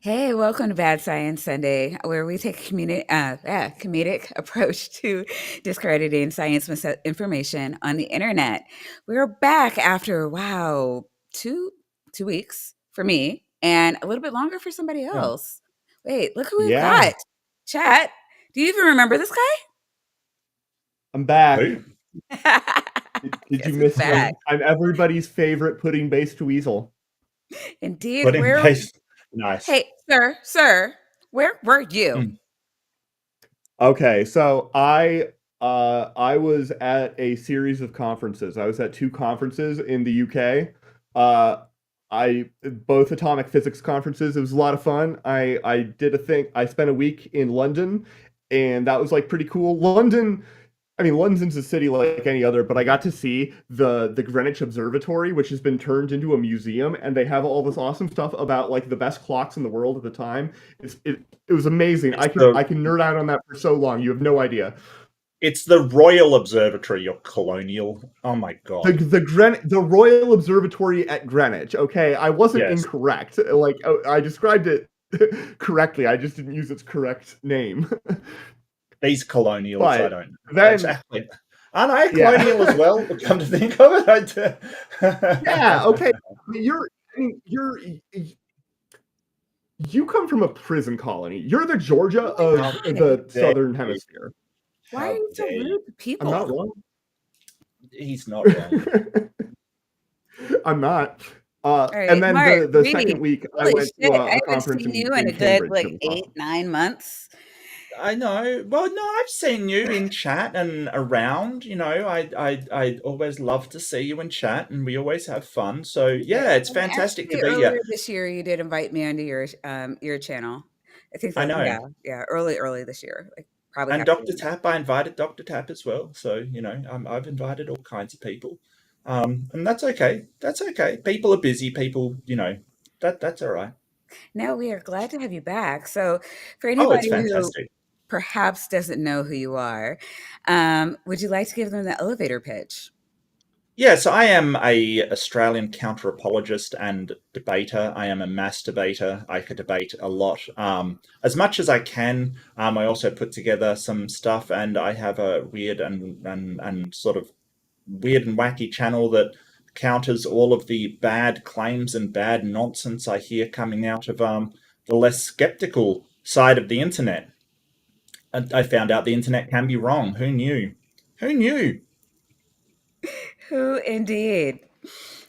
Hey, welcome to Bad Science Sunday, where we take a comedic approach to discrediting science misinformation on the internet. We're back after two weeks for me, and a little bit longer for somebody Yeah. else. Wait, look who we've Yeah, got. Chat. Do you even remember this I'm back. Who? guy? Did you Guess who's miss me? back? I'm everybody's favorite pudding-based weasel. Indeed. Pudding Where? paste. Nice. Hey, sir, where were you? Mm. Okay, so I was at a series of conferences. I was at two conferences in the UK. Uh I both atomic physics conferences. It was a lot of fun. I did a thing. I spent a week in London, and that was like pretty cool. London's a city like any other, but I got to see the Greenwich Observatory, which has been turned into a museum, and they have all this awesome stuff about like the best clocks in the world at the time. It was amazing. It's I can nerd out on that for so long. You have no idea. the Royal Observatory, you're colonial. Oh my god. The Royal Observatory at Greenwich. Okay, I wasn't Yes. incorrect. Like I described it correctly. I just didn't use its correct name. These colonials, I But don't know. then, Exactly. Aren't I a yeah. colonial as well? Come to think of it. Yeah, okay. I mean, you come from a prison colony. You're the Georgia Oh of my How God. the dare Southern you? Hemisphere. Why are How you so dare you? rude to I'm not people? wrong. He's not wrong. I'm not. All And right, then Mark, the Reedy. second week, I Holy went to shit, I a haven't conference seen you in in a good Cambridge. It like was eight, awesome. 9 months. I know. Well, no, I've seen you in chat and around. I always love to see you in chat, and we always have fun. So Yeah, yeah, it's and fantastic to actually be here. earlier this year you did invite me onto your channel. I think I so. know. Yeah, early this year, like probably And halfway Dr. in. Tap, I invited Dr. Tap as well. So, I've invited all kinds of people. And that's okay. That's okay. People are busy. People, that's all right. No, we are glad to have you back. So, for Oh, it's anybody who fantastic. perhaps doesn't know who you are, would you like to give them the elevator pitch? Yeah, so I am a Australian counter apologist and debater. I am a mass debater. I could debate a lot, as much as I can. I also put together some stuff, and I have a weird and sort of weird and wacky channel that counters all of the bad claims and bad nonsense I hear coming out of the less skeptical side of the internet. And I found out the internet can be wrong. Who knew? Who knew? Who indeed?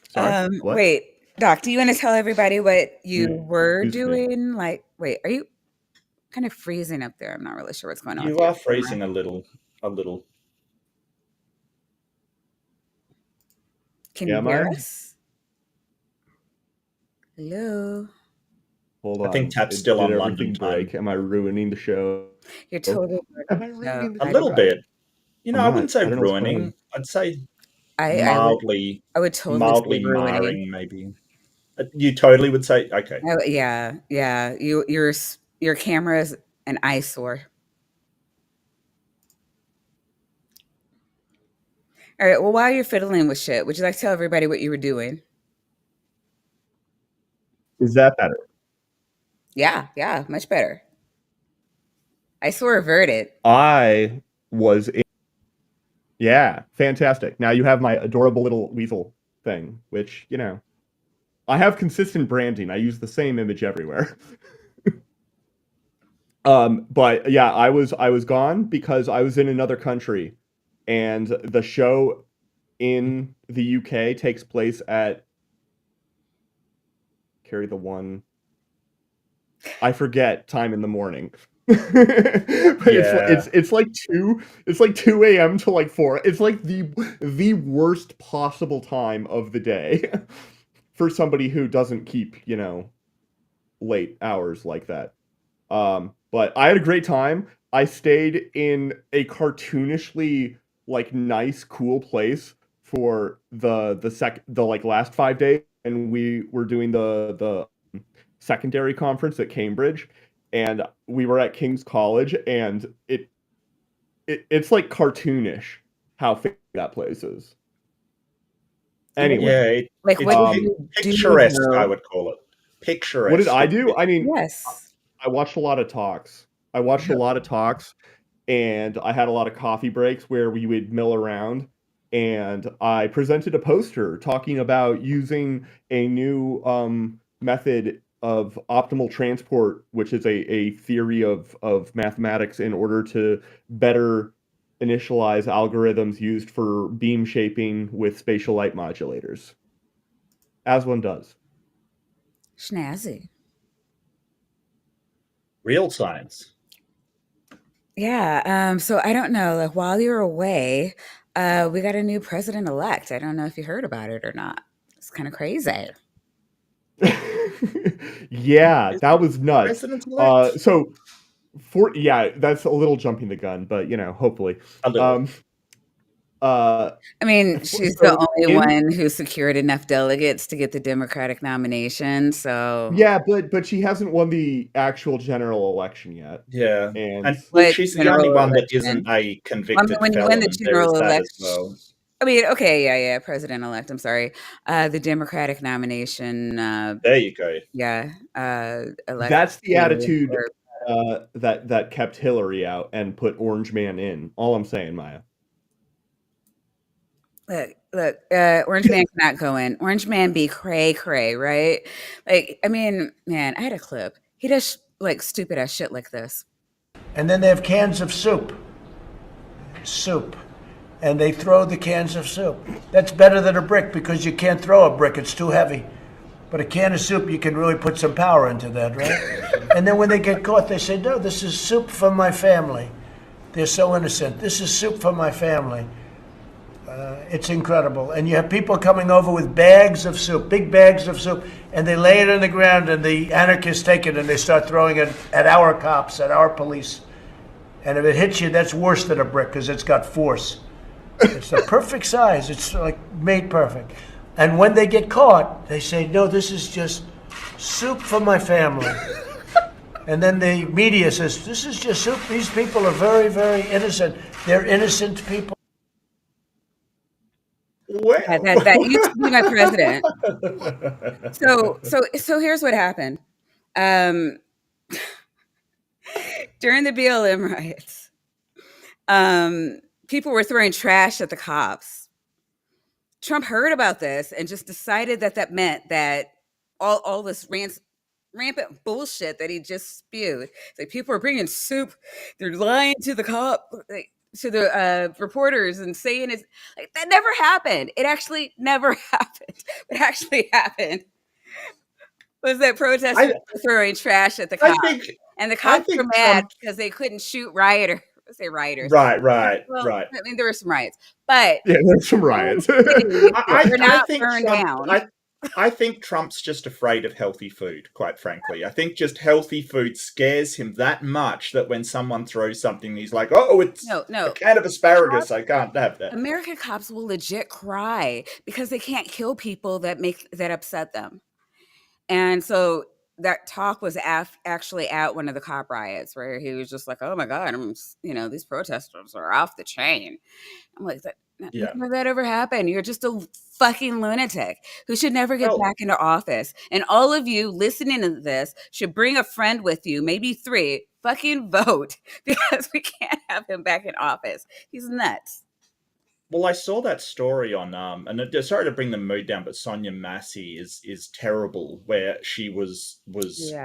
Sorry, what? Wait, Doc, do you want to tell everybody what you You were lose me. doing? Like, wait, are you kind of freezing up there? I'm not really sure what's going on with You your are camera. freezing a little, a little. Can Yeah, you am hear I? us? Hello? Hold I think on. Tap's still Did on London everything time. break? Am I ruining the show? You're totally Am I no, ruining the A I show, little guys? bit. I'm I not. wouldn't say I don't know what's going on. ruining. I'd say I would mildly, I would totally say mildly ruining. marring, maybe. You totally would say, okay. Oh, yeah. Your camera is an eyesore. All right. Well, while you're fiddling with shit, would you like to tell everybody what you were doing? Is that better? Yeah, much better. I swear averted. I was in. Yeah, fantastic. Now you have my adorable little weasel thing, which, I have consistent branding. I use the same image everywhere. But yeah, I was gone because I was in another country, and the show in the UK takes place at carry the one. I forget time in the morning. But Yeah. it's like 2 a.m. to like 4. It's like the worst possible time of the day for somebody who doesn't keep, late hours like that. But I had a great time. I stayed in a cartoonishly like nice, cool place for the like last 5 days, and we were doing the secondary conference at Cambridge, and we were at King's College, and it's like cartoonish how fancy that place is. What, Anyway, Yeah, like, what it's did um, you do picturesque, I though? would call it. picturesque. What did I do? I mean, Yes. I watched a lot of talks. And I had a lot of coffee breaks where we would mill around. And I presented a poster talking about using a new method of optimal transport, which is a theory of mathematics in order to better initialize algorithms used for beam shaping with spatial light modulators, as one does. Schnazzy. Real science. Yeah. So I don't know. Like while you're away, we got a new president-elect. I don't know if you heard about it or not. It's kind of crazy. Yeah, Is that was nuts. President-elect? So that's a little jumping the gun, but hopefully. A little. I mean, she's the So only in one who secured enough delegates to get the Democratic nomination. So Yeah, but she hasn't won the actual general election yet. Yeah. And And look, what she's the only general one that election? isn't a Well, convicted when you win the felon. There is general that as election, well. I mean, okay, yeah, president-elect. I'm sorry, the Democratic nomination. There you go. Yeah, elect that's the to. attitude that kept Hillary out and put Orange Man in. All I'm saying, Maya. Look, Orange Man cannot go in. Orange Man be cray, right? Like, I mean, man, I had a clip. He does like stupid ass shit like this. And then they have cans of soup, and they throw the cans of soup. That's better than a brick because you can't throw a brick, it's too heavy. But a can of soup, you can really put some power into that, right? And then when they get caught, they say, no, this is soup for my family. They're so innocent. This is soup for my family. It's incredible. And you have people coming over with bags of soup, big bags of soup, and they lay it on the ground, and the anarchists take it and they start throwing it at our cops, at our police. And if it hits you, that's worse than a brick because it's got force. It's the perfect size. It's like made perfect. And when they get caught, they say, no, this is just soup for my family. And then the media says, this is just soup. These people are very, very innocent. They're innocent people. Well. That used to be my president. So here's what happened. During the BLM riots, people were throwing trash at the cops. Trump heard about this and just decided that meant that all this rampant bullshit that he just spewed. Like people are bringing soup, they're lying to the cop, to the reporters, and saying it's like that never happened. It actually never happened. What actually happened was that protesters were throwing trash at the cops, and the cops were mad because they couldn't shoot rioters. Say rioters, right. Well, I mean, there were some riots, but yeah, there's some riots. I think Trump's just afraid of healthy food, quite frankly. I think just healthy food scares him that much that when someone throws something, he's like, oh, it's a can of asparagus. I can't have that. American cops will legit cry because they can't kill people that upset them. And so that talk was actually at one of the cop riots where he was just like, oh my God, these protesters are off the chain. I'm like, never that ever happened. You're just a fucking lunatic who should never get back into office. And all of you listening to this should bring a friend with you, maybe 3, fucking vote, because we can't have him back in office. He's nuts. Well, I saw that story on and sorry to bring the mood down, but Sonia Massey is terrible, where she was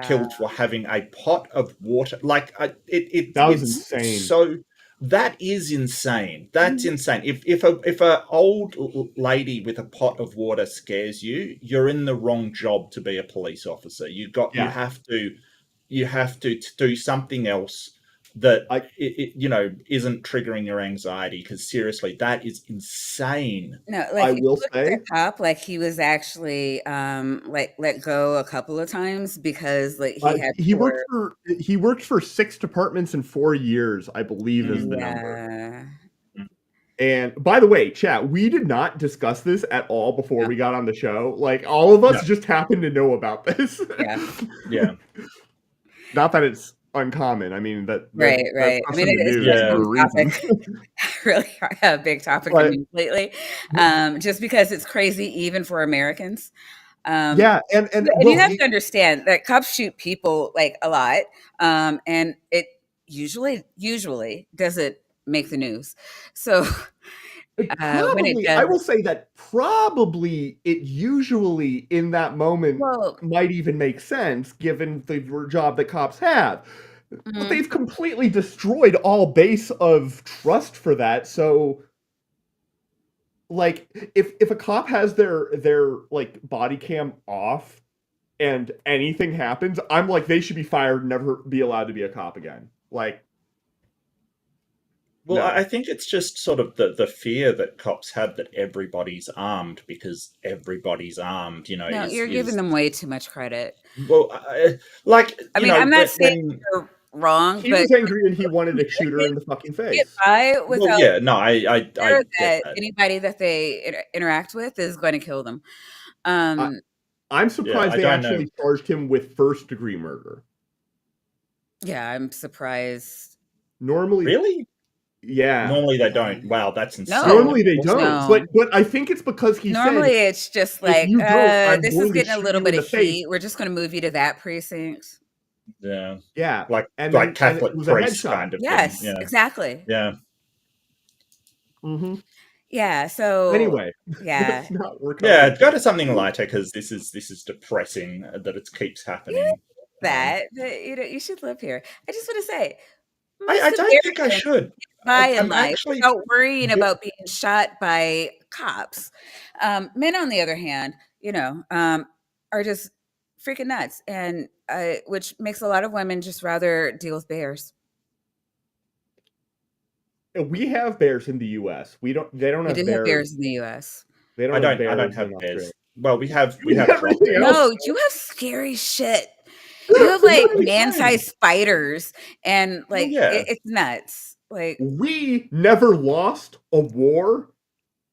killed for having a pot of water. Like it's insane. So that is insane. That's insane. If a old lady with a pot of water scares you, you're in the wrong job to be a police officer. You have to do something else that isn't triggering your anxiety, because seriously, that is insane. No, like I will say, that cop, like he was actually let go a couple of times because like he worked for 6 departments in 4 years, I believe is the number. And by the way, chat, we did not discuss this at all before we got on the show. Like all of us just happened to know about this. Yeah. Not that it's uncommon. I mean that right. I mean, it is a topic, really a big topic lately, just because it's crazy even for Americans. Yeah, and And you well, have to understand that cops shoot people like a lot, and it usually doesn't make the news. So when it probably, I does, will say that probably it usually in that moment well, might even make sense given the job that cops have. But mm, they've completely destroyed all base of trust for that. So, like, if a cop has their like body cam off and anything happens, I'm like, they should be fired, never be allowed to be a cop again. Like, Well, I no. think it's just sort of the fear that cops have that everybody's armed because everybody's armed, no, you're giving is them way too much credit. well, like, I mean, I'm not saying when you're wrong, He but was angry and he wanted to shoot her in the fucking get face. by well, without yeah, no, I fear get that that. anybody that they interact with is going to kill them. I, Um, I'm Yeah, surprised I they don't know. actually charged him with first-degree murder. yeah, I'm surprised. Normally, Really? yeah. Normally they Yeah. don't. Wow, that's insane. No, Normally Of they course don't. not. no. But I think it's because he said, Normally, it's just if like, you don't, I'm this is going to getting a shoot little you in bit the of face. heat. We're just going to move you to that precinct. Yeah, Yeah. like And it Catholic was a priests headshot. kind of thing. Yes, Yeah, exactly. yeah. Hmm. Yeah. So, Anyway, yeah. let's not work on Yeah, this. go to something lighter because this is depressing that it keeps You happening. that, but, you should live here. I just want to say, I most don't think I Americans should. by in I'm life actually without worrying ve- about being shot by cops. Men, on the other hand, are just freaking nuts, and which makes a lot of women just rather deal with bears. We have bears in the U.S. We don't. They don't We have do have bears. bears in the U.S. They I don't have don't bears have in Australia. bears. Well, we We have have everything else. crocodiles. No, you have scary shit. You have That's like what I'm saying. man-sized spiders, and Well, like yeah. it's nuts. Like, We never lost a war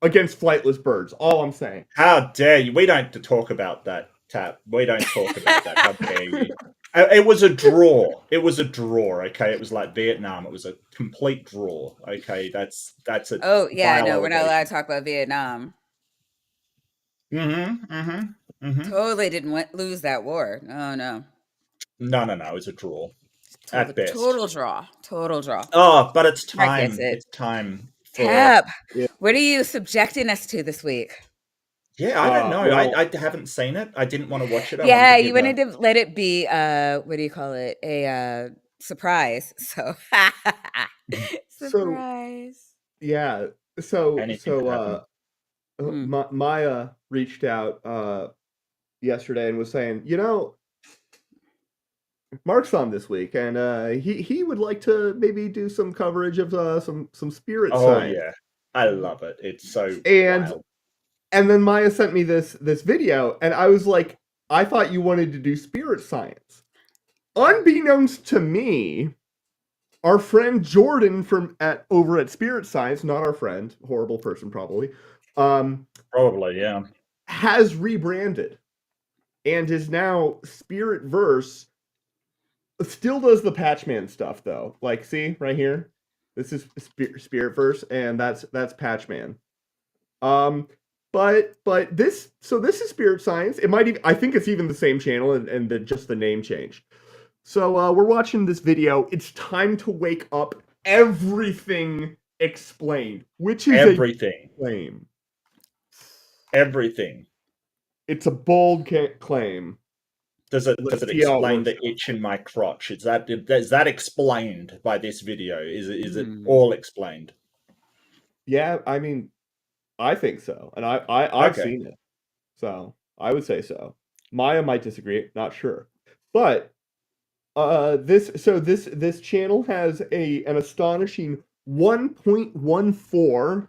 against flightless birds. All I'm saying. How dare you? We don't talk about that, Tap. We don't talk about that. How dare you? It was a draw. It was a draw. Okay, it was like Vietnam. It was a complete draw. Okay, that's a oh yeah, vile no, we're not allowed allegation. to talk about Vietnam. Mm-hmm. Mm-hmm. Mm-hmm. Totally didn't lose that war. No, no. No, no, no. It was a draw Total, at best. total draw. Total draw. Oh, but it's Mark gets time. it. It's time for. Tab. Yeah. What are you subjecting us to this week? Yeah, I don't know. Well, I haven't seen it. I didn't want to watch it. I wanted Yeah, to you give a. wanted to let it be what do you call it? A surprise. So so surprise. yeah. So Anything could happen. Hmm. Maya reached out yesterday and was saying, Mark's on this week, and he would like to maybe do some coverage of some spirit Oh science. yeah, I love it. It's so And wild. and then Maya sent me this video, and I was like, I thought you wanted to do spirit science. Unbeknownst to me, our friend Jordan over at Spirit Science, not our friend, horrible person probably, Probably, yeah. has rebranded and is now Spirit Verse. Still does the Patchman stuff though. Like, see right here, this is Spirit Verse, and that's Patchman. But this is Spirit Science. It might even, I think it's even the same channel, and just the name changed. So we're watching this video. It's time to wake up. Everything explained, which is Everything. a claim. Everything. It's a bold claim. Does it See how it explain works the itch in my crotch? Is that explained by this video? Is it Hmm. all explained? Yeah, I mean, I think so, and I've Okay. seen it, so I would say so. Maya might disagree, not sure, but this channel has an astonishing 1.14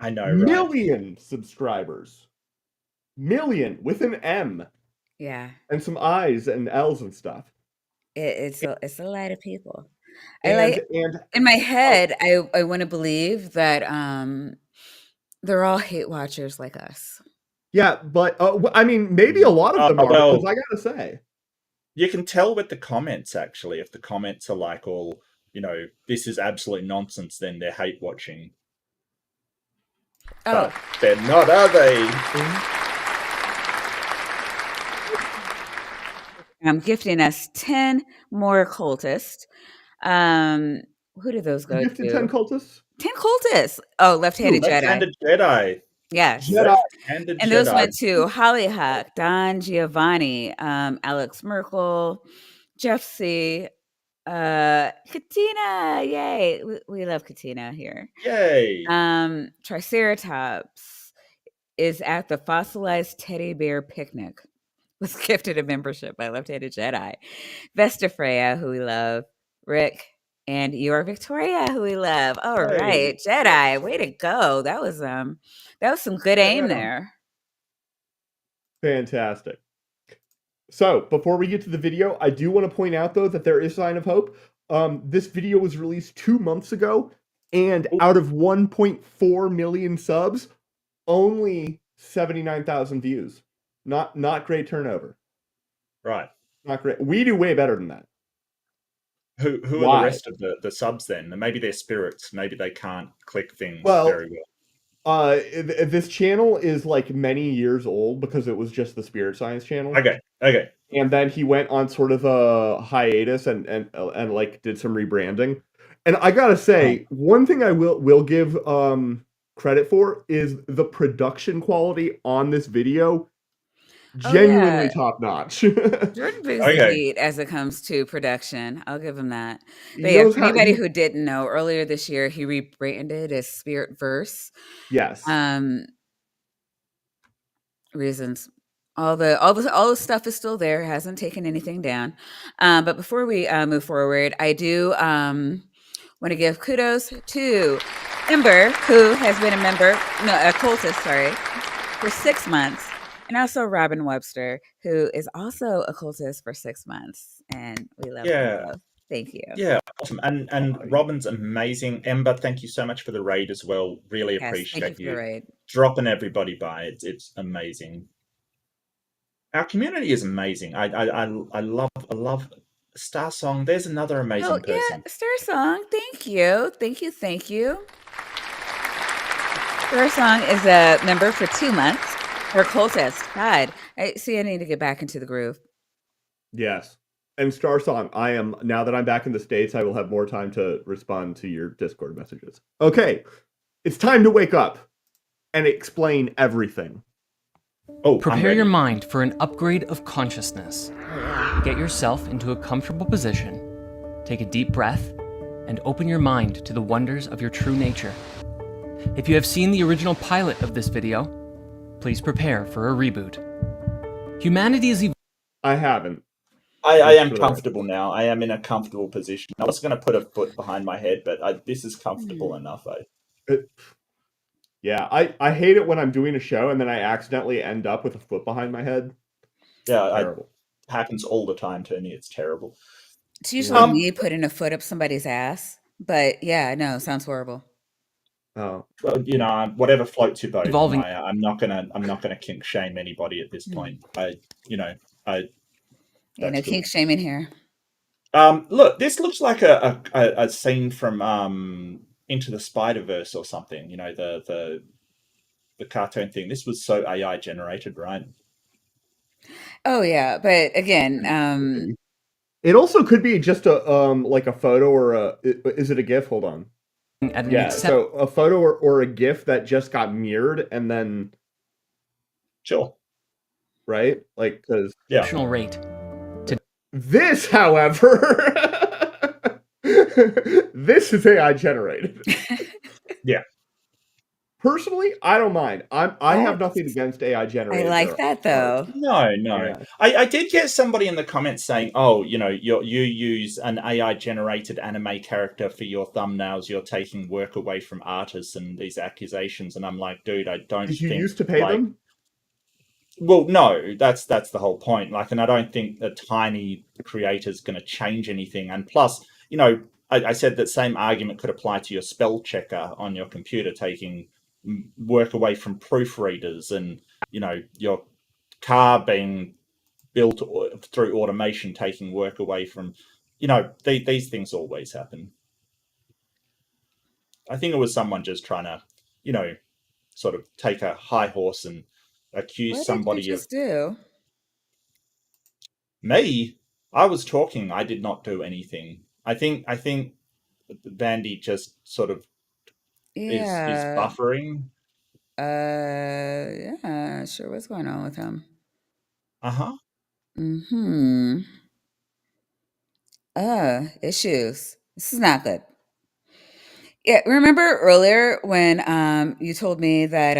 I know, right? million subscribers. Million with an M Yeah. and some I's and L's and stuff. It's a lot of people. I And like in my head, I want to believe that they're all hate watchers like us. yeah, but I mean, maybe a lot of them are, well, because I gotta say, you can tell with the comments actually. If the comments are like all, this is absolute nonsense, then they're hate watching. Oh, But they're not, are they? gifting us 10 more cultists. Who do those Who go gifted 10 to? cultists? 10 cultists. Oh, left-handed Ooh. Jedi. Left-handed Jedi. Yes. Jedi. Left-handed And those Jedi. went to Hollyhock, Don Giovanni, Alex Merkel, Jeff C., Katina. Yay. We love Katina here. Yay. Triceratops is at the fossilized teddy bear picnic. Was gifted a membership by Left-Handed Jedi. Vesta Freya, who we love. Rick and your Victoria, who we love. All Hey. right, Jedi, way to go. That was some good aim there. Fantastic. So, before we get to the video, I do want to point out, though, that there is a sign of hope. This video was released 2 months ago, and out of 1.4 million subs, only 79,000 views. Not great turnover. Right. Not great. We do way better than that. Who are Why? the rest of the subs then? Maybe they're spirits. Maybe they can't click things Well, very well. This channel is like many years old because it was just the Spirit Science channel. Okay. And then he went on sort of a hiatus and like did some rebranding. And I gotta say, one thing I will give credit for is the production quality on this video. Genuinely top notch. Jordan brings the heat as it comes to production. I'll give him that. But yeah, for anybody who didn't know, earlier this year he rebranded as Spirit Verse. Yes. Reasons. All the stuff is still there. Hasn't taken anything down. But before we move forward, I do want to give kudos to Ember, who has been a cultist, for 6 months. And also Robin Webster, who is also a cultist for 6 months. And we love them both. Thank you. Yeah, awesome. And Robin's amazing. Ember, thank you so much for the raid as well. Really appreciate you dropping everybody by. It's amazing. Our community is amazing. I love Star Song. There's another amazing person. Yeah, Star Song. Thank you. Star Song is a member for 2 months. Or cultist. God, I need to get back into the groove. Yes. And Star Song, now that I'm back in the States, I will have more time to respond to your Discord messages. Okay, it's time to wake up and explain everything. Prepare your mind for an upgrade of consciousness. Get yourself into a comfortable position, take a deep breath, and open your mind to the wonders of your true nature. If you have seen the original pilot of this video, please prepare for a reboot. Humanity is I haven't. I am comfortable now. I am in a comfortable position. I was going to put a foot behind my head, but this is comfortable enough. Yeah, I hate it when I'm doing a show and then I accidentally end up with a foot behind my head. Yeah, it happens all the time to me. It's terrible. It's usually me putting a foot up somebody's ass, but yeah, no, sounds horrible. Oh, well, whatever floats your boat. I'm not gonna kink shame anybody at this point. No kink shaming here. Look, this looks like a scene from Into the Spider-Verse or something. The cartoon thing. This was so AI generated, right? Oh yeah, but again, it also could be just a like a photo or is it a GIF? Hold on. Yeah, so a photo or a GIF that just got mirrored and then sure, right? Like because rate. This, however, this is AI generated. Yeah. Personally, I don't mind. I have nothing against AI generated. I like that though. No. Yeah. I did get somebody in the comments saying, "Oh, you use an AI generated anime character for your thumbnails. You're taking work away from artists and these accusations." And I'm like, dude, I don't. Did you used to pay them? Well, no, that's the whole point. And I don't think a tiny creator is going to change anything. And plus, I said that same argument could apply to your spell checker on your computer, taking work away from proofreaders, and your car being built through automation, taking work away from, these things always happen. I think it was someone just trying to, sort of take a high horse and accuse somebody of. Do? Me, I was talking. I did not do anything. I think Vandy just sort of is Yeah. buffering. Yeah, sure. What's going on with him? Uh-huh. Hmm. Issues. This is not good. Yeah, remember earlier when you told me that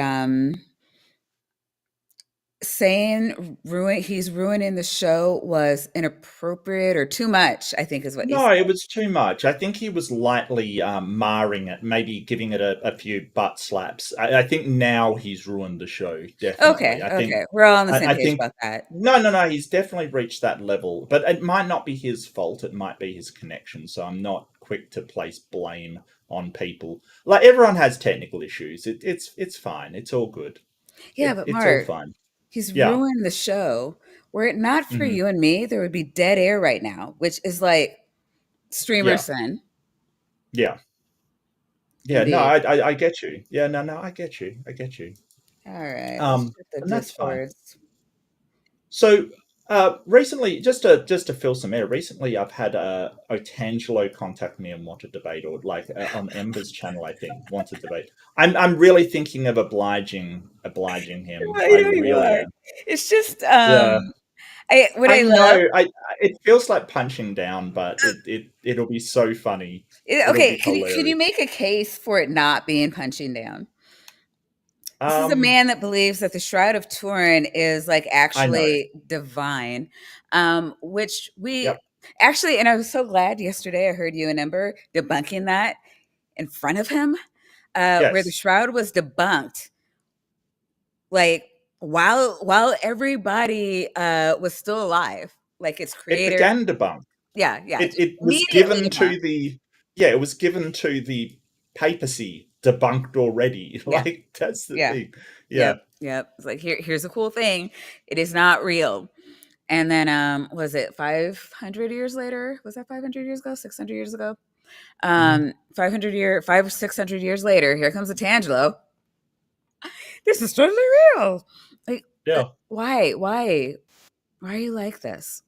saying he's ruining the show was inappropriate or too much, I think is what you No, said. it was too much. I think he was lightly marring it, maybe giving it a few butt slaps. I think now he's ruined the show, definitely. Okay, okay. We're all on the same I page think about that. no, he's definitely reached that level. But it might not be his fault. It might be his connection. So I'm not quick to place blame on people. Like everyone has technical issues. It's fine. It's all good. Yeah, but It's all Mark, fine. he's Yeah. ruined the show. Were it not for Hmm. you and me, there would be dead air right now, which is like streamer Yeah. sin. Yeah. Yeah. No, Indeed. I get you. Yeah. No, I get you. I get you. All right, let's check the And that's fine. discords. So recently, just to fill some air, recently I've had Otangelo contact me and want to debate, or like on Ember's channel, I think, want to debate. I'm really thinking of obliging him. I I know you really are. am. It's just Yeah, what I I love. know. It feels like punching down, but it'll be so funny. It'll Okay, be can you hilarious. make a case for it not being punching down? This is a Um, man that believes that the Shroud of Turin is like I know. actually divine, which we Yep. actually, and I was so glad yesterday I heard you and Ember debunking that in front of him, where the Yes. Shroud was debunked, like while everybody was still alive, like its It creator. began debunked. Yeah, yeah, It was immediately given debunked. to the it was given to the papacy debunked already. Yeah, Like that's the yeah, thing. Yeah. yep, yep. It's like here's a cool thing. It is not real. And then, was it 500 years later? Was that 500 years ago? 600 years ago? Mhm. 600 years later, here comes a Tangelo. This is totally real. Like, Yeah. why are you like this?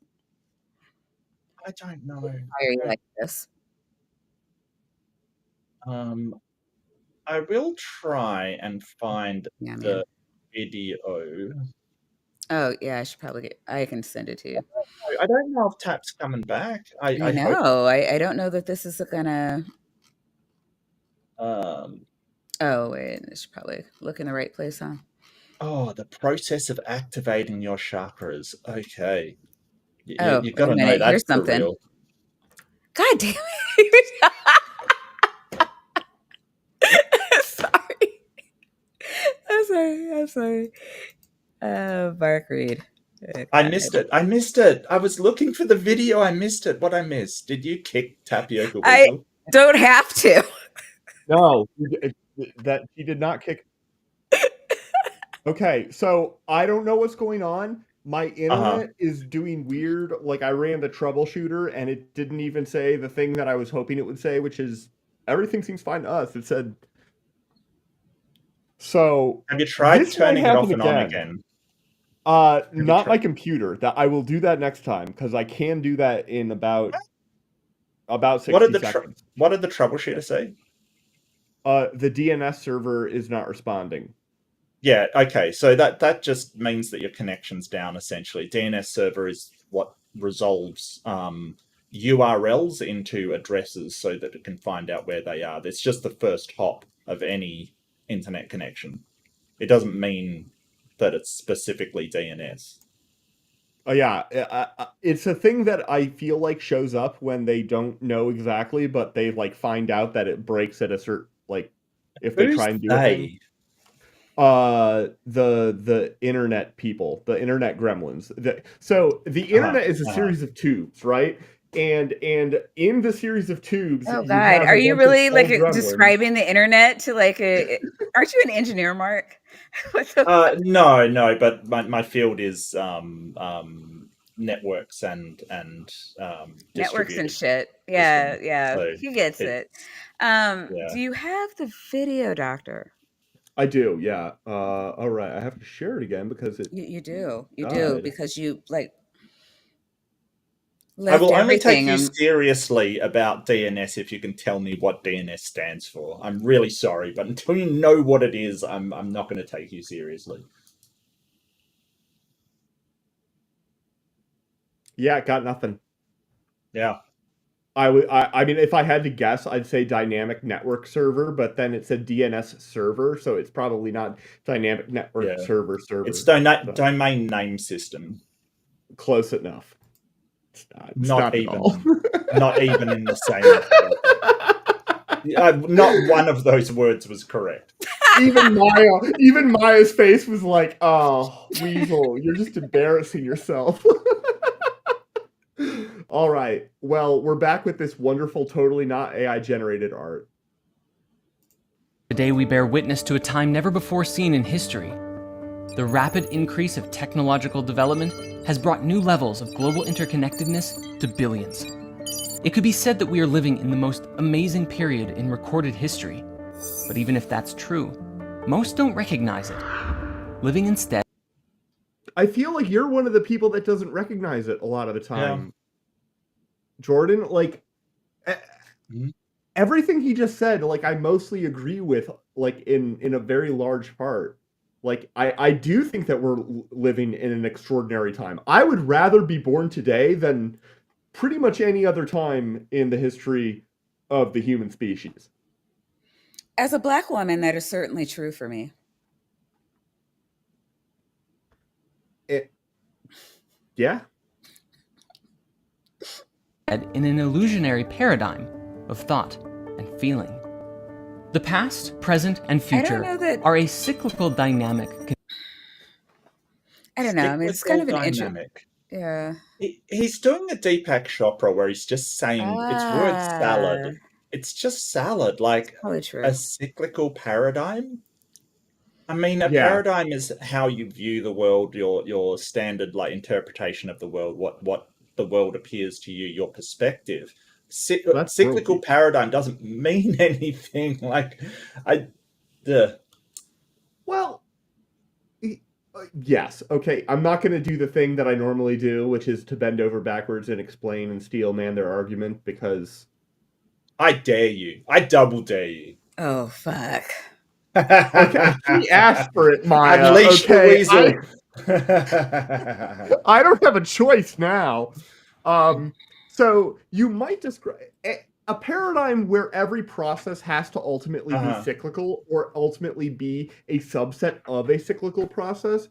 I don't know. Why are you like this? Um I will try and find Yeah, the man. video. Oh, yeah, I can send it to you. I don't know if Tap's coming back. I I hope know. I don't know that this is gonna. um Oh, wait. I should probably look in the right place, huh? oh, the process of activating your chakras. Okay. Oh, You got wait a to know minute. that's Here's for something. real. God damn it. Sorry. I'm sorry. Mark Reed. I missed God. it. I missed it. I was looking for the video. I missed it. What I missed? Did you kick Tapioca I Weasel? don't have to. No, that he did not kick. Okay, so I don't know what's going on. My Uh-huh. internet is doing weird. Like I ran the troubleshooter and it didn't even say the thing that I was hoping it would say, which is everything seems fine to us. It said so. Have you tried This might turning it happen off and on again. again? Have you Not my tried? computer. That I will do that next time because I can do that in about What did 60 seconds. what did the troubleshooter say? The DNS server is not responding. Yeah, okay. So that just means that your connection's down essentially. DNS server is what resolves URLs into addresses so that it can find out where they are. It's just the first hop of any internet connection. It doesn't mean that it's specifically DNS. Oh yeah, it's a thing that I feel like shows up when they don't know exactly, but they like find out that it breaks at a certain like if they Who's try and do a thing. they? The internet people, the internet gremlins. So the internet is a series of tubes, right? And in the series of tubes, Oh you God, have are a you bunch of really small like gremlins. describing the internet to like a? Aren't you an engineer, Mark? What the No, but my field is networks and networks and distributed shit? Yeah, systems. yeah, So he gets it. it's Do yeah. you have the video, Doctor? I do, yeah. All right, I have to share it again because it You do died. because you like. I Left will only take everything. you seriously about DNS if you can tell me what DNS stands for. I'm really sorry, but until you know what it is, I'm not going to take you seriously. Yeah, got nothing. Yeah. I mean, if I had to guess, I'd say dynamic network server, but then it said DNS server, so it's probably not dynamic network server. It's So domain name system. close enough. It's Not not at even, all. not even in the same. Not one of those words was correct. Even Maya's face was like, "Oh, Weasel, you're just embarrassing yourself." All right. Well, we're back with this wonderful, totally not AI generated art. Today we bear witness to a time never before seen in history. The rapid increase of technological development has brought new levels of global interconnectedness to billions. It could be said that we are living in the most amazing period in recorded history. But even if that's true, most don't recognize it, living instead. I feel like you're one of the people that doesn't recognize it a lot of the time. Yeah. Jordan, like, everything he just said, like, I mostly agree with, like, in a very large part. Like, I do think that we're living in an extraordinary time. I would rather be born today than pretty much any other time in the history of the human species. As a Black woman, that is certainly true for me. Yeah. In an illusionary paradigm of thought and feeling. The past, present, and future are a cyclical dynamic. I don't know. I mean, it's kind of an dynamic. Yeah. He's doing a Deepak Chopra where he's just saying it's word salad. It's just salad, like a cyclical paradigm. I mean, a paradigm is how you view the world, your standard like interpretation of the world, what the world appears to you, your perspective. Cyclical paradigm doesn't mean anything. Like, Well, yes. Okay, I'm not going to do the thing that I normally do, which is to bend over backwards and explain and steel man their argument, because I dare you. I double dare you. Oh, fuck. Okay, he asked for it, Maya. Unleash the weasel. I don't have a choice now. So you might describe a paradigm where every process has to ultimately be cyclical or ultimately be a subset of a cyclical process.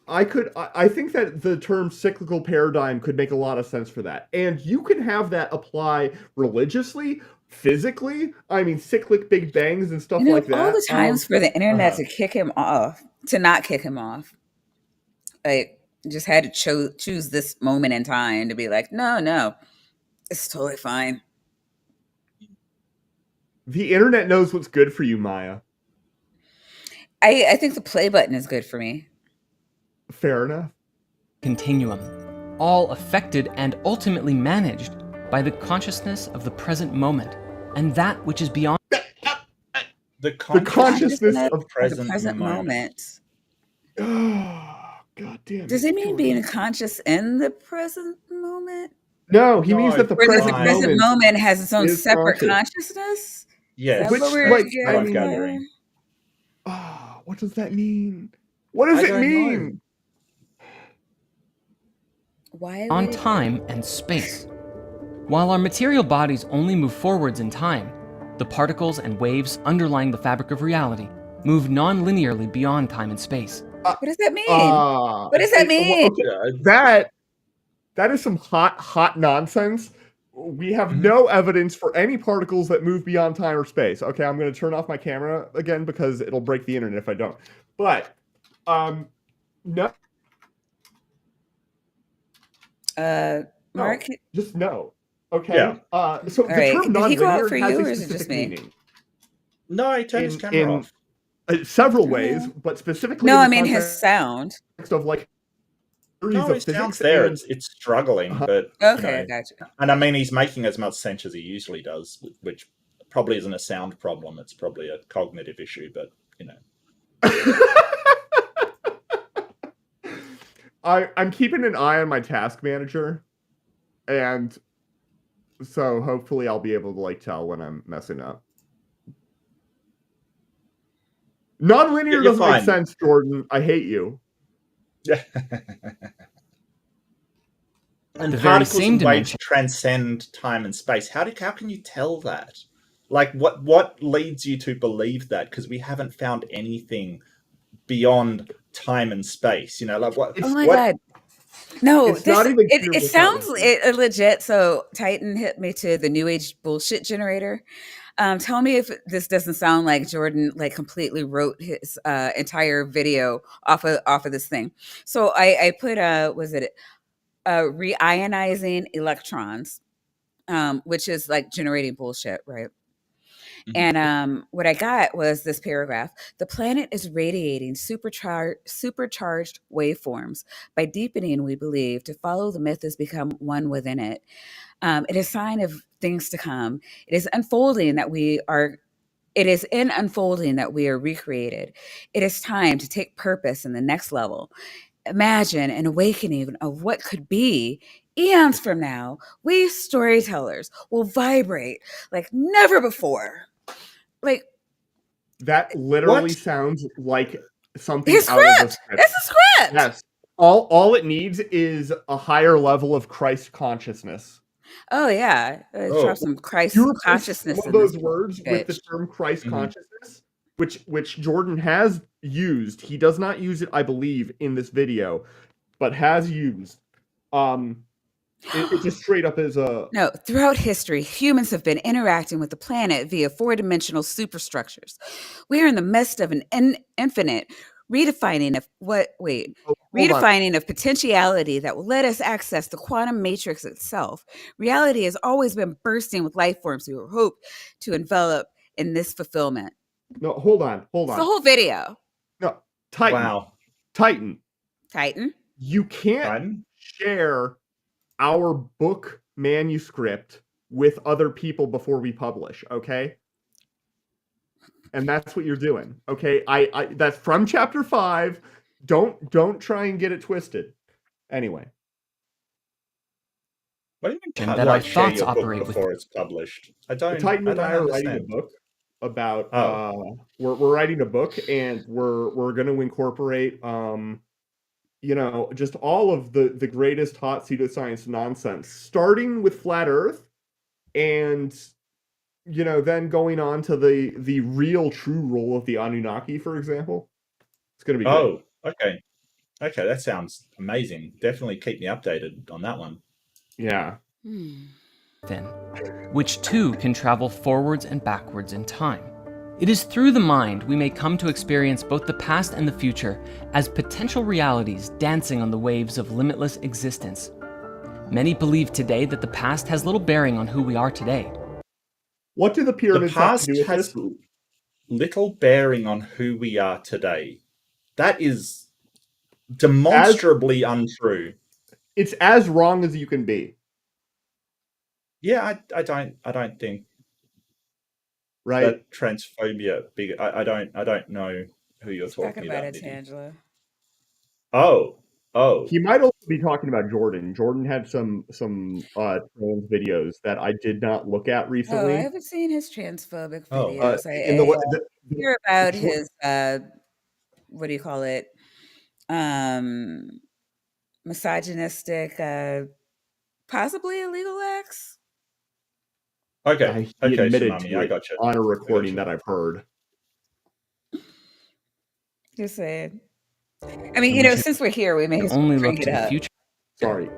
I think that the term cyclical paradigm could make a lot of sense for that. And you can have that apply religiously, physically. I mean, cyclic big bangs and stuff like that. All the times for the internet to kick him off, to not kick him off. Like, just had to choose this moment in time to be like, no, it's totally fine. The internet knows what's good for you, Maya. I think the play button is good for me. Fair enough. Continuum, all affected and ultimately managed by the consciousness of the present moment and that which is beyond. The consciousness of the present moment. Oh, God damn it. Does it mean being conscious in the present moment? No, he means that the present moment has its own separate consciousness? Yes. Which, I'm gathering. Oh, what does that mean? What does it mean? Why on time and space. While our material bodies only move forwards in time, the particles and waves underlying the fabric of reality move non-linearly beyond time and space. What does that mean? What does that mean? Okay, that is some hot nonsense. We have no evidence for any particles that move beyond time or space. Okay, I'm going to turn off my camera again because it'll break the internet if I don't. But, no. Mark? No, just no. Okay. Yeah. So the term nonlinear has a specific meaning. No, I turned his camera off. Several ways, but specifically. No, I mean his sound. Of like. No, his sound's there. It's struggling, but okay, I got you. And I mean, he's making as much sense as he usually does, which probably isn't a sound problem. It's probably a cognitive issue, but I'm keeping an eye on my task manager. And so hopefully I'll be able to like tell when I'm messing up. Non-linear You're doesn't make fine. sense, Jordan. I hate you. Yeah. And The very particles same and waves dimension. transcend time and space. How can you tell that? Like, what leads you to believe that? Because we haven't found anything beyond time and space. You know, like what? Oh my What? god. No, It's not even clear it what that sounds would be. legit. So Titan hit me to the New Age Bullshit Generator. Tell me if this doesn't sound like Jordan like completely wrote his entire video off of this thing. So I put was it reionizing electrons, which is like generating bullshit, right? Mhm. And what I got was this paragraph. The planet is radiating supercharged waveforms. By deepening, we believe, to follow the myth has become one within it. It is a sign of things to come. It is unfolding that we are. It is in unfolding that we are recreated. It is time to take purpose in the next level. Imagine an awakening of what could be. Eons from now, we storytellers will vibrate like never before. Like, That literally What? sounds like something his out of a script. script. It's a script. Yes. All it needs is a higher level of Christ consciousness. Oh yeah, drop Oh. some You Christ replace some consciousness of in this those words with the bitch. term Christ Mhm. consciousness, which Jordan has used. He does not use it, I believe, in this video, but has used. It just straight up is a No, throughout history, humans have been interacting with the planet via four-dimensional superstructures. We are in the midst of an infinite redefining of hold on. redefining of potentiality that will let us access the quantum matrix itself. Reality has always been bursting with life forms we hope to envelop in this fulfillment. No, hold on. It's the whole video. No, Titan. Wow. Titan. Titan. You can't Titan? share our book manuscript with other people before we publish, okay? And that's what you're doing, okay? I that's from chapter 5. Don't try and get it twisted. Anyway, What do you mean? That our Share thoughts your book operate with. before it's published? Titan I and I don't are writing a understand. book about Oh. we're writing a book, and we're going to incorporate just all of the greatest hot pseudoscience nonsense, starting with flat Earth, and then going on to the real true role of the Anunnaki, for example. It's going to be great. Oh. Okay. Okay, that sounds amazing. Definitely keep me updated on that one. Yeah. Within, which too can travel forwards and backwards in time. It is through the mind we may come to experience both the past and the future as potential realities dancing on the waves of limitless existence. Many believe today that the past has little bearing on who we are today. What do the The pyramids have to past do with has this? little bearing on who we are today. That is demonstrably untrue. It's as wrong as you can be. Yeah, I don't think Right? that transphobia big. I don't know who you're Talking talking about about. it, Tangela. Oh. He might also be talking about Jordan. Jordan had some trans videos that I did not look at Oh, I recently. haven't seen his transphobic Oh. videos. In I the hear about his what do you call it? Misogynistic, possibly illegal acts. Okay. he Okay, admitted Tsunami, to I it got you. on a recording you. that I've heard. Just saying. I mean, since we're here, we may as well Only bring look it to the up. future. Sorry.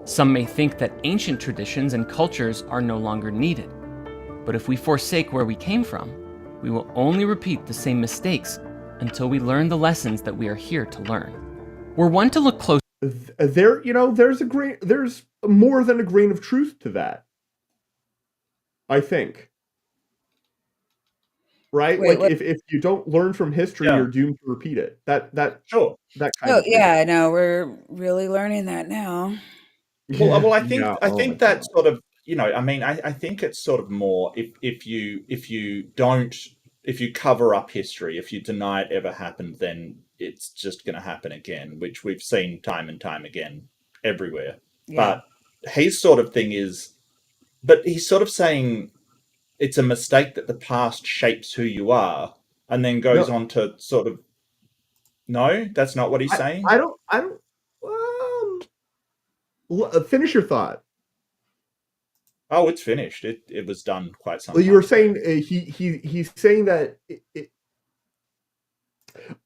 Some may think that ancient traditions and cultures are no longer needed. But if we forsake where we came from, we will only repeat the same mistakes until we learn the lessons that we are here to learn. We're one to look close. There's more than a grain of truth to that, I think. Right? Wait, Like if you don't learn from history, Yeah. you're doomed to repeat it. That Sure. kind of Oh thing. yeah, no, we're really learning that now. Well, I think Yeah, I oh think my that God. sort of I think it's sort of more if you cover up history, if you deny it ever happened, then it's just going to happen again, which we've seen time and time again everywhere. Yeah. But his sort of thing is, but he's sort of saying it's a mistake that the past shapes who you are, and then goes No, on to sort of, no, that's not what he's saying. I don't. Finish your thought. Oh, it's finished. It was done quite some Well, you time were ago. saying he's saying that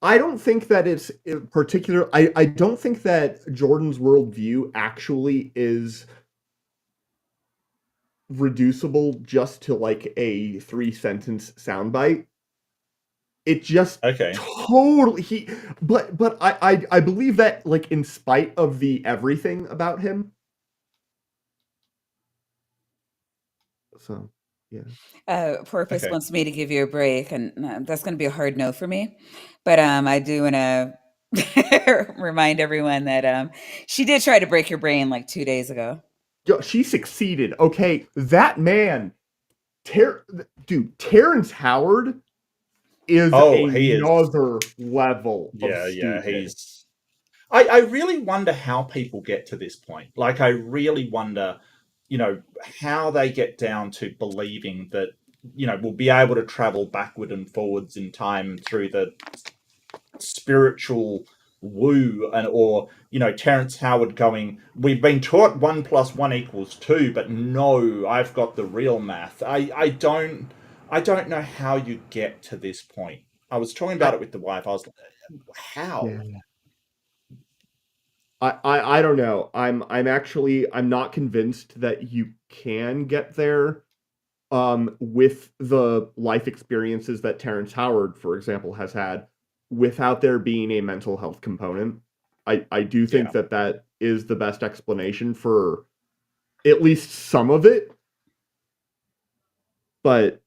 I don't think that it's particular. I don't think that Jordan's worldview actually is reducible just to like a 3-sentence soundbite. It just Okay. totally but I believe that, like, in spite of the everything about him. So yeah. Porpoise Okay. wants me to give you a break, and that's going to be a hard no for me. But I do want to remind everyone that she did try to break your brain like 2 days ago. Yo, she succeeded. Okay, that man, dude, Terrence Howard is Oh, he is. another level of Yeah, stupid. he's. I really wonder how people get to this point. Like, I really wonder, how they get down to believing that, we'll be able to travel backward and forwards in time through the spiritual woo, or Terrence Howard going, we've been taught 1 + 1 = 2, but no, I've got the real math. I don't know how you get to this point. I was talking about it with the wife. I was like, how? Yeah. I don't know. I'm not convinced that you can get there with the life experiences that Terrence Howard, for example, has had, without there being a mental health component. I do think Yeah. that is the best explanation for at least some of it. But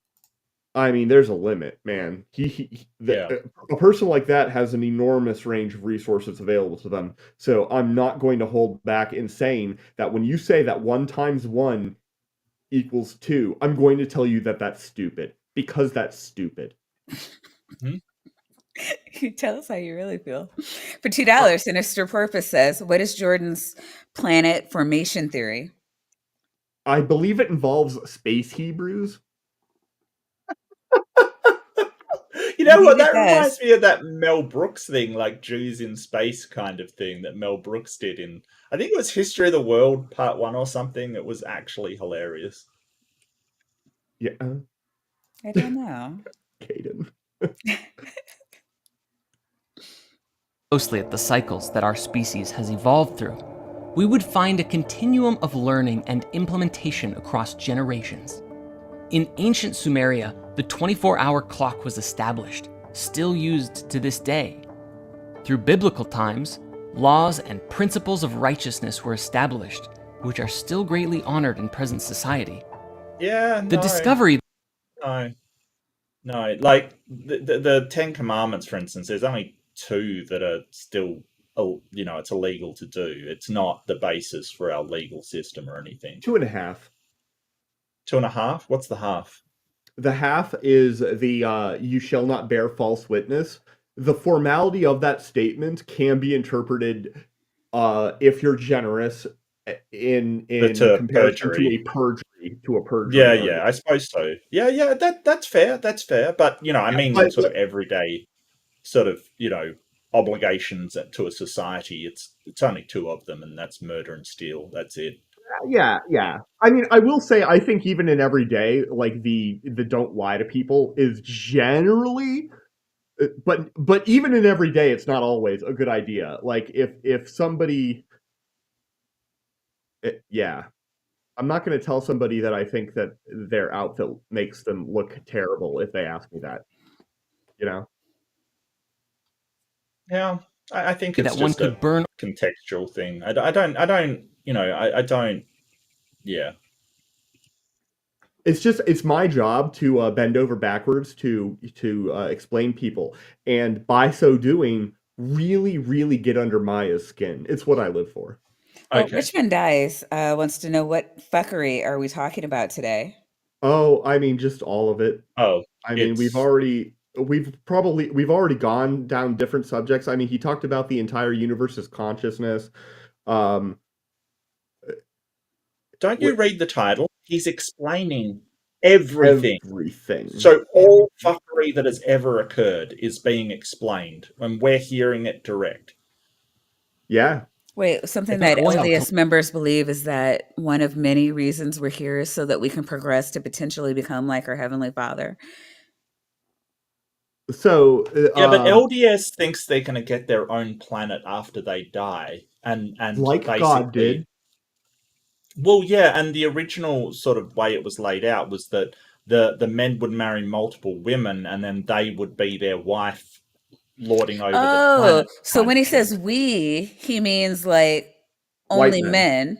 I mean, there's a limit, man. A person like that has an enormous range of resources available to them. So I'm not going to hold back in saying that when you say that 1 × 1 = 2, I'm going to tell you that that's stupid, because that's stupid. You tell us how you really feel. For $2, Sinister Porpoise says, what is Jordan's planet formation theory? I believe it involves space Hebrews. You know what? Indeed it That reminds does. me of that Mel Brooks thing, like Jews in Space kind of thing that Mel Brooks did in, I think it was History of the World Part 1 or something. It was actually hilarious. Yeah. I don't know. Caden. Closely at the cycles that our species has evolved through, we would find a continuum of learning and implementation across generations. In ancient Sumeria, the 24-hour clock was established, still used to this day. Through biblical times, laws and principles of righteousness were established, which are still greatly honored in present society. Yeah, The discovery... No, like the 10 Commandments, for instance, there's only 2 that are still, it's illegal to do. It's not the basis for our legal system or anything. 2.5. 2.5? What's the half? The half is the you shall not bear false witness. The formality of that statement can be interpreted, if you're generous, in comparison perjury. to a perjury. Yeah, I suppose so. Yeah, that's fair. That's fair. But I mean, sort of everyday, sort of obligations to a society. It's only 2 of them, and that's murder and steal. That's it. Yeah. I mean, I will say, I think even in everyday, like the don't lie to people is generally, but even in everyday, it's not always a good idea. Like if somebody, yeah, I'm not going to tell somebody that I think that their outfit makes them look terrible if they ask me that. Yeah, I think it's that one just could a burn... contextual thing. I don't. Yeah. It's my job to bend over backwards to explain people, and by so doing, really, really get under Maya's skin. It's what I live for. Well, Okay. Richmond Dice wants to know, what fuckery are we talking about today? Oh, I mean, just all of it. Oh, I mean, we've already we've already gone down different subjects. I mean, he talked about the entire universe as consciousness. Don't you read the title? He's explaining everything. So all fuckery that has ever occurred is being explained, and we're hearing it direct. Yeah. Wait, something that LDS members believe is that one of many reasons we're here is so that we can progress to potentially become like our Heavenly Father. So yeah, but LDS thinks they're going to get their own planet after they die, and like basically, God did. Well, yeah, and the original sort of way it was laid out was that the men would marry multiple women, and then they would be their wife, lording over the planet. So when he says we, he means like only men.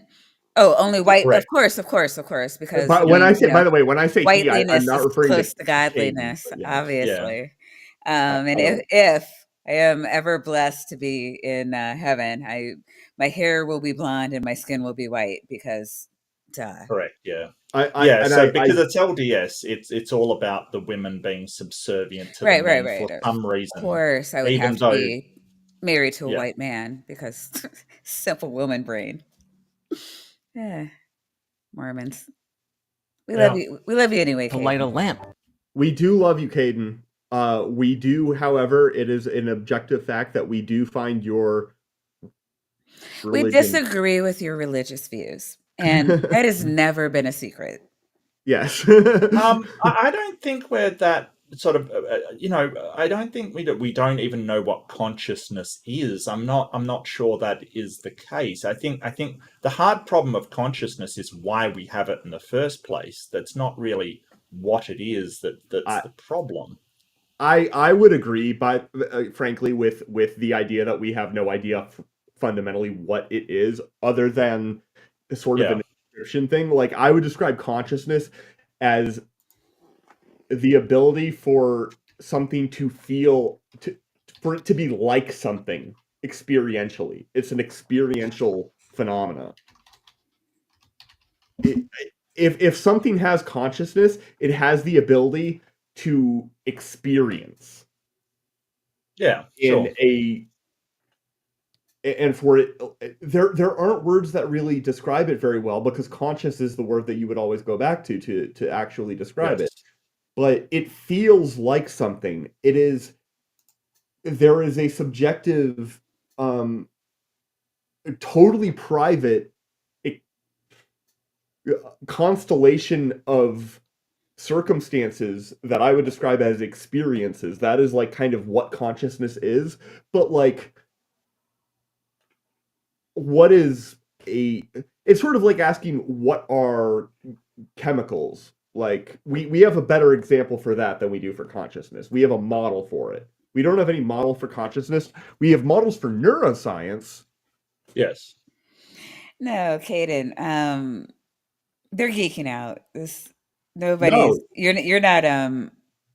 Oh, only white. Correct. Of course. Because but when I say, by the way, when I say he, I'm not referring close to godliness, obviously. And if I am ever blessed to be in heaven, my hair will be blonde and my skin will be white because, duh. Correct. Yeah. Because it's LDS, it's all about the women being subservient to the men for some reason. Of course, I would have to be married to a white man because simple woman brain. Yeah, Mormons. We love you. We love you anyway. To light a lamp. We do love you, Caden. We do, however, it is an objective fact that we do find your religion. We disagree with your religious views, and that has never been a secret. Yes. I don't think we're that sort of, I don't think we don't even know what consciousness is. I'm not sure that is the case. I think the hard problem of consciousness is why we have it in the first place. That's not really what it is that's the problem. I would agree, but frankly, with the idea that we have no idea fundamentally what it is, other than sort of an description thing. Like, I would describe consciousness as the ability for something to feel, for it to be like something experientially. It's an experiential phenomena. If something has consciousness, it has the ability to experience. Yeah, sure. And for it, there aren't words that really describe it very well, because conscious is the word that you would always go back to actually describe it. But it feels like something. There is a subjective, totally private constellation of circumstances that I would describe as experiences. That is like kind of what consciousness is. But like, what is it's sort of like asking what are chemicals. Like, we have a better example for that than we do for consciousness. We have a model for it. We don't have any model for consciousness. We have models for neuroscience. Yes. No, Caden, they're geeking out. You're not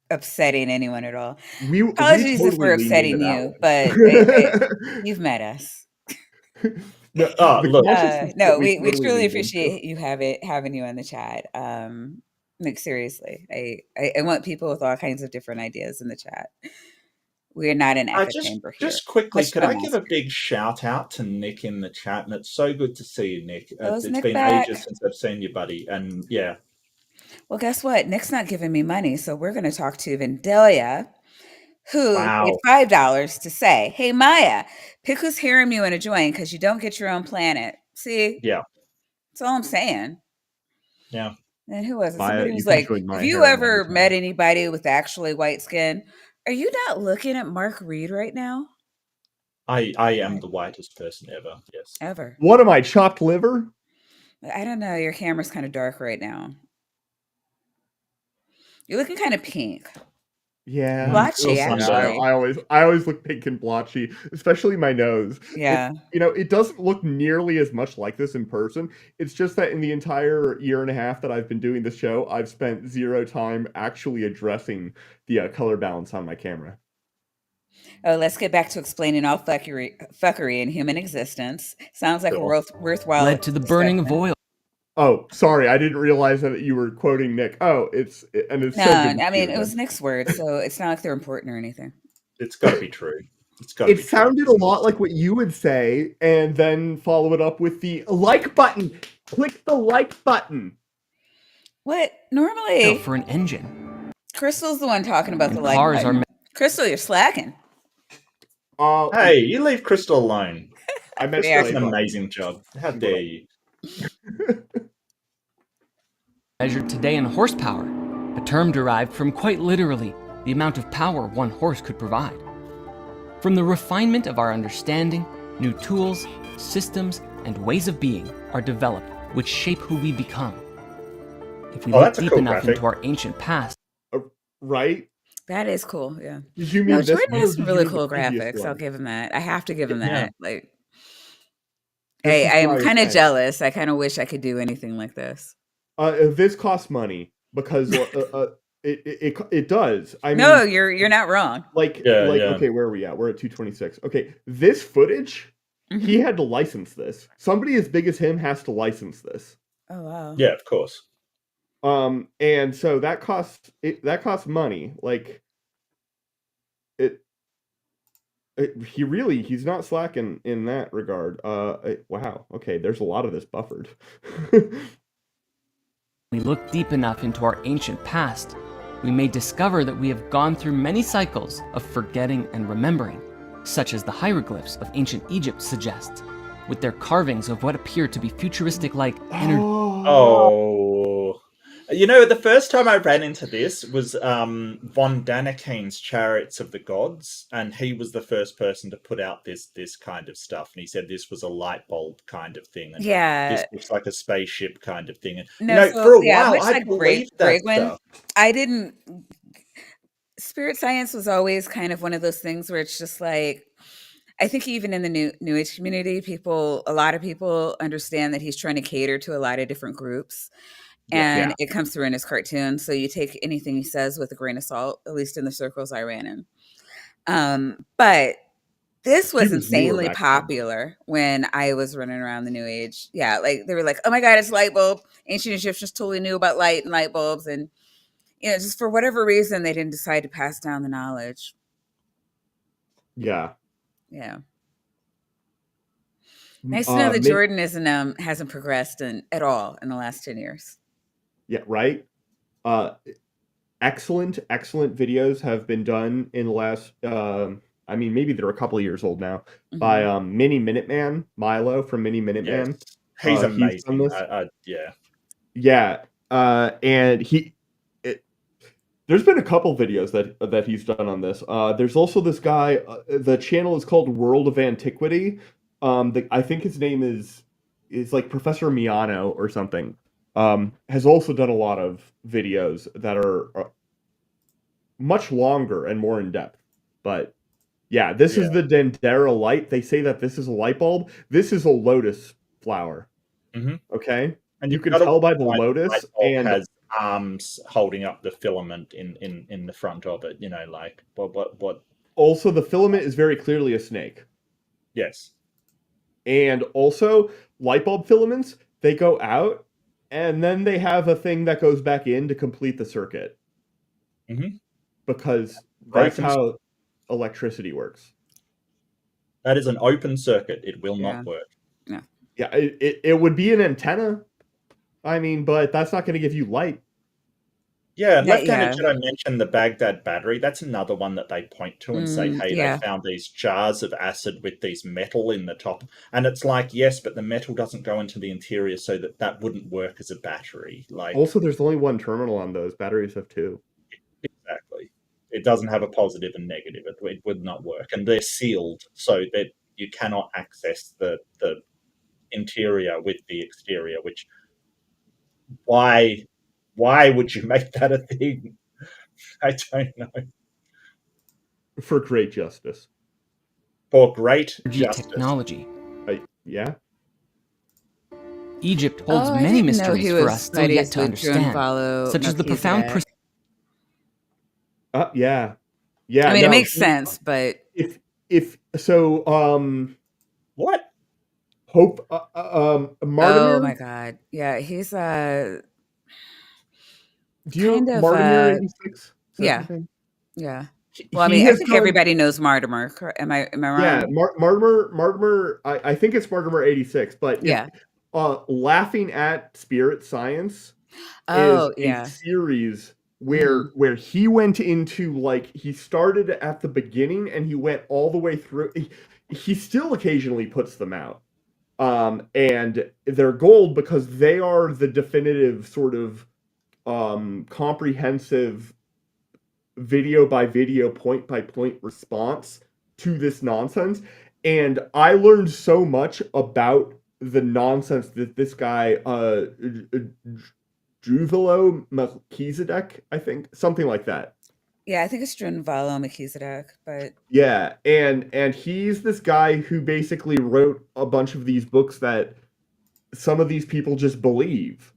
upsetting anyone at all. Apologies if we're upsetting you, but you've met us. No, we truly appreciate you having you on the chat. Like, seriously, I want people with all kinds of different ideas in the chat. We're not an echo chamber here. Just quickly, could I give a big shout out to Nick in the chat? And it's so good to see you, Nick. It's been ages since I've seen you, buddy. And yeah. Well, guess what? Nick's not giving me money, so we're going to talk to Vandalia, who paid $5 to say, "Hey, Maya, pick who's hearing you in a join because you don't get your own planet." See? Yeah. That's all I'm saying. Yeah. And who was it? Somebody was like, "Have you ever met anybody with actually white skin? Are you not looking at Mark Reed right now?" I am the whitest person ever. Yes. Ever. What am I, chopped liver? I don't know. Your camera's kind of dark right now. You're looking kind of pink. Yeah, blotchy. Actually, I always look pink and blotchy, especially my nose. Yeah, it doesn't look nearly as much like this in person. It's just that in the entire year and a half that I've been doing this show, I've spent zero time actually addressing the color balance on my camera. Oh, let's get back to explaining all fuckery in human existence. Sounds like a worthwhile. Led to the burning of oil. Oh, sorry, I didn't realize that you were quoting Nick. Oh, it's so good No, to I see mean, you it was again. Nick's words, so it's not like they're important or anything. It's got to be true. It's got to It be true. sounded a lot like what you would say, and then follow it up with the like button. Click the like button. What? Normally, For an engine. Crystal's the one talking about And the like cars button. are Crystal, you're slacking. Hey, you leave Crystal alone. I meant She Yeah. does an amazing job. How dare you? measured today in horsepower, a term derived from quite literally the amount of power one horse could provide. From the refinement of our understanding, new tools, systems, and ways of being are developed which shape who we become. If we look that's a deep cool enough graphic. into our ancient past, Right? That is cool. Yeah. Did you mean No, this Jordan one, or has did some you really mean the cool previous graphics. one? I'll give him that. I have to give him Yeah. that. Like, This is I am what I was kind of saying. jealous. I kind of wish I could do anything like this. This costs money because it does. I mean, No, you're not wrong. like Yeah. okay, where are we at? We're at 226. Okay, this footage, he had to license this. Somebody as big as him has to license this. Oh wow. Yeah, of course. And so that costs money. Like he's not slacking in that regard. Wow. Okay, there's a lot of this buffered. we look deep enough into our ancient past, we may discover that we have gone through many cycles of forgetting and remembering, such as the hieroglyphs of ancient Egypt suggest, with their carvings of what appear to be futuristic-like energy. Oh. You know, the first time I ran into this was von Daniken's Chariots of the Gods, and he was the first person to put out this kind of stuff. And he said this was a light bulb kind of thing, and this looks like a spaceship kind of thing. And No, for a while, much I like believed that Bragwin, stuff. I didn't. Spirit science was always kind of one of those things where it's just like, I think even in the new age community, a lot of people understand that he's trying to cater to a lot of different groups. And it comes through in his cartoon. So you take anything he says with a grain of salt, at least in the circles I ran in. But this was insanely popular when I was running around the new age. Yeah, like they were like, oh my God, it's light bulb. Ancient Egyptians totally knew about light and light bulbs. And, just for whatever reason, they didn't decide to pass down the knowledge. Yeah. Yeah. Nice to know that Jordan hasn't progressed at all in the last 10 years. Yeah, right. Excellent videos have been done in the last. I mean, maybe they're a couple of years old now. By Mini Minuteman, Milo from Mini Minuteman. Yes. He's amazing. He's done this. Yeah. And there's been a couple videos that he's done on this. There's also this guy. The channel is called World of Antiquity. I think his name is like Professor Miano or something. Has also done a lot of videos that are much longer and more in depth. But yeah, this is the Dendera light. They say that this is a light bulb. This is a lotus flower. Mm-hmm. Okay, and you can tell by the lotus and has arms holding up the filament in the front of it. Like what? Also, the filament is very clearly a snake. Yes, and also light bulb filaments, they go out. And then they have a thing that goes back in to complete the circuit. Mm-hmm. Because that's how electricity works. That is an open circuit. It will not work. Yeah, it would be an antenna. I mean, but that's not going to give you light. Yeah, and Left-Handed Jedi mentioned the Baghdad battery. That's another one that they point to and say, hey, they found these jars of acid with these metal in the top. And it's like, yes, but the metal doesn't go into the interior, so that wouldn't work as a battery. Like, also, there's only one terminal on those. Batteries have two. Exactly. It doesn't have a positive and negative. It would not work. And they're sealed so that you cannot access the interior with the exterior, which... Why would you make that a thing? I don't know. For great justice. For great justice. Technology. Yeah. Egypt holds many mysteries for us still yet to understand, such as the profound... Yeah. I mean, it makes sense, but... If so, What? Hope Oh Martimir. my god. Yeah, he's Do you kind know of Martimir 86? Is that his yeah, name? yeah. Well, I He mean, I has think done. everybody knows Mortimer. Am I Yeah, wrong? Martimer. I think it's Martimer 86. But if Yeah. laughing at spirit science is Oh, a yeah. series Hmm. where he went into, like, he started at the beginning and he went all the way through. He still occasionally puts them out. And they're gold because they are the definitive sort of comprehensive video by video, point by point response to this nonsense. And I learned so much about the nonsense that this guy, Juvelo Melchizedek, I think, something like that. Yeah, I think it's Drinvalo Melchizedek, but Yeah, and he's this guy who basically wrote a bunch of these books that some of these people just believe,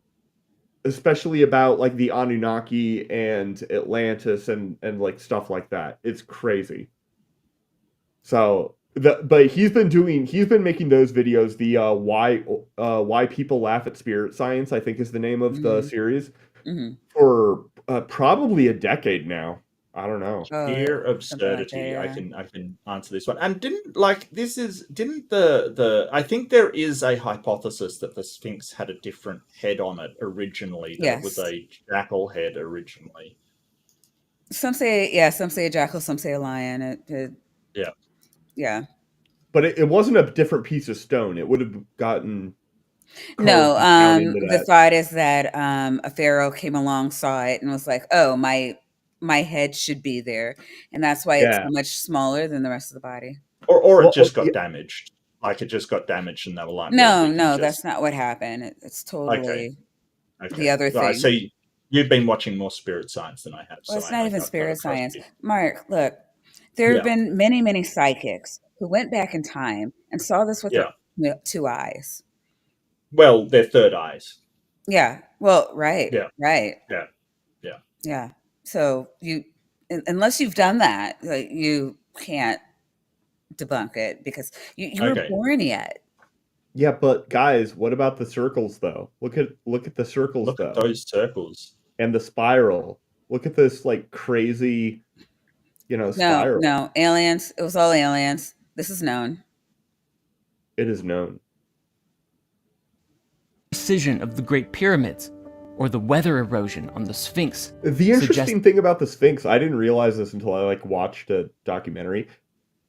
especially about like the Anunnaki and Atlantis and like stuff like that. It's crazy. So but he's been making those videos. The why people laugh at spirit science, I think, is the name of the hmm series, hmm for probably a decade now. I don't know. oh, Sheer something like that. absurdity. I Yeah. can answer this one. And didn't the I think there is a hypothesis that the Sphinx had a different head on it originally, that it was Yes. a jackal head originally. Some say yeah. Some say a jackal. Some say a lion. Yeah. Yeah. But it wasn't a different piece of stone. It would have gotten No. carved down into The that. thought is that a pharaoh came along, saw it, and was like, "Oh, my head should be there," and that's why it's Yeah. so much smaller than the rest of the body. Or it Well, just got yeah, damaged. Like it just got damaged and they were like, well, No, we can no, just that's not what happened. It's okay. totally the Okay. other All right. thing. So you've been watching more spirit science than I have, Well, so it's not I even gotta spirit trust science. you. Mark, look, there have Yeah. been many, many psychics who went back in time and saw this with Yeah. their two eyes. Well, they're third eyes. Yeah. Well, right, Yeah. right. Yeah. Yeah. Yeah. So unless you've done that, like, you can't debunk it because you were Okay. born yet. yeah, but guys, what about the circles though? Look at the circles Look at though, those circles. and the spiral. Look at this like crazy, No, spiral. no, aliens. It was all aliens. This is known. It is known. Precision of the Great Pyramids, or the weather erosion on the Sphinx, The suggests interesting thing about the Sphinx, I didn't realize this until I like watched a documentary.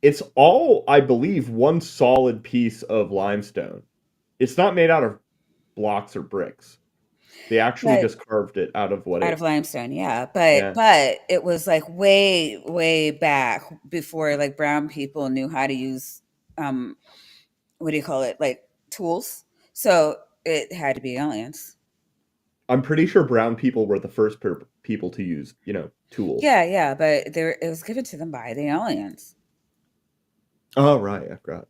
It's all, I believe, one solid piece of limestone. It's not made out of blocks or bricks. They actually But just carved it out of what out of it. limestone, yeah, but Yeah. it was like way, way back before like brown people knew how to use what do you call it? Like tools. So it had to be aliens. I'm pretty sure brown people were the first people to use, tools. Yeah, yeah, but there it was given to them by the aliens. Oh, right. I forgot.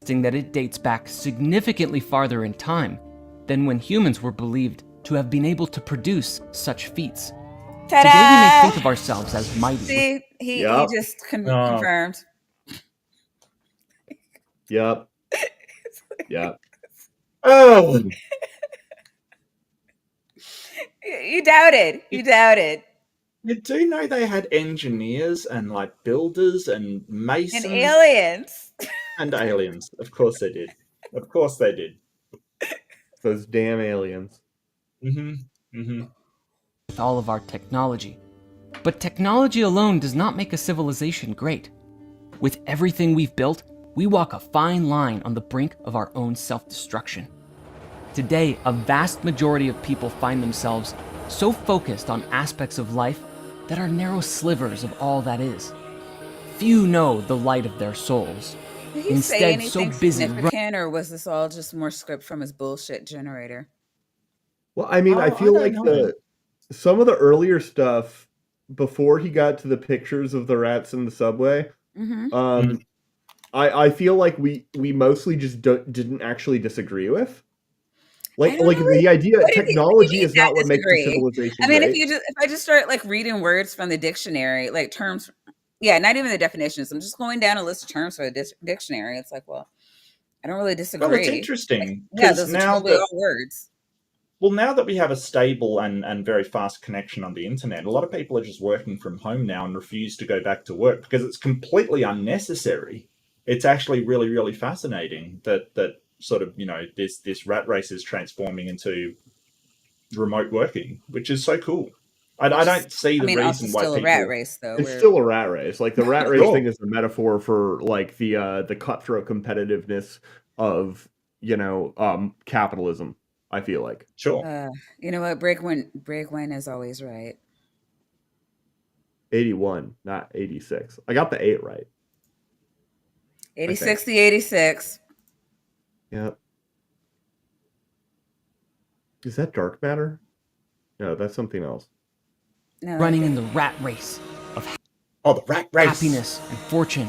that it dates back significantly farther in time than when humans were believed to have been able to produce such feats. Today we may Ta-da! think of ourselves as mighty. See, he Yep. just Oh. confirmed. Yep. Yep. Oh, You doubted. You doubted. you do know they had engineers and like builders and And masons aliens. and aliens. Of course they did. Of course they did. Those damn aliens. Mm-hmm. Mm-hmm. With all of our technology. But technology alone does not make a civilization great. With everything we've built, we walk a fine line on the brink of our own self-destruction. Today, a vast majority of people find themselves so focused on aspects of life that are narrow slivers of all that is. Few know the light of their souls. Did he say Instead, so anything busy significant, or was this all just more script from his bullshit generator? Well, I mean, I I feel don't like know. some of the earlier stuff before he got to the pictures of the rats in the subway, Mm-hmm. I feel like we mostly just didn't actually disagree with. I Like don't know. the idea What do you technology mean is not not what makes the disagree? civilization I mean, great. if I just start like reading words from the dictionary, like terms, yeah, not even the definitions. I'm just going down a list of terms for the dictionary. It's like, well, I don't really Well, it's disagree. interesting Yeah, because those are totally all words. now that we have a stable and very fast connection on the internet, a lot of people are just working from home now and refuse to go back to work because it's completely unnecessary. It's actually really, really fascinating that sort of, this rat race is transforming into remote working, which is so cool. I Which is, don't see I the mean, also reason why still a rat people. race, though. It's Where still a rat race. Like the rat race Sure. thing is a metaphor for like the cutthroat competitiveness of capitalism. I feel like Sure. you know what? Break one is always right. 81, not 86. I got the 8 right. I think. 86 to 86. Yeah. Is that dark matter? No, that's something else. No, Running in the rat race of Oh, the rat race. happiness and fortune,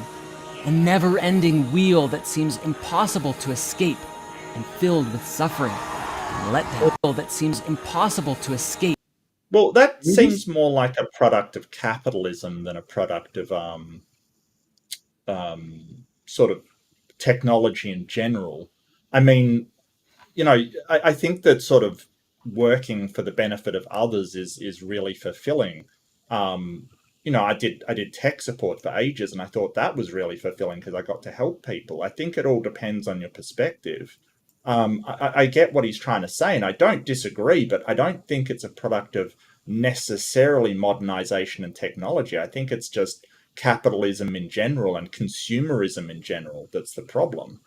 a never-ending wheel that seems impossible to escape and filled with suffering and letdown that seems impossible to escape. Well, that We just- seems more like a product of capitalism than a product of sort of technology in general. I mean, I think that sort of working for the benefit of others is really fulfilling. I did tech support for ages, and I thought that was really fulfilling because I got to help people. I think it all depends on your perspective. I get what he's trying to say, and I don't disagree, but I don't think it's a product of necessarily modernization and technology. I think it's just capitalism in general and consumerism in general that's the problem.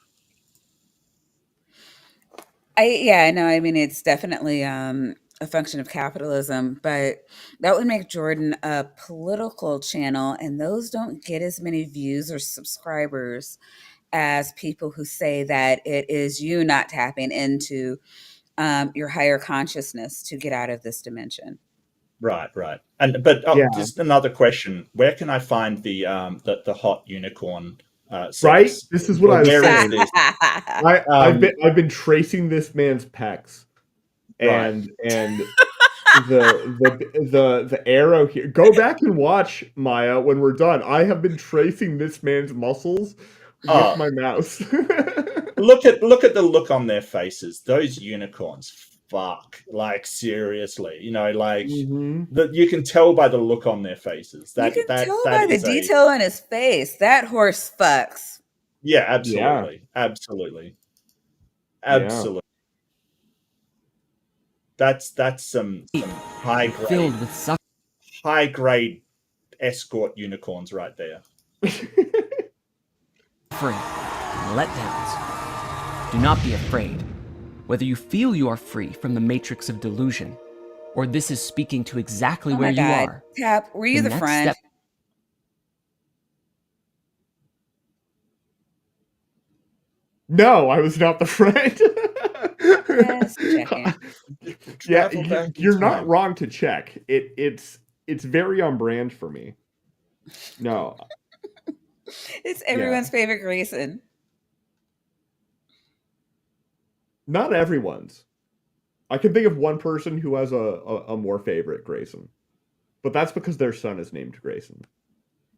Yeah, no, I mean it's definitely a function of capitalism, but that would make Jordan a political channel, and those don't get as many views or subscribers as people who say that it is you not tapping into your higher consciousness to get out of this dimension. Right, right. But Yeah. just another question: where can I find the hot unicorn Right? sex? This is what I was Where is saying. this? I've been tracing this man's pecs, Right. and the arrow here. Go back and watch, Maya, when we're done. I have been tracing this man's muscles with my mouse. Look at the look on their faces. Those unicorns, fuck, like seriously, Mhm. that you can tell by the look on their faces. You That can that tell that by the is a detail on his face. That horse fucks. yeah, Yeah, absolutely, absolutely, yeah. absolutely. That's some high Filled grade with suffering high grade escort unicorns right there. and letdowns. Do not be afraid. Whether you feel you are free from the matrix of delusion, or this is speaking to exactly Oh where my you God. are, Tap, were you the next friend? step. No, I was not the friend. Just checking. Yeah, Travel back in you're not time. wrong to check. It's very on brand for me. No, It's yeah, everyone's favorite Grayson. not everyone's. I can think of one person who has a more favorite Grayson, but that's because their son is named Grayson.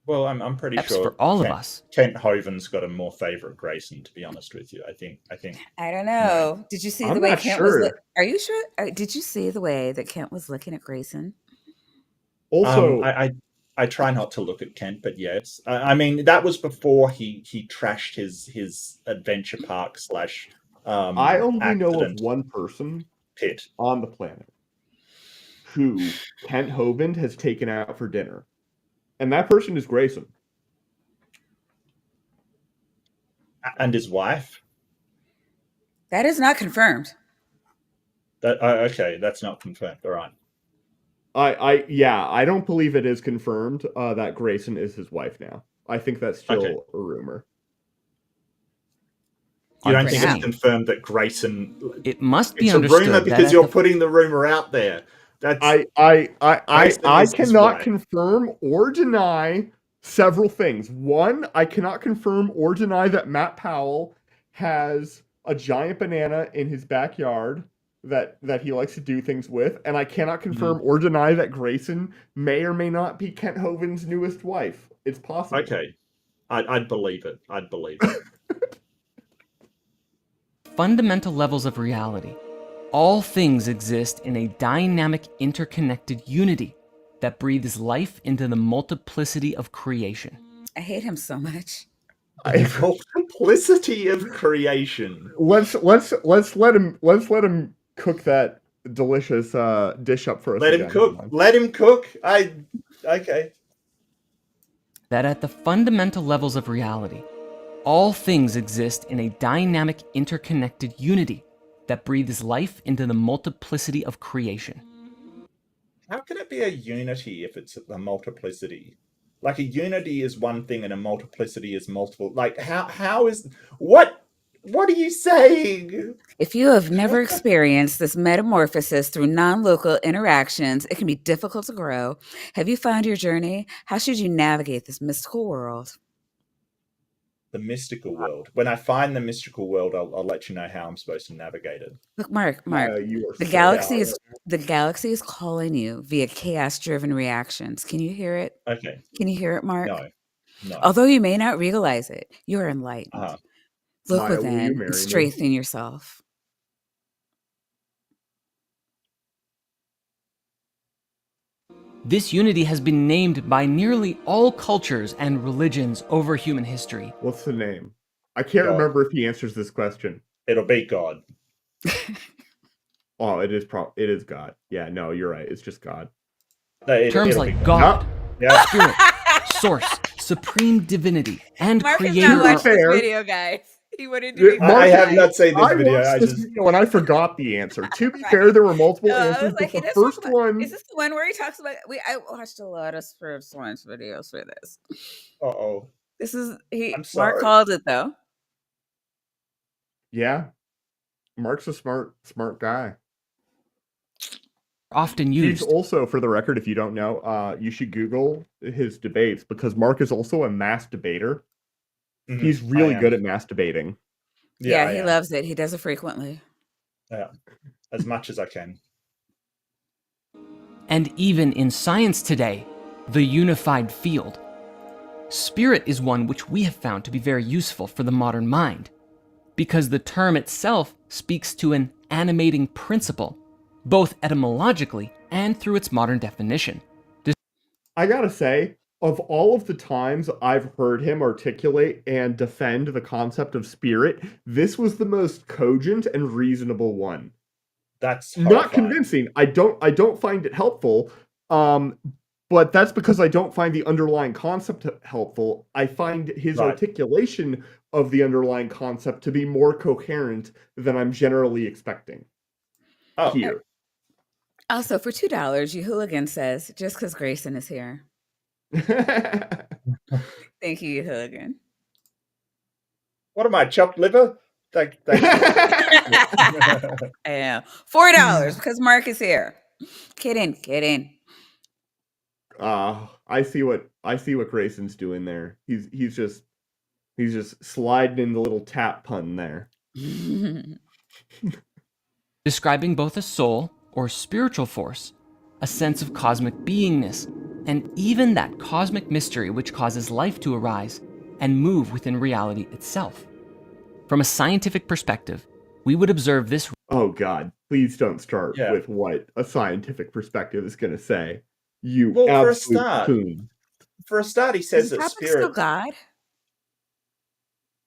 Well, I'm pretty Steps sure for all of us. Kent Hovind's got a more favorite Grayson. To be honest with you, I think I don't you know. know. Did you see the I'm way not Kent was? sure. Are you sure? Did you see the way that Kent was looking at Grayson? Also, I try not to look at Kent, but yes, I mean that was before he trashed his adventure park slash I only know of accident one person pit. on the planet who Kent Hovind has taken out for dinner, and that person is Grayson. And his wife. That is not confirmed. That okay, that's not confirmed. All right. I don't believe it is confirmed that Grayson is his wife now. I think that's still Okay. a rumor. You don't For think now. it's confirmed that Grayson? It must be It's a rumor understood that because at you're the putting the rumor out there. That's Grayson I is his cannot wife. confirm or deny several things. One, I cannot confirm or deny that Matt Powell has a giant banana in his backyard that he likes to do things with, and I cannot confirm or deny that Grayson may or may not be Kent Hovind's newest wife. It's possible. Okay, I'd believe it. I'd believe it. fundamental levels of reality, all things exist in a dynamic, interconnected unity that breathes life into the multiplicity of creation. I hate him so much. The multiplicity of creation. Let's let him cook that delicious dish up for us. Let him cook. Let him cook. Okay. That at the fundamental levels of reality, all things exist in a dynamic, interconnected unity that breathes life into the multiplicity of creation. How can it be a unity if it's a multiplicity? Like a unity is one thing and a multiplicity is multiple. Like how is what are you saying? If you have never experienced this metamorphosis through non-local interactions, it can be difficult to grow. Have you found your journey? How should you navigate this mystical world? The mystical world. When I find the mystical world, I'll let you know how I'm supposed to navigate it. Look, Mark, You are the so galaxy is calling you via chaos-driven reactions. Can you hear it? Okay. Can you hear it, Mark? No. Although you may not realize it, you are enlightened. Uh-huh. Look Maya, will you within marry and me? strengthen yourself. This unity has been named by nearly all cultures and religions over human history. What's the name? I can't God. remember if he answers this question. It'll be God. Oh, it is God. Yeah, no, you're right. It's just God. Terms It'll like be God, Yeah. Spirit, Source, Supreme Divinity, and Mark has Creator not are watched this video, guys. He wanted to be I have funny. not seen this I video. watched this video and I forgot the answer. To be fair, there were multiple I answers, was but like, he the does talk first about. one. Is this the one where he talks about? I watched a lot of Spirit Science videos for this. Uh-oh. This is I'm Mark sorry. called it though. Yeah, Mark's a smart guy. often He's used. also, for the record, if you don't know, you should Google his debates because Mark is also a mass debater. Mhm, He's really I am. good at mass debating. Yeah, I he am. loves it. He does it frequently. Yeah. As much as I can. And even in science today, the unified field. Spirit is one which we have found to be very useful for the modern mind, because the term itself speaks to an animating principle, both etymologically and through its modern definition. I gotta say, of all of the times I've heard him articulate and defend the concept of spirit, this was the most cogent and reasonable one. That's Not horrifying. convincing. I don't find it helpful. But that's because I don't find the underlying concept helpful. I find his Right. articulation of the underlying concept to be more coherent than I'm generally expecting. Oh, Here. Also, for $2, you hooligan says, just because Grayson is here. Thank you, you hooligan. what am I, chopped liver? Thank you. I am. $4 because Mark is here. Kidding. I see what Grayson's doing there. He's just sliding in the little tap pun there. Describing both a soul or spiritual force, a sense of cosmic beingness, and even that cosmic mystery which causes life to arise and move within reality itself. From a scientific perspective, we would observe this. Oh God, please don't start Yeah. with what a scientific perspective is going to say. You Well, for a absolute start, coon. For a start, he Is says the that topic still spirit. God?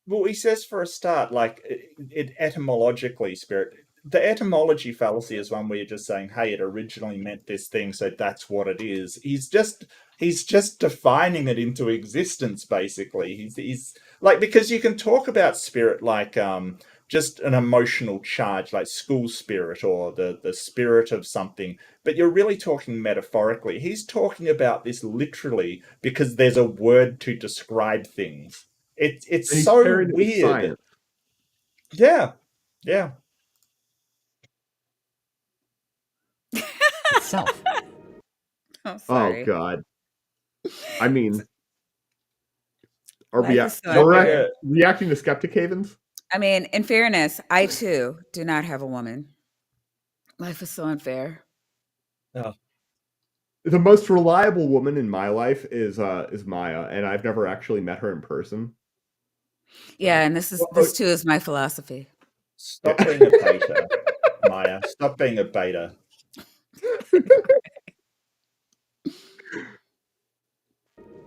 Well, he says for a start, like it etymologically, spirit. The etymology fallacy is one where you're just saying, "Hey, it originally meant this thing, so that's what it is." He's just defining it into existence, basically. He's like, because you can talk about spirit like just an emotional charge, like school spirit or the spirit of something, but you're really talking metaphorically. He's talking about this literally because there's a word to describe things. It's And he's so pairing it with weird. science. Yeah. itself. Oh, sorry. Oh God. I mean, are Life we is so unfair. reacting to skeptic havens? I mean, in fairness, I too do not have a woman. Life is so unfair. Oh. The most reliable woman in my life is Maya, and I've never actually met her in person. Yeah, and this too is my philosophy. Stop being a beta, Maya. Stop being a beta.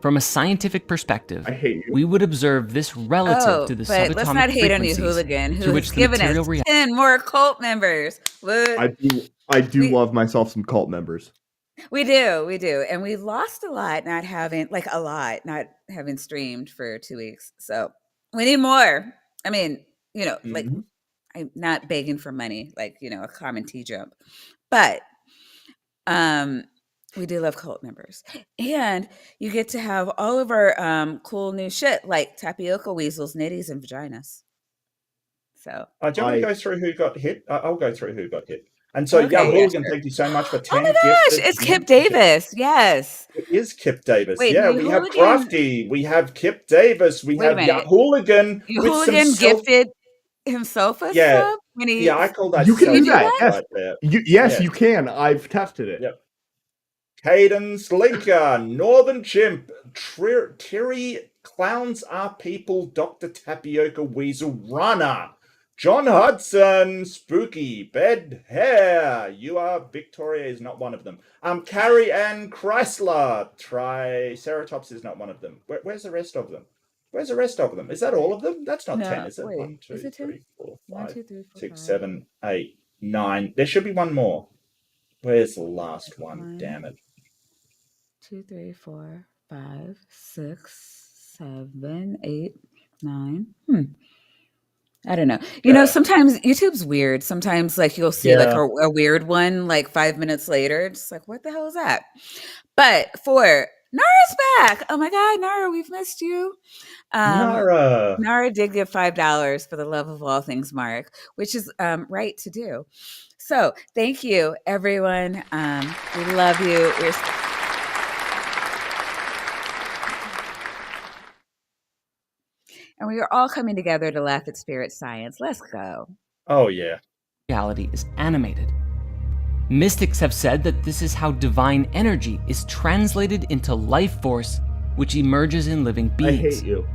From a scientific perspective, I hate you. we would observe this relative to the but let's subatomic not hate on you, frequencies Hooligan, through who which has the given us material reality. 10 more cult members. What? I do We- love myself some cult members. We do, and we lost a lot not having streamed for 2 weeks. So we need more. I mean, like I'm not begging for money, like a common tea jump, but we do love cult members, and you get to have all of our cool new shit like tapioca weasels, nitties, and vaginas. So do you want me to go through who got hit? I'll go through who got hit. And so, Okay, Hooligan, sure. thank you so much for 10 Oh my gosh, gifted it's Kip memberships. Davis. Yes. It is Kip Davis. Wait, yeah, did we have Hooligan- Crafty, we have Kip Davis, we Wait a have minute. Hooligan with Hooligan some self. gifted himself a Yeah, sub when he. Yeah, I call that You can do self-help that. right there. Yes, Yes. you can. I've tested it. Yep. Cadence Linker, Northern Chimp, Terry Clowns Are People, Dr. Tapioca Weasel Runner, John Hudson, Spooky, Bed Hair, You Are Victoria is not one of them. Carrie Ann Chrysler, Triceratops is not one of them. Where's the rest of them? Where's the rest of them? Is that all of them? That's not No, 10, is it? wait, 1, 2, is it 10? 3, 4, 1, 5, 2, 3, 4, 6, 5. 7, 8, 9. There should be one more. Where's the last one? 1, Damn it. 2, 3, 4, 5, 6, 7, 8, 9. I don't know. Sometimes YouTube's weird. Sometimes like you'll see like a weird one like 5 minutes later. It's like, what the hell is that? But for Nara's back. Oh my God, Nara, we've missed you. Nara did give $5 for the love of all things Mark, which is right to do. So thank you, everyone. We love you. And we are all coming together to laugh at spirit science. Let's go. Oh, yeah. Reality is animated. Mystics have said that this is how divine energy is translated into life force, which emerges in living beings. I hate you.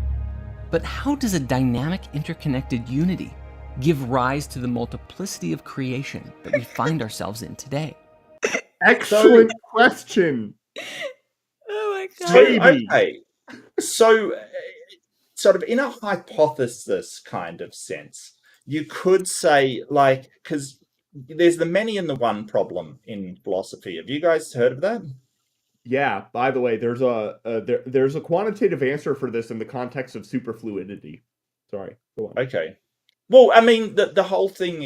But how does a dynamic, interconnected unity give rise to the multiplicity of creation that we find ourselves in today? Excellent question. Oh my God. Okay. So, sort of in a hypothesis kind of sense, you could say, like, because there's the many and the one problem in philosophy. Have you guys heard of that? Yeah. By the way, there's a quantitative answer for this in the context of superfluidity. Sorry. Go on. Okay. Well, I mean, the whole thing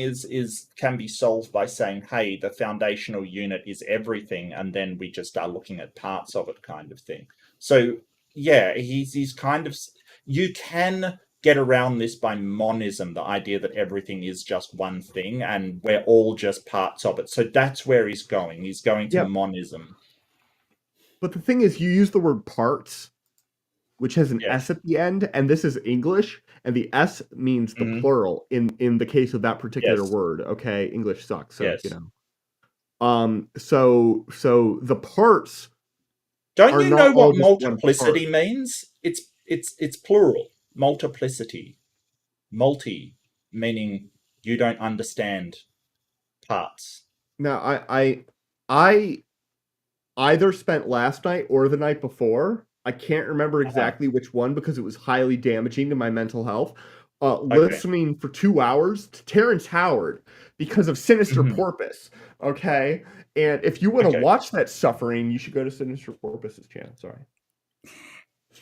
can be solved by saying, hey, the foundational unit is everything, and then we just are looking at parts of it, kind of thing. So, yeah, he's kind of. You can get around this by monism, the idea that everything is just one thing and we're all just parts of it. So that's where he's going. He's going to monism. But the thing is, you use the word parts, which has an S at the end, and this is English, and the S means the plural in the case of that particular word. Okay, English sucks, so So the parts. Don't you know what multiplicity means? It's plural. Multiplicity. Multi, meaning you don't understand parts. Now, I either spent last night or the night before. I can't remember exactly which one because it was highly damaging to my mental health. Listening for 2 hours to Terrence Howard because of Sinister Porpoise. Okay, and if you want to watch that suffering, you should go to Sinister Porpoise's channel. Sorry.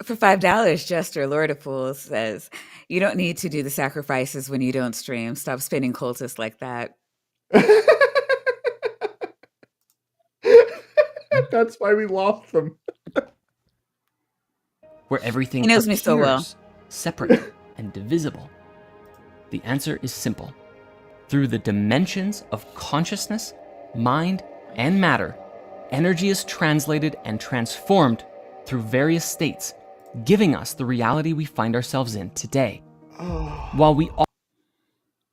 For $5, Jester, Lord of Fools says, you don't need to do the sacrifices when you don't stream. Stop spinning cultists like that. That's why we lost them. Where everything he knows me so well. Separate and divisible. The answer is simple. Through the dimensions of consciousness, mind, and matter, energy is translated and transformed through various states, giving us the reality we find ourselves in today. While we all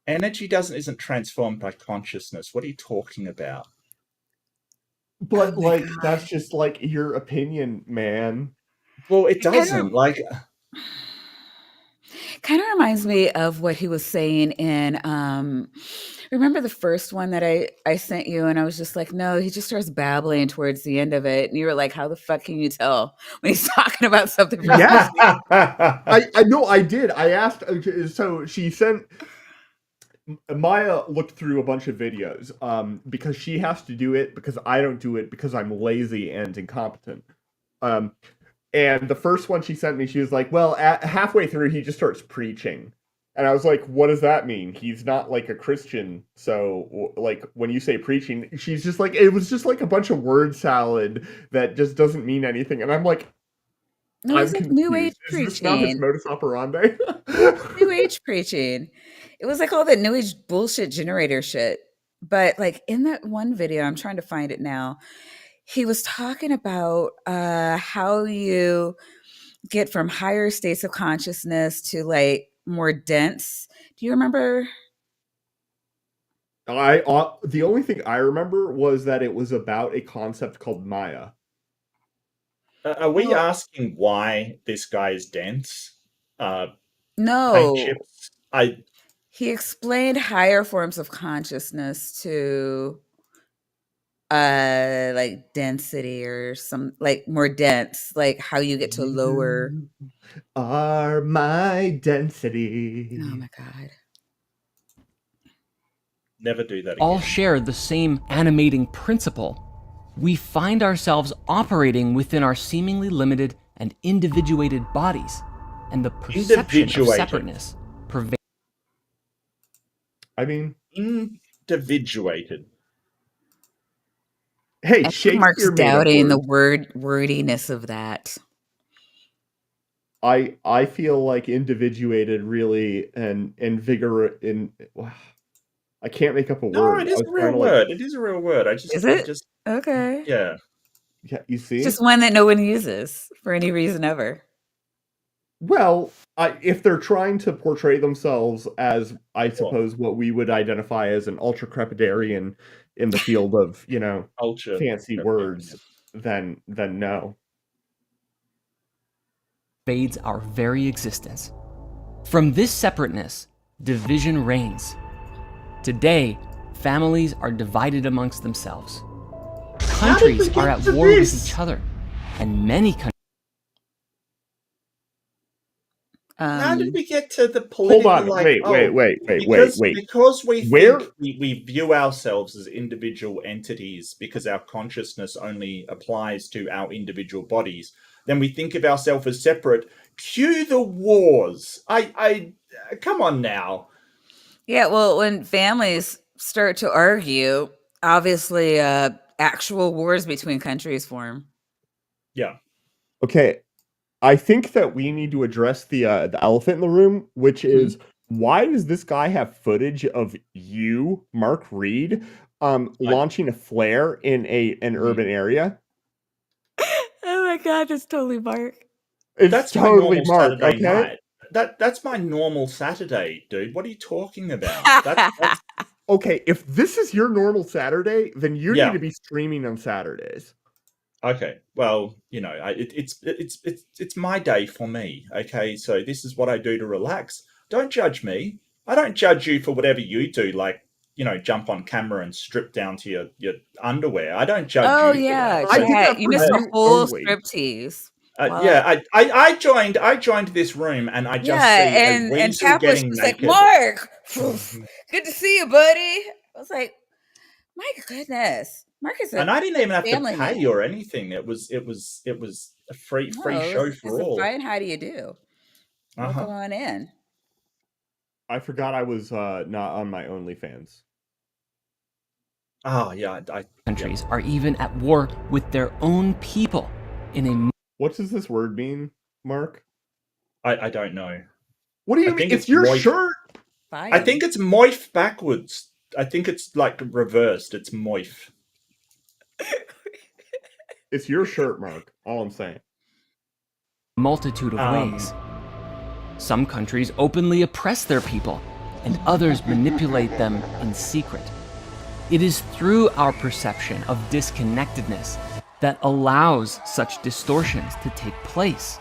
energy isn't transformed by consciousness. What are you talking about? But that's just like your opinion, man. Well, it doesn't. Kind of reminds me of what he was saying in remember the first one that I sent you, and I was just like, no, he just starts babbling towards the end of it, and you were like, how the fuck can you tell when he's talking about something for Yes. 60? I know I did. I asked, so she sent, Maya looked through a bunch of videos because she has to do it because I don't do it because I'm lazy and incompetent. And the first one she sent me, she was like, well, halfway through, he just starts preaching. And I was like, what does that mean? He's not like a Christian. So, like, when you say preaching, she's just like, it was just like a bunch of word salad that just doesn't mean anything. And I'm like, No, I'm it's like New Age confused. Is this not his preaching. modus operandi? New Age preaching. It was like all that New Age bullshit generator shit. But like in that one video, I'm trying to find it now. He was talking about how you get from higher states of consciousness to like more dense. Do you remember? The only thing I remember was that it was about a concept called Maya. Are we Well, asking why this guy is dense? Paint no. chips? He explained higher forms of consciousness to like density or some like more dense, like how you get to lower. You are my Oh density. my god. Never do that All again. share the same animating principle. We find ourselves operating within our seemingly limited and individuated bodies, and the perception of Individuated. separateness pervades. I mean, Individuated. hey, I think Shakespeare Mark's made up doubting the words. wordiness of that. I feel like individuated really and I can't make up a No, word. it I is was a trying real to word. It is a real word. Is I it? just, Okay. yeah. yeah, you It's see? just one that no one uses for any reason ever. Well, if they're trying to portray themselves as, I Sure. suppose, what we would identify as an ultra-crepidarian in the field of, Ultra. fancy words, then no. Our very existence. From this separateness, division reigns. Today, families are divided amongst themselves. Countries are at war with each other, and many countries. How did we get to the Hold political? on, Like, wait. because we Where? think we view ourselves as individual entities because our consciousness only applies to our individual bodies. Then we think of ourselves as separate. Cue the wars. I come on now. Yeah, well, when families start to argue, obviously actual wars between countries form. Yeah. Okay, I think that we need to address the elephant in the room, which is why does this guy have footage of you, Mark Reed, launching a flare in an urban area? Oh my god, that's totally Mark. It's That's my totally normal Mark, Saturday okay? night. That's my normal Saturday, dude. What are you talking about? That's Okay, if this is your normal Saturday, then you need yeah. to be streaming on Saturdays. Okay. Well, it's my day for me. Okay, so this is what I do to relax. Don't judge me. I don't judge you for whatever you do, like jump on camera and strip down to your underwear. I don't judge Oh you for that. yeah, I did that you for missed a you whole only. striptease. Yeah, I joined this room and I just Yeah, see a and weasel Tapwish getting was like, naked. Mark, good to see you, buddy. I was like, my goodness, Mark is And I didn't even have to family pay man. or anything. It was a free No, show it's for a all. fine. How do you do? Welcome on in. I forgot I was not on my OnlyFans. Oh yeah, Countries are even at war with their own people in a. What does this word mean, Mark? I don't know. What do you I mean? think It's your moif. shirt. Fine. I think it's moif backwards. I think it's like reversed. It's moif. It's your shirt, Mark. All I'm saying. Multitude of ways. Some countries openly oppress their people, and others manipulate them in secret. It is through our perception of disconnectedness that allows such distortions to take place.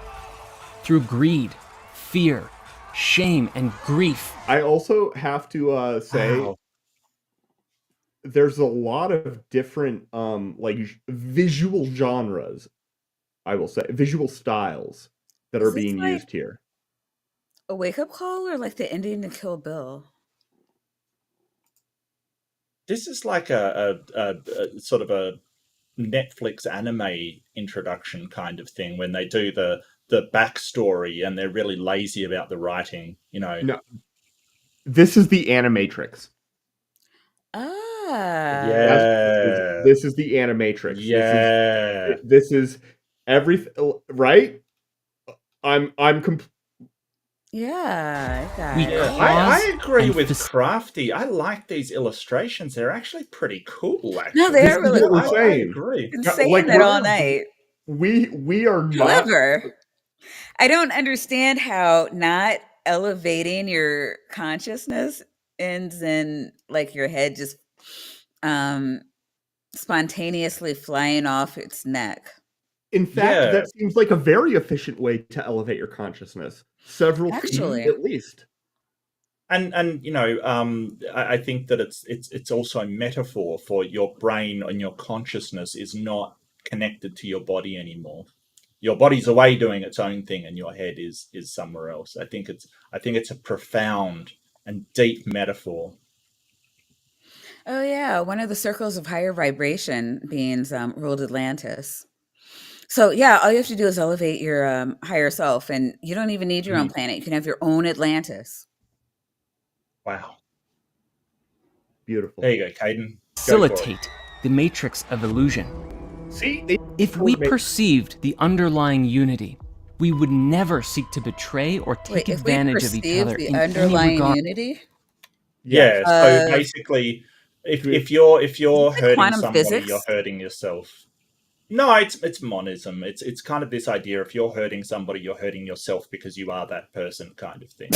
Through greed, fear, shame, and grief. I also have to say, Wow. there's a lot of different like visual genres, I will say, visual styles that are Is this being like used here. a wake up call or like the ending to Kill Bill? This is like a sort of a Netflix anime introduction kind of thing when they do the backstory and they're really lazy about the writing, you know. No, this is the Animatrix. Ah. That's Yeah. this is the Animatrix. Yeah. This is everything, right? I'm Yeah, I got We it. cause I agree and with fac- Crafty. I like these illustrations. They're actually pretty cool, No, actually. they this are is really what we're cool. I saying. agree. Been Yeah, saying like that all night. we are not. However, I don't understand how not elevating your consciousness ends in like your head just um spontaneously flying off its neck. In fact, Yeah. that seems like a very efficient way to elevate your consciousness. Several feet Actually. at least. And you know, I think that it's also a metaphor for your brain and your consciousness is not connected to your body anymore. Your body's away doing its own thing, and your head is somewhere else. I think it's a profound and deep metaphor. Oh yeah, one of the circles of higher vibration beings ruled Atlantis. So yeah, all you have to do is elevate your higher self, and you don't even need your own Mhm. planet. You can have your own Atlantis. Wow. Beautiful. There you go, Caden. Go for it. facilitate the matrix of illusion. See, If we perceived the underlying unity, we would never seek to betray or Wait, take if we advantage of each perceive other the in any underlying regard. unity, Yeah. So uh, basically, Should we- if you're is this like hurting quantum somebody, you're physics? hurting yourself. No, it's monism. It's kind of this idea: if you're hurting somebody, you're hurting yourself because you are that person, kind of thing.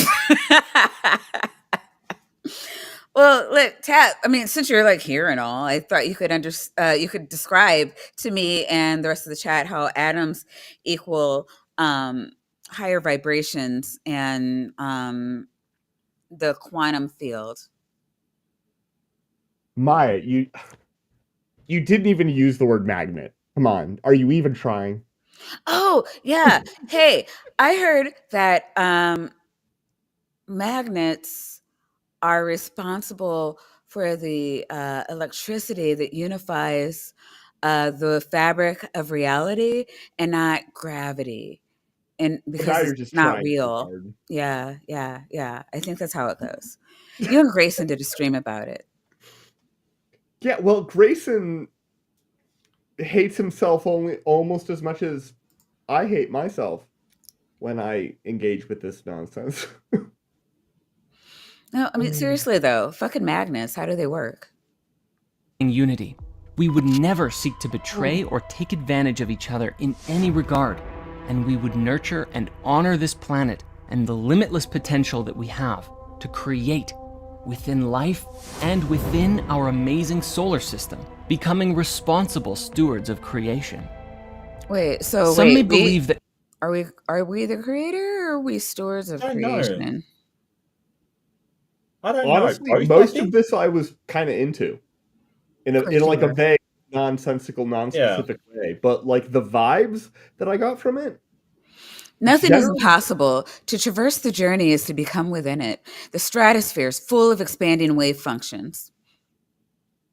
Well, look, Tat. I mean, since you're like here and all, I thought you could you could describe to me and the rest of the chat how atoms equal um, higher vibrations and the quantum field. Maya, you didn't even use the word magnet. Come on, are you even trying? Oh yeah. Hey, I heard that magnets are responsible for the electricity that unifies the fabric of reality and not gravity. And Well, now because you're it's just not trying too real. hard. Yeah, yeah, yeah. I think that's how it goes. You and Grayson did a stream about it. Yeah, well, Grayson hates himself only almost as much as I hate myself when I engage with this nonsense. No, I mean seriously though, fucking magnets, how do they work? In unity, we would never seek to betray or take advantage of each other in any regard, and we would nurture and honor this planet and the limitless potential that we have to create within life and within our amazing solar system, becoming responsible stewards of creation. Wait, so Some may wait, believe that are we the creator or are we stewards of I don't know. creation? I don't know. Honestly, Both, I most of think. this I was kind of into in Of course in you like a were. vague, nonsensical, Yeah. non-specific way, but like the vibes that I got from it, Nothing is generally, impossible. To traverse the journey is to become within it. The stratosphere is full of expanding wave functions.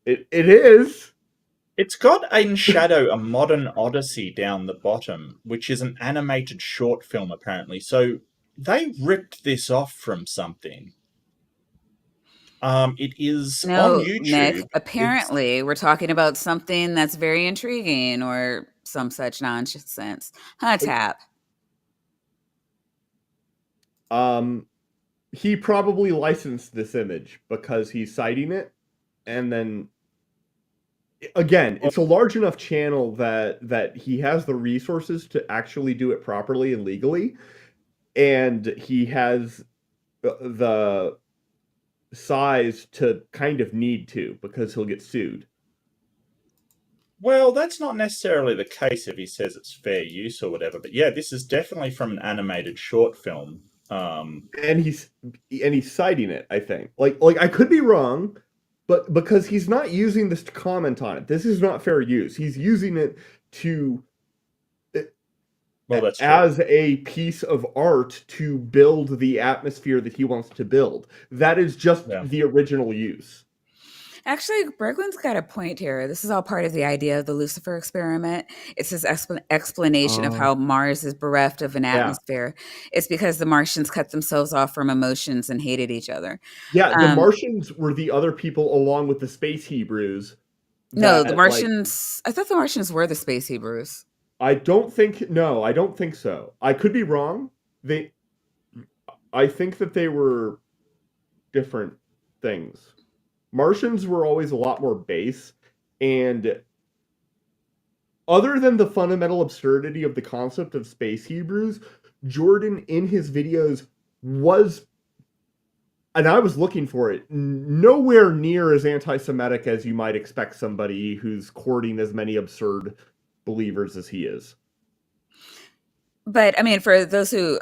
it is. It's got in shadow a modern odyssey down the bottom, which is an animated short film, apparently. So they ripped this off from something. It is on No, Nick, YouTube. It's apparently we're talking about something that's very intriguing or some such nonsense. Huh, Tap? He probably licensed this image because he's citing it, and then again, it's a large enough channel that he has the resources to actually do it properly and legally, and he has the size to kind of need to because he'll get sued. well, that's not necessarily the case if he says it's fair use or whatever. But yeah, this is definitely from an animated short film. and he's citing it, I think. Like I could be wrong, but because he's not using this to comment on it. This is not fair use. He's using it to Well, that's true. as a piece of art to build the atmosphere that he wants to build. That is just the original use. Actually, Berglund's got a point here. This is all part of the idea of the Lucifer experiment. It's his explanation of how Mars is bereft of an atmosphere. It's because the Martians cut themselves off from emotions and hated each other. Yeah, the Martians were the other people along with the space Hebrews. No, the Martians... I thought the Martians were the space Hebrews. I don't think so. I could be wrong. I think that they were different things. Martians were always a lot more base, and other than the fundamental absurdity of the concept of space Hebrews, Jordan in his videos was, and I was looking for it, nowhere near as anti-Semitic as you might expect somebody who's courting as many absurd believers as he is. But I mean, for those who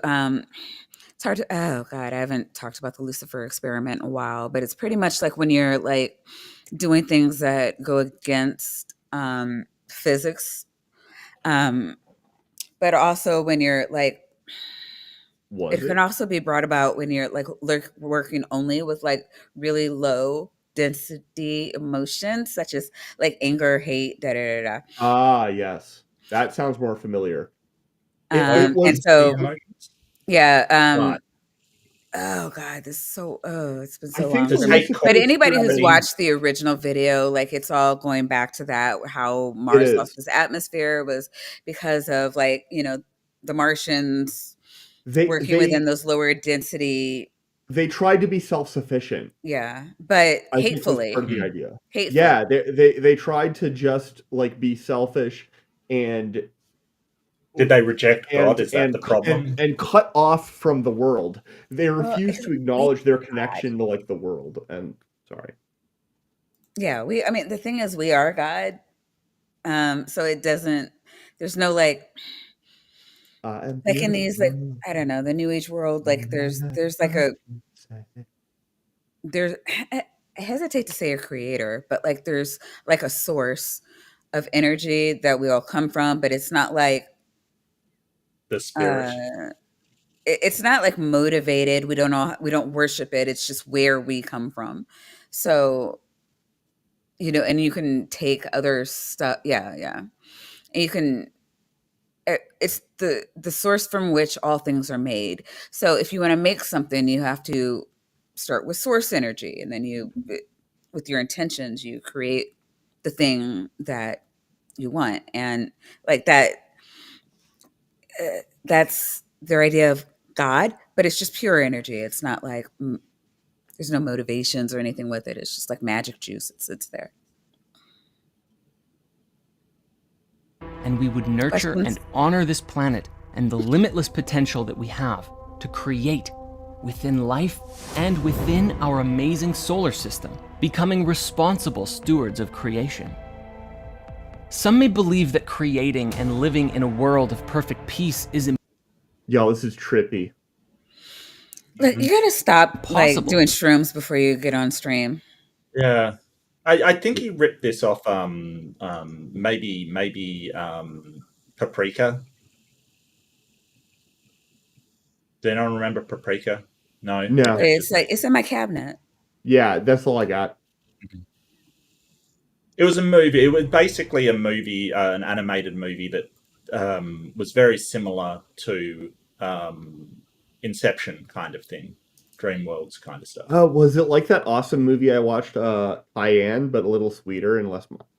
it's hard to, oh god, I haven't talked about the Lucifer experiment in a while, but it's pretty much like when you're like doing things that go against physics, but also when you're like can also be brought about when you're like working only with like really low density emotions such as like anger, hate, da da da da. Ah, yes, that sounds more familiar. And so yeah, oh god, this is so it's been so long for me. But anybody who's watched the original video, like it's all going back to that, how Mars lost his atmosphere was because of like, you know, the Martians working within those lower density. They tried to be self-sufficient. Yeah, but hatefully. Part of the idea. Hatefully. Yeah, they tried to just like be selfish and. Did they reject God? Is that the problem? And cut off from the world. They refused to acknowledge their connection to like the world. And sorry. Yeah, I mean, the thing is, we are God. So it doesn't. There's no like in these like I don't know the New Age world. Like there's like I hesitate to say a creator, but like there's like a source of energy that we all come from, but it's not like the spirit. It's not like motivated. We don't worship it. It's just where we come from. So, you know, and you can take other stuff. Yeah. And you can, it's the source from which all things are made. So if you want to make something, you have to start with source energy. And then with your intentions, you create the thing that you want. And like that, that's their idea of God, but it's just pure energy. It's not like there's no motivations or anything with it. It's just like magic juice. It's there. And we would nurture and honor this planet and the limitless potential that we have to create within life and within our amazing solar system, becoming responsible stewards of creation. Some may believe that creating and living in a world of perfect peace is Yo, this is trippy. Look, you gotta stop like doing shrooms before you get on stream. Yeah, I think he ripped this off. Maybe Paprika. Do anyone remember Paprika? No. It's like it's in my cabinet. Yeah, that's all I got. It was a movie. It was basically a movie, an animated movie that was very similar to Inception kind of thing, Dream Worlds kind of stuff. Oh, was it like that awesome movie I watched, Cayenne, but a little sweeter and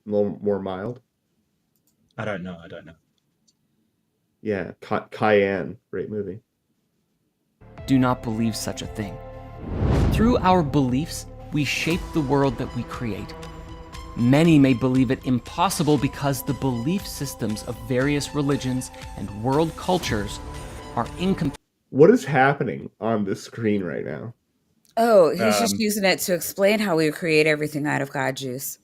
more mild? I don't know. Yeah, Cayenne, great movie. Do not believe such a thing. Through our beliefs, we shape the world that we create. Many may believe it impossible because the belief systems of various religions and world cultures are incomplete. What is happening on this screen right now? Oh, he's just using it to explain how we create everything out of God juice.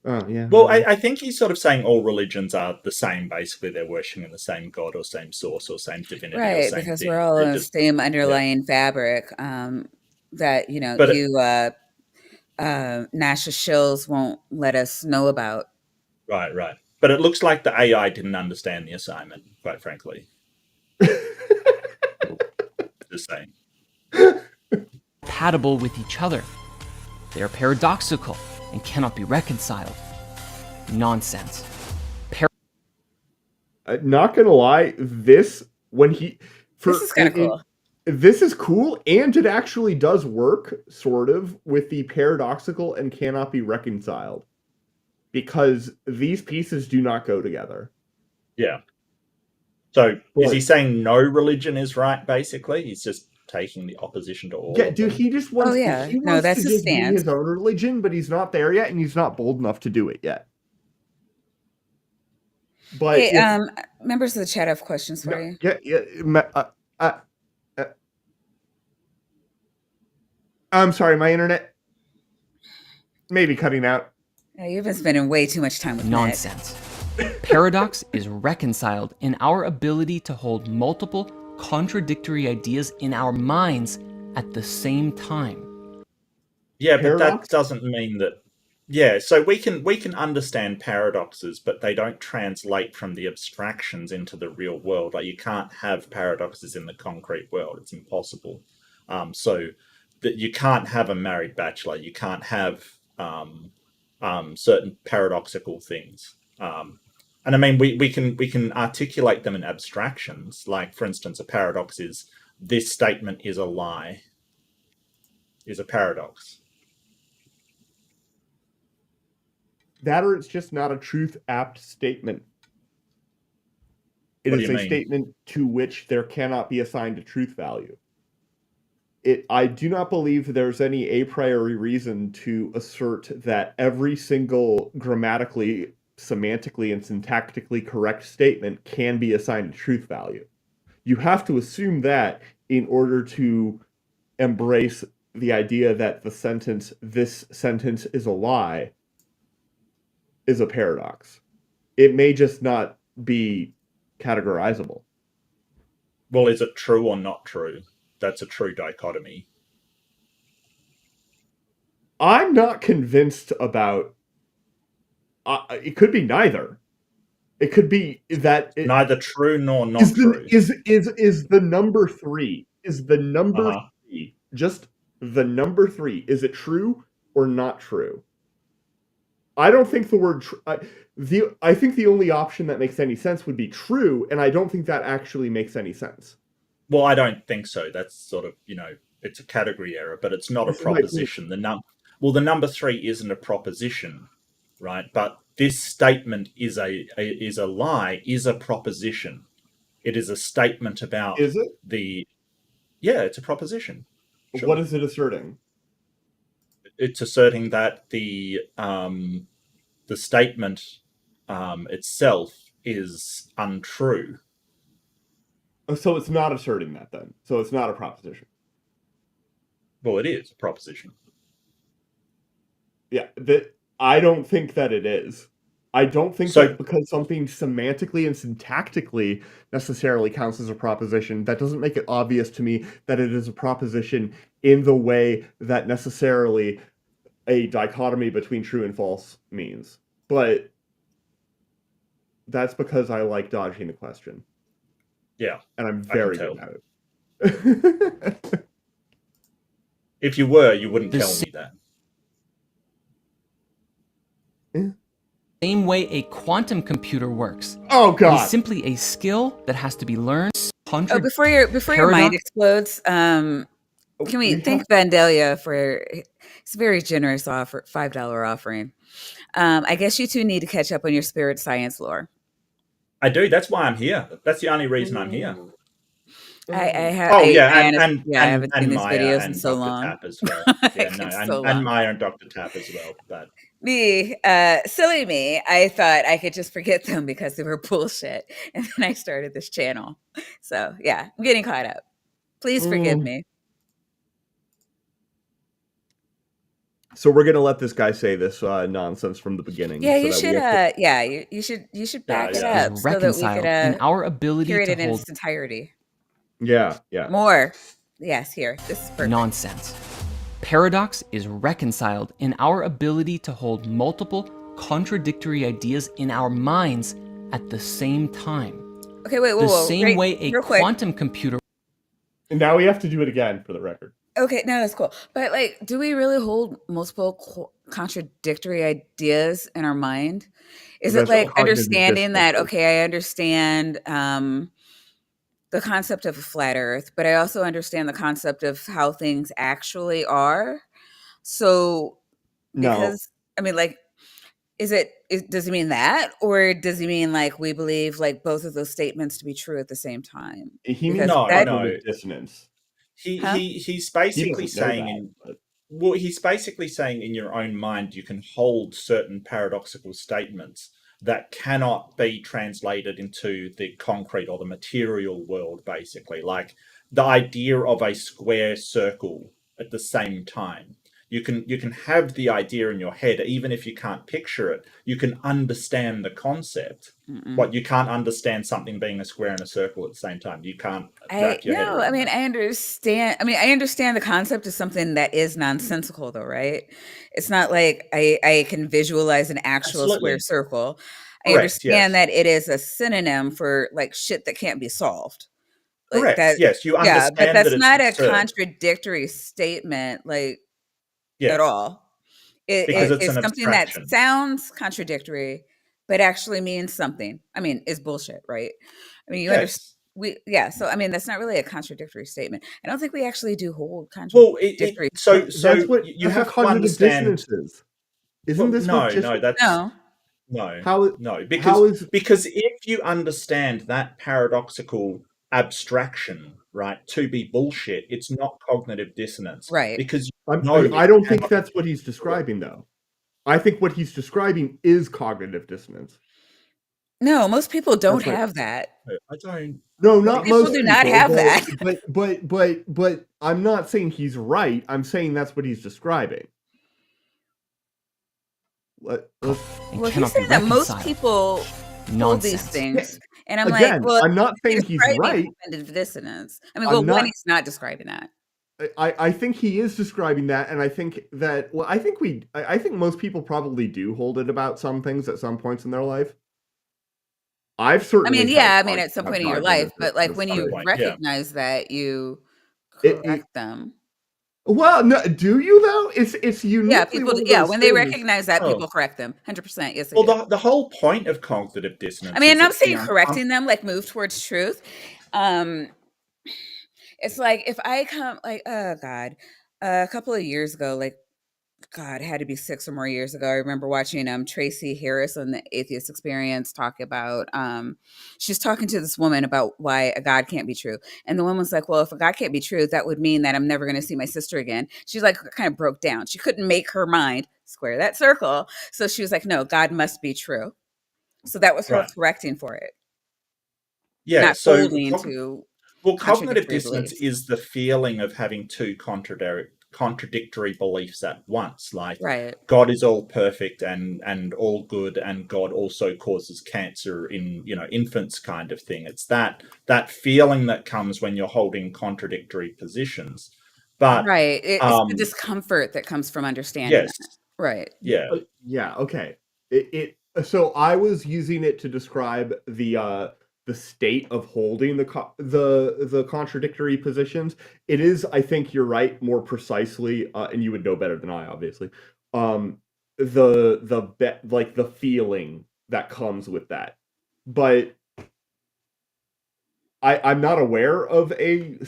Oh yeah. Well, I think he's sort of saying all religions are the same. Basically, they're worshiping the same god or same source or same divinity or Right, same because we're thing. all They're in the just same yeah, underlying fabric, that, but NASA shills won't let us know about. right. But it looks like the AI didn't understand the assignment. Quite frankly, just saying. Compatible with each other. They are paradoxical and cannot be reconciled. Nonsense. Not gonna lie, this This is kind of cool. this is cool, and it actually does work, sort of, with the paradoxical and cannot be reconciled, because these pieces do not go together. Yeah. So is he But saying no religion is right? Basically, he's just taking the opposition to all yeah, of dude, them. he just Oh wants yeah, he no, wants that's to his just be stance. his own religion, but he's not there yet, and he's not bold enough to do it yet. But Hey, if members of the chat have questions for you. uh, I'm sorry, my internet may be cutting out. Yeah, you've been spending way too much time with Nick. Nonsense. Paradox is reconciled in our ability to hold multiple contradictory ideas in our minds at the same time. Yeah, but Paradox? that doesn't mean that. Yeah, so we can understand paradoxes, but they don't translate from the abstractions into the real world. Like you can't have paradoxes in the concrete world; it's impossible. So that you can't have a married bachelor, you can't have certain paradoxical things. And I mean, we can articulate them in abstractions. Like, for instance, a paradox is this statement is a lie. Is a paradox. That or it's just not a truth apt statement. It What do is you a mean? statement to which there cannot be assigned a truth value. I do not believe there's any a priori reason to assert that every single grammatically, semantically, and syntactically correct statement can be assigned a truth value. You have to assume that in order to embrace the idea that the sentence, this sentence is a lie, is a paradox. It may just not be categorizable. Well, is it true or not true? That's a true dichotomy. I'm not convinced about. It could be neither. It could be that Neither true nor not true. is the number three. Is the number Uh-huh. three just the number three? Is it true or not true? I don't think the word I think the only option that makes any sense would be true, and I don't think that actually makes any sense. Well, I don't think so. That's sort of, it's a category error, but it's not a This is my point. proposition. The number three isn't a proposition, right? But this statement is a lie, is a proposition. It is a statement about Is it? Yeah, it's a proposition. Sure. What is it asserting? It's asserting that the statement itself is untrue. So it's not asserting that then. So it's not a proposition. Well, it is a proposition. Yeah, I don't think that it is. I don't think that because something semantically and syntactically necessarily counts as a proposition, that doesn't make it obvious to me that it is a proposition in the way that necessarily a dichotomy between true and false means. But that's because I like dodging the question. Yeah. And I'm very good at it. If you were, you wouldn't tell me that. Same way a quantum computer works. Oh God! It is simply a skill that has to be learned. Before your mind explodes, can we thank Vandalia for his very generous $5 offering? I guess you two need to catch up on your spirit science lore. I do. That's why I'm here. That's the only reason I'm here. I haven't seen these videos in so Dr. long. Tap as well. Yeah, and Maya and Dr. Tap as well. But silly me, I thought I could just forget them because they were bullshit, and then I started this channel. So yeah, I'm getting caught up. Please forgive me. So we're gonna let this guy say this nonsense from the beginning. Yeah, so you that should. we have to... Yeah, you should Yeah, back it yeah. Is up so that we could reconciled in our ability hear it to in hold its entirety. Yeah, yeah. More. Yes, here. This is perfect. nonsense. Paradox is reconciled in our ability to hold multiple contradictory ideas in our minds at the same time. Okay, wait, The whoa. same way a real quick. quantum computer. And now we have to do it again for the record. Okay, no, that's cool. But like, do we really hold multiple contradictory ideas in our mind? Is it That's what like cognitive understanding dissonance that, is. okay, I understand the concept of a flat earth, but I also understand the concept of how things actually are? So, No, because, I mean, like, does he mean that? Or does he mean like we believe like both of those statements to be true at the same time? he means Because No, that, cognitive no. dissonance. huh? He's He basically doesn't know saying that. in But... well, he's basically saying in your own mind you can hold certain paradoxical statements that cannot be translated into the concrete or the material world, basically. Like the idea of a square circle at the same time. You can have the idea in your head, even if you can't picture it. You can understand the concept, Mm-mm. but you can't understand something being a square and a circle at the same time. You can't wrap your head No, I around mean, that. I understand the concept of something that is nonsensical though, right? It's not like I can visualize an actual square Absolutely. circle. I Correct, understand yes. that it is a synonym for like shit that can't be solved. Like Correct. that, Yes, you yeah, but understand that that's it's not a absurd. contradictory statement, like at Yes, all. It, because it it's an it's something that abstraction. sounds contradictory, but actually means something. I mean, is bullshit, right? I mean, you understand. Yes. Yeah. So I mean, that's not really a contradictory statement. I don't think we actually do hold Well, it contradictory. so But so you that's what have to cognitive understand. dissonance is. Isn't Well, this what no, just... no, that's No, no, how no, how because is... if you understand that paradoxical abstraction, right, to be bullshit, it's not cognitive dissonance right? because you know I it don't think cannot be that's what he's true. describing though. I think what he's describing is cognitive dissonance. No, most people don't That's right. have that. I don't No, Most not think people so. most do not people, have that. but I'm not saying he's right. I'm saying that's what he's describing. Let's And Well, he's cannot be saying that most reconciled. people hold these Nonsense. things, and I'm like, again, well, I'm not is he saying he's describing right. cognitive dissonance? I mean, well, I'm one, not... he's not describing that. I think he is describing that, and I think that... well, I think most people probably do hold it about some things at some points in their life. I've I mean, certainly had yeah, I mean, at some point in your life, cognitive but like dissonance when Some you too. point, yeah. recognize that, you It correct them. Well, no, do you though? It's Yeah, uniquely people. one of Yeah, those when they things. recognize that, Oh, people correct them. 100%. Yes, they well, do. the whole point of cognitive I dissonance mean, is I'm it's the saying correcting them, like move towards truth. Um, it's like if I come, like, oh God, a couple of years ago, like, God, it had to be 6 or more years ago. I remember watching Tracy Harris on the Atheist Experience talk about she's talking to this woman about why a God can't be true. And the woman was like, well, if a God can't be true, that would mean that I'm never going to see my sister again. She's like kind of broke down. She couldn't make her mind square that circle. So she was like, no, God must be true. So that was her right. correcting for it, Yeah, not so holding to cognitive contradictory dissonance beliefs. is the feeling of having two contradictory beliefs at once. Like Right. God is all perfect and all good, and God also causes cancer in infants, kind of thing. It's that feeling that comes when you're holding contradictory positions. But Right. It's the discomfort that comes from understanding yes, that. Right. yeah, Yeah, okay. So I was using it to describe the state of holding the contradictory positions. It is, I think you're right, more precisely, and you would know better than I, obviously. Um, the feeling that comes with that, but I'm not aware of a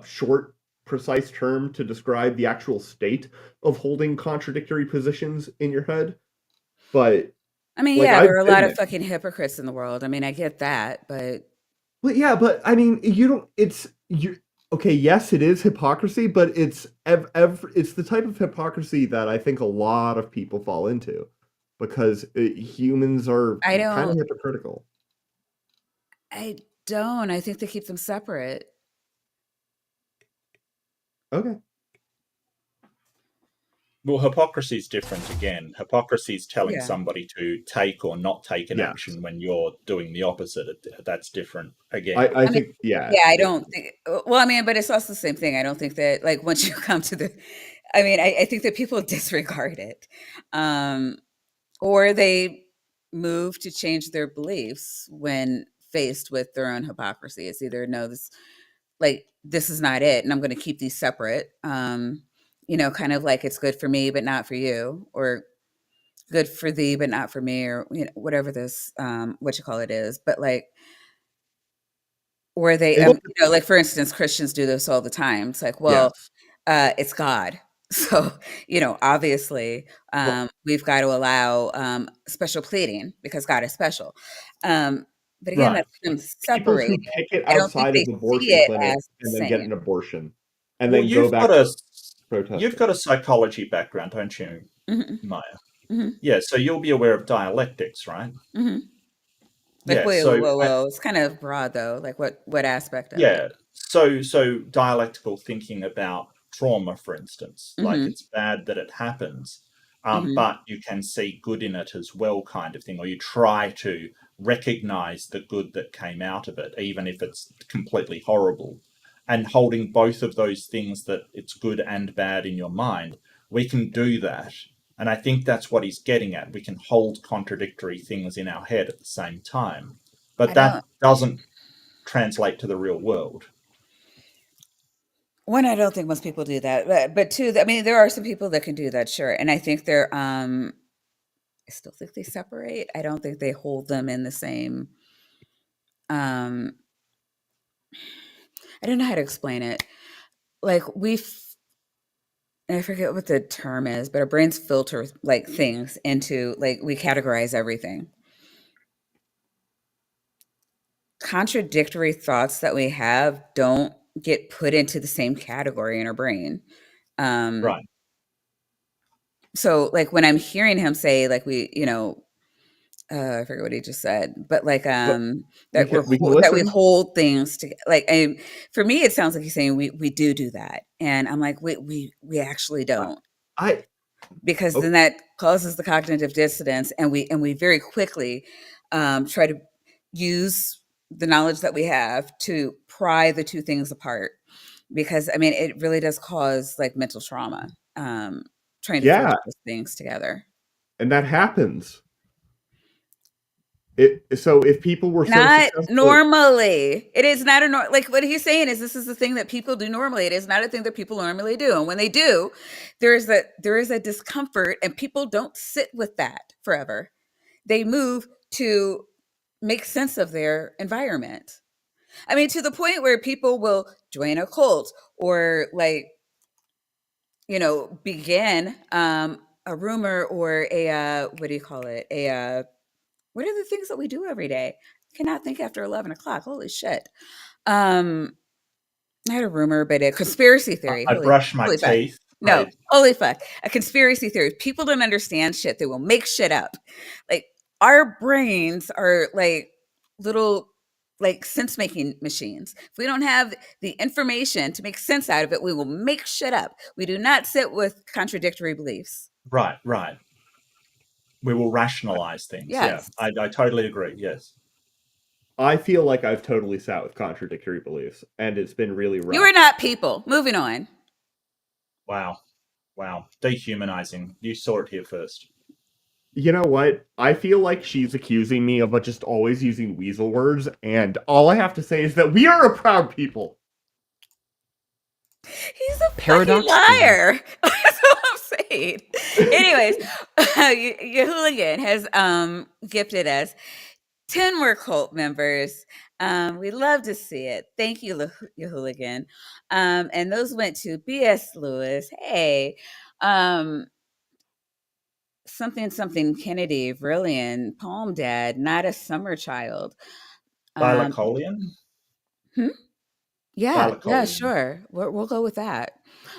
short, precise term to describe the actual state of holding contradictory positions in your head. But I mean, like yeah, there are I've a lot been of there. fucking hypocrites in the world. I mean, I get that, but But yeah, but I mean, you don't. It's you. Okay, yes, it is hypocrisy, but it's it's the type of hypocrisy that I think a lot of people fall into because humans are I kind of don't hypocritical. I don't. I think they keep them separate. Okay. Well, hypocrisy is different again. Hypocrisy is telling Yeah. somebody to take or not take an Yes. action when you're doing the opposite. That's different again. I mean, think, yeah. I don't think. Well, I mean, but it's also the same thing. I don't think that like once you come to the, I mean, I think that people disregard it, or they move to change their beliefs when faced with their own hypocrisy. It's either no, this is not it, and I'm going to keep these separate. Kind of like it's good for me but not for you, or good for thee but not for me, or whatever this what you call it is. But like, or they, It- like for instance, Christians do this all the time. It's like, well, yes. it's God. So, obviously, Well, we've got to allow special pleading because God is special. But again, Right. that's them people who separated. picket I don't think outside they of see abortion it clinics as the and then get an same. abortion and Well, then go back protesting. you've got a psychology background, don't you, Hmm. Maya? Hmm. Yeah, so you'll be aware of dialectics, right? Hmm. Like, Yeah. wait, So whoa, whoa. It's kind of broad though. Like what aspect of it? yeah. So dialectical thinking about trauma, for instance, like Hmm. it's bad that it happens, Hmm. but you can see good in it as well, kind of thing, or you try to recognize the good that came out of it, even if it's completely horrible. And holding both of those things, that it's good and bad, in your mind, we can do that. And I think that's what he's getting at. We can hold contradictory things in our head at the same time. But I that don't. doesn't translate to the real world. One, I don't think most people do that, but two, I mean, there are some people that can do that, sure, and I think they're. I still think they separate. I don't think they hold them in the same. Um, I don't know how to explain it. Like and I forget what the term is, but our brains filter like things into like we categorize everything. Contradictory thoughts that we have don't get put into the same category in our brain. Um, Right. so like when I'm hearing him say like I forget what he just said, but like But that we can that we listen. hold things to like for me it sounds like he's saying we do that, and I'm like we actually don't, I because oh, then that causes the cognitive dissonance, and we very quickly try to use the knowledge that we have to pry the two things apart, because I mean it really does cause like mental trauma, trying to filter yeah, those things together. and that happens. So if people were so Not successful, normally. It is not like what he's saying is this is the thing that people do normally. It is not a thing that people normally do. And when they do, there is a discomfort, and people don't sit with that forever. They move to make sense of their environment. I mean, to the point where people will join a cult, or like, begin a rumor, or a what do you call it? What are the things that we do every day? I cannot think after 11 o'clock. Holy shit. Um, I had a rumor, but a conspiracy theory. I brush my Holy fuck. teeth. No, holy fuck. A conspiracy theory. People don't understand shit. They will make shit up. Like, our brains are like little like sense making machines. If we don't have the information to make sense out of it, we will make shit up. We do not sit with contradictory beliefs. Right. We will rationalize things. Yeah, Yes. I totally agree. Yes. I feel like I've totally sat with contradictory beliefs, and it's been really rough. You are not people. Moving on. Wow. Dehumanizing. You saw it here first. You know what? I feel like she's accusing me of just always using weasel words, and all I have to say is that we are a proud people. He's a Paradox fucking liar. That's what I'm saying. Anyways, your hooligan has gifted us 10 more cult members. We love to see it. Thank you, your hooligan. And those went to B.S. Lewis. Hey, something Kennedy, Brilliant, Palm Dad, Not a Summer Child. Thylacoleo? Hmm? Yeah, Thylacoleo. sure. We'll go with that.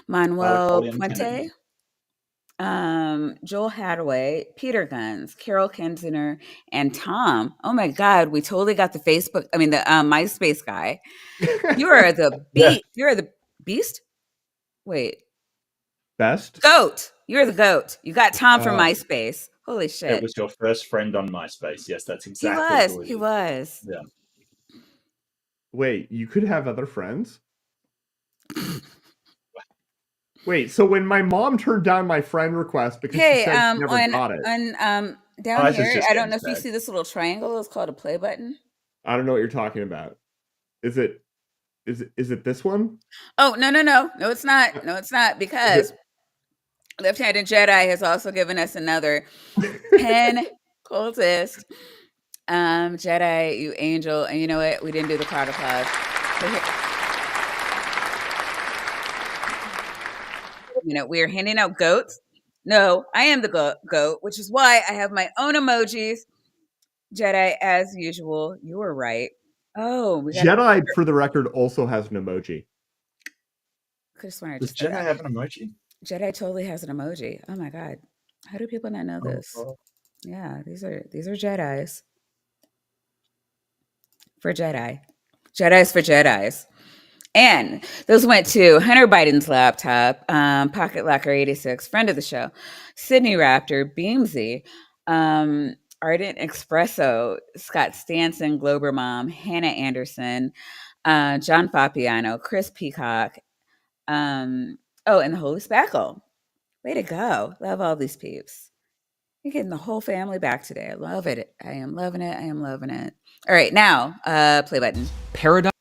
Manuel Thylacoleo Puente, Kennedy. Joel Hadaway, Peter Guns, Carol Kensiner, and Tom. Oh my God, we totally got the MySpace guy. You are the Yeah. beast. You're the beast. Wait, Best? goat. You're the goat. You got Tom from Uh, MySpace. Holy It shit. was your first friend on MySpace. Yes, that's He exactly was. who it He is. was. Yeah. wait, you could have other friends? Wait, so when my mom turned down my friend request because she Hey, said she never got it, down This is here, just I don't getting know if you sad. see this little triangle. It's called a play button. I don't know what you're talking about. Is it this one? Oh, no, no, no. No, it's not. No, it's not. Is Because Left-Handed Jedi has also given us another 10 cultist. Jedi, you angel. And you know what? We didn't do the crowd applause. You know, we are handing out goats. No, I am the goat, which is why I have my own emojis. Jedi, as usual. You were right. Oh, we got. Jedi, for the record, also has an emoji. Could have sworn I Does just said Jedi that. have an emoji? Jedi totally has an emoji. Oh my god, how do people not know this? Oh. Yeah, these are Jedis for Jedi. Jedis for Jedis. And those went to Hunter Biden's laptop, Pocket Locker 86, friend of the show, Sydney Raptor, Beamsy, Ardent Espresso, Scott Stanson, Glober Mom, Hannah Anderson, John Fapiano, Chris Peacock, and the Holy Spackle. Way to go. Love all these peeps. You're getting the whole family back today. I love it. I am loving it. I am loving it. All right, now, play button. Paradox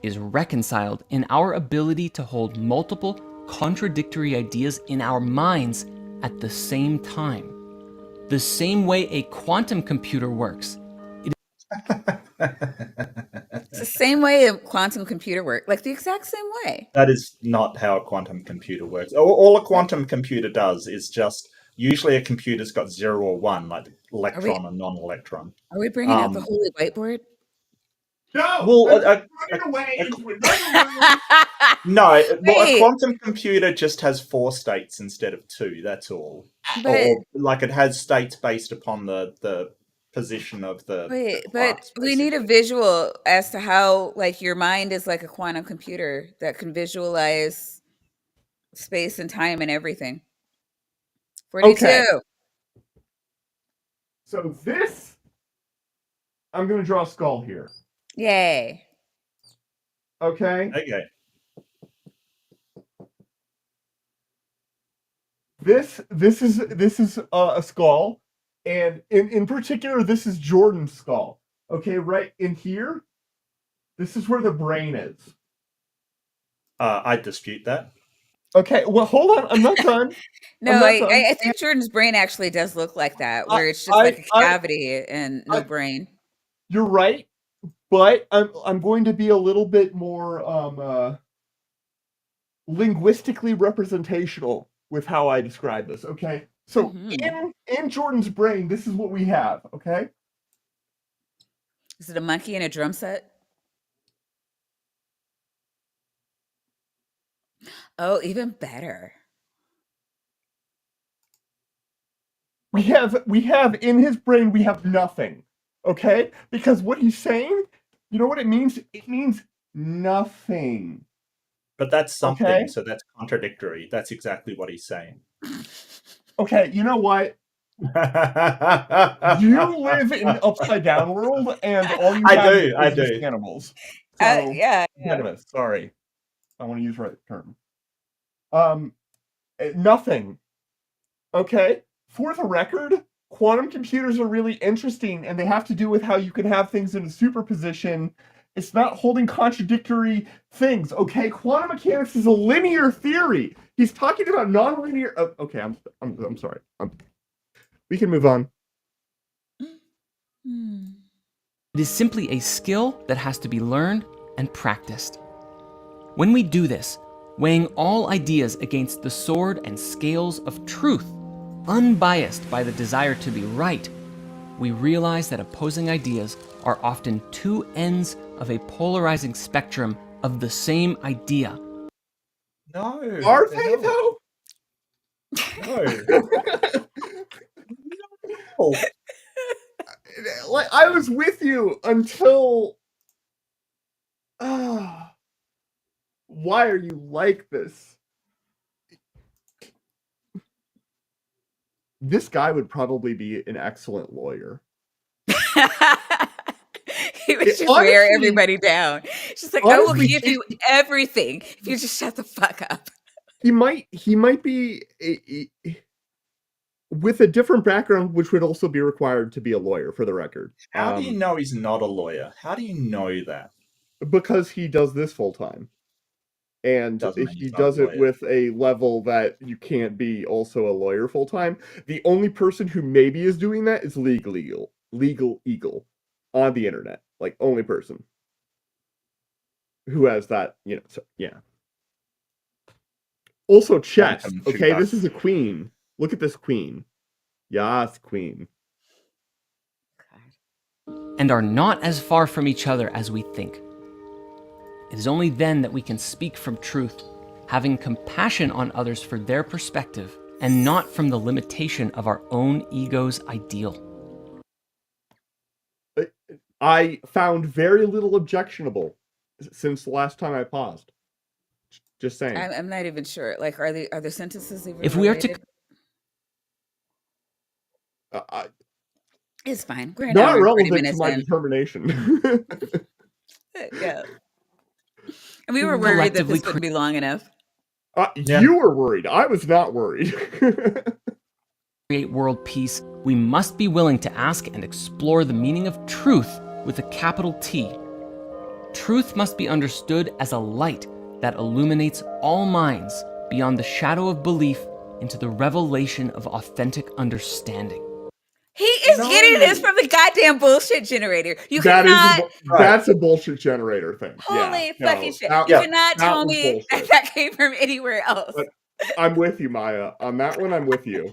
is reconciled in our ability to hold multiple contradictory ideas in our minds at the same time. The same way a quantum computer works. It's the same way a quantum computer works, like the exact same way. That is not how a quantum computer works. All a quantum computer does is just usually a computer's got 0 or 1, like electron or non-electron. Are we bringing out the holy whiteboard? No, Well, running away into another room. No, well, a Wait. quantum computer just has 4 states instead of 2. That's all. But or like it has states based upon the position of the wait, but quarks, we need a basically. visual as to how, like, your mind is like a quantum computer that can visualize space and time and everything. 42. Okay. So this, I'm going to draw a skull here. Yay. Okay. Okay. This is a skull, and in particular, this is Jordan's skull. Okay, right in here, this is where the brain is. I dispute that. Okay, well, hold on, I'm not done. No, I think Jordan's brain actually does look like that, where it's just like a cavity and no brain. You're right, but I'm going to be a little bit more linguistically representational with how I describe this. Okay, so in Jordan's brain, this is what we have. Okay, is it a monkey and a drum set? Oh, even better. We have in his brain, we have nothing. Okay? Because what he's saying, you know what it means? It means nothing. But that's something, okay? So that's contradictory. That's exactly what he's saying. Okay, you know what? You live in an upside down world, and all you have is just animals. So, yeah. Sorry. I want to use the right term. Nothing. Okay? For the record, quantum computers are really interesting, and they have to do with how you can have things in a superposition. It's not holding contradictory things, okay? Quantum mechanics is a linear theory. He's talking about nonlinear. Okay, I'm sorry. We can move on. It is simply a skill that has to be learned and practiced. When we do this, weighing all ideas against the sword and scales of truth, unbiased by the desire to be right, we realize that opposing ideas are often two ends of a polarizing spectrum of the same idea. No. Are they, though? No. No. Like, I was with you until... Why are you like this? this guy would probably be an excellent lawyer. He would just Honestly, wear everybody down. She's like, I will honestly, give you everything if you just shut the fuck up. he might be with a different background, which would also be required to be a lawyer, for the record. How do you know he's not a lawyer? How do you know that? Because he does this full time. And Doesn't mean he he's not a does it lawyer. with a level that you can't be also a lawyer full time. The only person who maybe is doing that is Legal Eagle on the internet. Like, only person who has that, so, yeah. Also, chess. Okay, this is a queen. Look at this queen. Yas, queen. And are not as far from each other as we think. It is only then that we can speak from truth, having compassion on others for their perspective, and not from the limitation of our own ego's ideal. I found very little objectionable since the last time I paused. Just saying. I'm not even sure. Like, are the sentences even If we are related? It's fine. We're not relevant to minutes my in. determination. Yeah. And we were worried that this wouldn't be long enough. You were worried. I was not worried. Create world peace, we must be willing to ask and explore the meaning of truth with a capital T. Truth must be understood as a light that illuminates all minds beyond the shadow of belief into the revelation of authentic understanding. He is getting this from the goddamn bullshit generator. You cannot. That's a bullshit generator thing. Holy fucking shit! You cannot tell me that came from anywhere else. But I'm with you, Maya. On that one, I'm with you.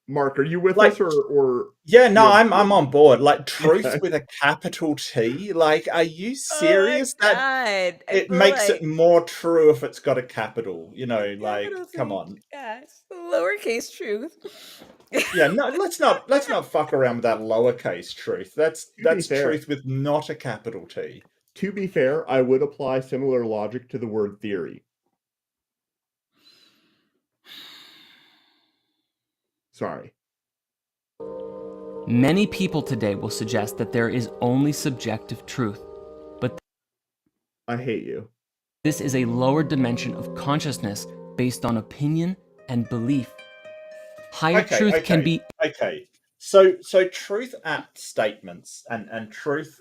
Mark, are you with us or? Yeah, no, I'm on board. Like, truth with a capital T. Like, are you serious? That it makes it more true if it's got a capital. Like, come on. Gosh, lowercase truth. Yeah, no, let's not fuck around with that lowercase truth. That's truth with not a capital T. To be fair, I would apply similar logic to the word theory. Sorry. Many people today will suggest that there is only subjective truth, but I hate you. This is a lower dimension of consciousness based on opinion and belief. Higher truth can be... Okay, so truth at statements and truth,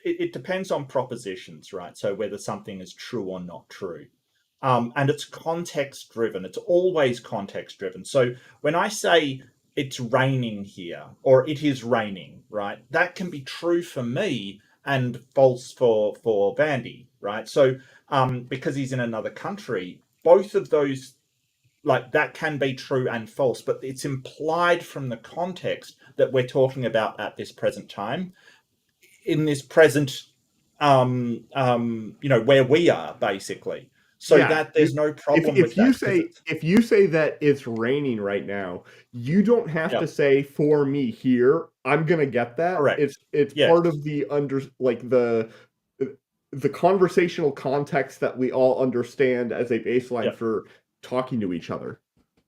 it depends on propositions, right? So whether something is true or not true. And it's context driven. It's always context driven. So when I say it's raining here or it is raining, right, that can be true for me and false for Vandy, right? So because he's in another country, both of those, like, that can be true and false, but it's implied from the context that we're talking about at this present time, in this present, where we are, basically. So that there's no problem with that. If you say that it's raining right now, you don't have to say for me here. I'm gonna get that. Correct. It's part of the the conversational context that we all understand as a baseline for talking to each other.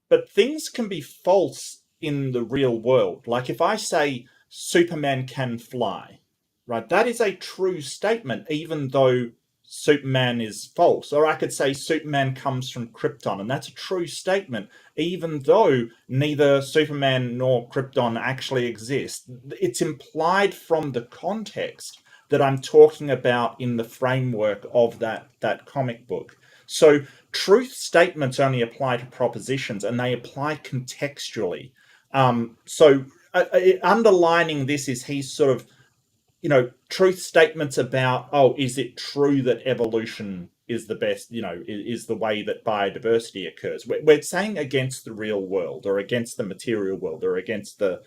But things can be false in the real world. Like if I say Superman can fly, right? That is a true statement, even though Superman is false. Or I could say Superman comes from Krypton, and that's a true statement, even though neither Superman nor Krypton actually exist. It's implied from the context that I'm talking about in the framework of that comic book. So truth statements only apply to propositions, and they apply contextually. Underlining this is he's sort of, truth statements about, is it true that evolution is the best, is the way that biodiversity occurs? We're saying against the real world, or against the material world, or against the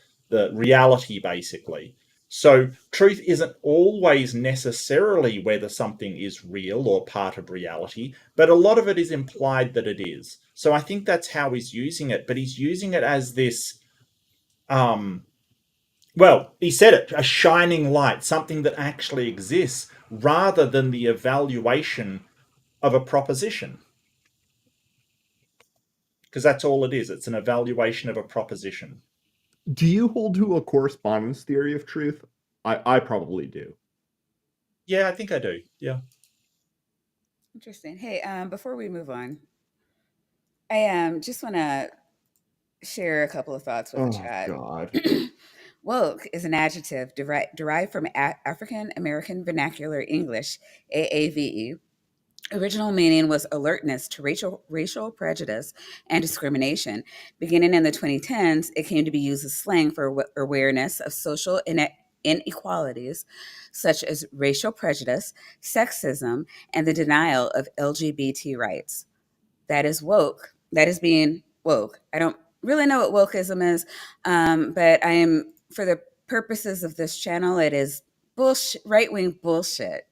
reality, basically. So truth isn't always necessarily whether something is real or part of reality, but a lot of it is implied that it is. So I think that's how he's using it, but he's using it as this, he said it, a shining light, something that actually exists, rather than the evaluation of a proposition. because that's all it is. It's an evaluation of a proposition. Do you hold to a correspondence theory of truth? I probably do. Yeah, I think I do. Yeah. Interesting. Hey, before we move on, I just want to share a couple of thoughts with the Oh, chat. God. Woke is an adjective derived from African American Vernacular English, AAVE. Original meaning was alertness to racial prejudice and discrimination. Beginning in the 2010s, it came to be used as slang for awareness of social inequalities, such as racial prejudice, sexism, and the denial of LGBT rights. That is woke. That is being woke. I don't really know what wokeism is, but I am, for the purposes of this channel, it is bullshit, right wing bullshit.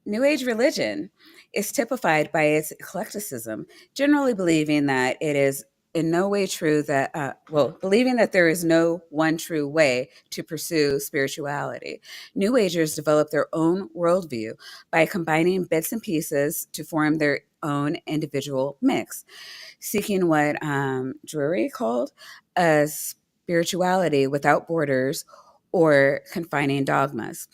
New Age religion is typified by its eclecticism, generally believing that it is in no way true that, believing that there is no one true way to pursue spirituality. New Agers develop their own worldview by combining bits and pieces to form their own individual mix, seeking what Drury called a spirituality without borders or confining dogmas.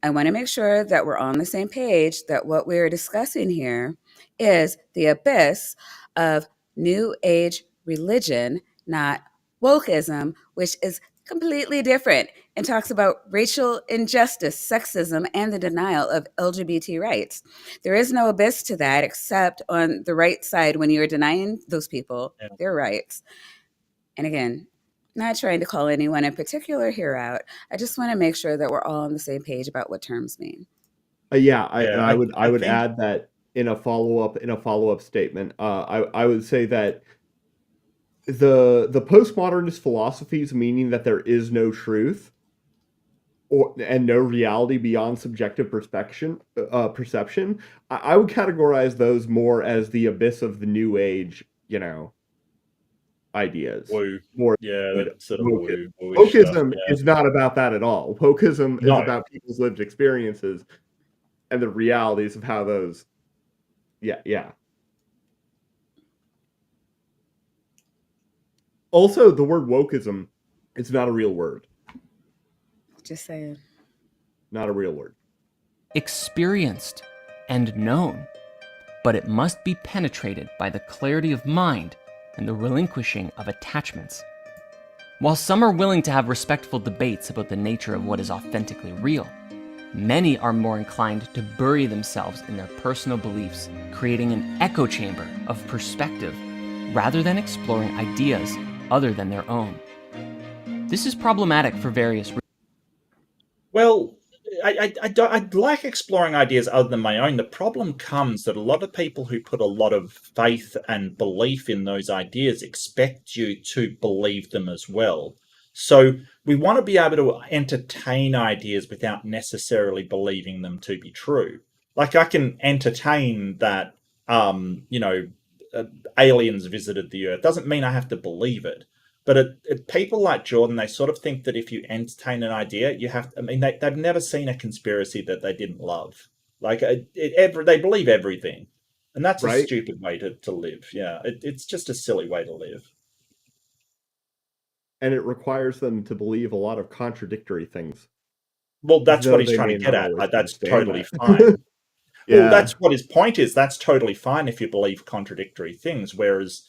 I want to make sure that we're on the same page, that what we're discussing here is the abyss of New Age religion, not wokeism, which is completely different and talks about racial injustice, sexism, and the denial of LGBT rights. There is no abyss to that except on the right side when you're denying those people their rights. And again, not trying to call anyone in particular here out. I just want to make sure that we're all on the same page about what terms mean. I would think add that in a follow-up statement, I would say that the postmodernist philosophies, meaning that there is no truth and no reality beyond subjective perception, I would categorize those more as the abyss of the New Age, ideas. woo. More Yeah, than that sort of wokeism. woo stuff. Wokeism Yeah. is not about that at all. Wokeism is No. about people's lived experiences and the realities of how those. Yeah. Also, the word wokeism, it's not a real word. Just saying. Not a real word. Experienced and known, but it must be penetrated by the clarity of mind and the relinquishing of attachments. While some are willing to have respectful debates about the nature of what is authentically real, many are more inclined to bury themselves in their personal beliefs, creating an echo chamber of perspective rather than exploring ideas other than their own. This is problematic for various reasons. Well, I'd like exploring ideas other than my own. The problem comes that a lot of people who put a lot of faith and belief in those ideas expect you to believe them as well. So we want to be able to entertain ideas without necessarily believing them to be true. Like I can entertain that, aliens visited the Earth. Doesn't mean I have to believe it. But people like Jordan, they sort of think that if you entertain an idea, you have. They've never seen a conspiracy that they didn't love. Like they believe everything, and that's a stupid way to live. Yeah, it's just a silly way to live. And it requires them to believe a lot of contradictory things. Well, that's what he's trying to get at. That's totally fine. Yeah. Well, that's what his point is. That's totally fine if you believe contradictory things. Whereas,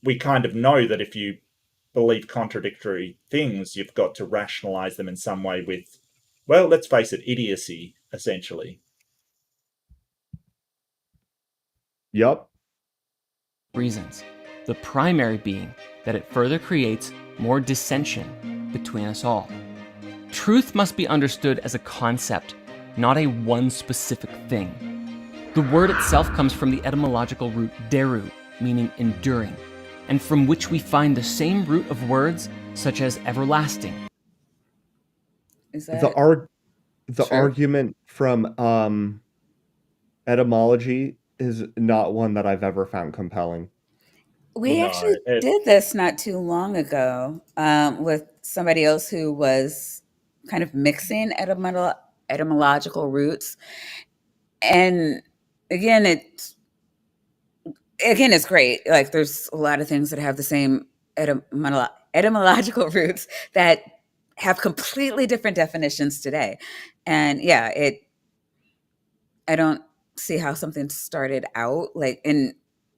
we kind of know that if you believe contradictory things, you've got to rationalize them in some way with, well, let's face it, idiocy, essentially. Yep. Reasons. The primary being that it further creates more dissension between us all. Truth must be understood as a concept, not a one specific thing. The word itself comes from the etymological root deru, meaning enduring, and from which we find the same root of words such as everlasting. Is that the argument from etymology is not one that I've ever found compelling. We actually did this not too long ago with somebody else who was kind of mixing etymological roots. And again, again, it's great. Like, there's a lot of things that have the same etymological roots that have completely different definitions today. And yeah, I don't see how something started out like in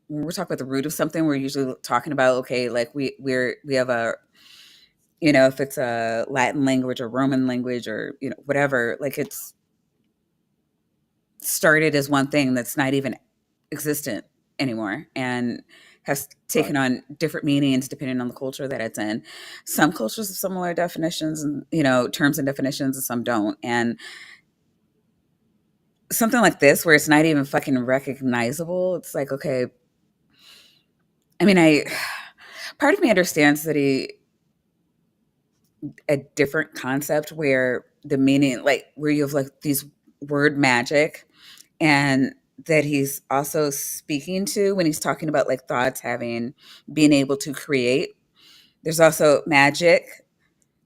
when we're talking about the root of something, we're usually talking about, okay, like we have a, if it's a Latin language or Roman language or, whatever, like it's started as one thing that's not even existent anymore and has taken Right. on different meanings depending on the culture that it's in. Some cultures have similar definitions and, terms and definitions, and some don't. And something like this, where it's not even fucking recognizable, it's like, okay, I mean, part of me understands that a different concept where the meaning, like where you have like these word magic, and that he's also speaking to when he's talking about like thoughts having being able to create. There's also magic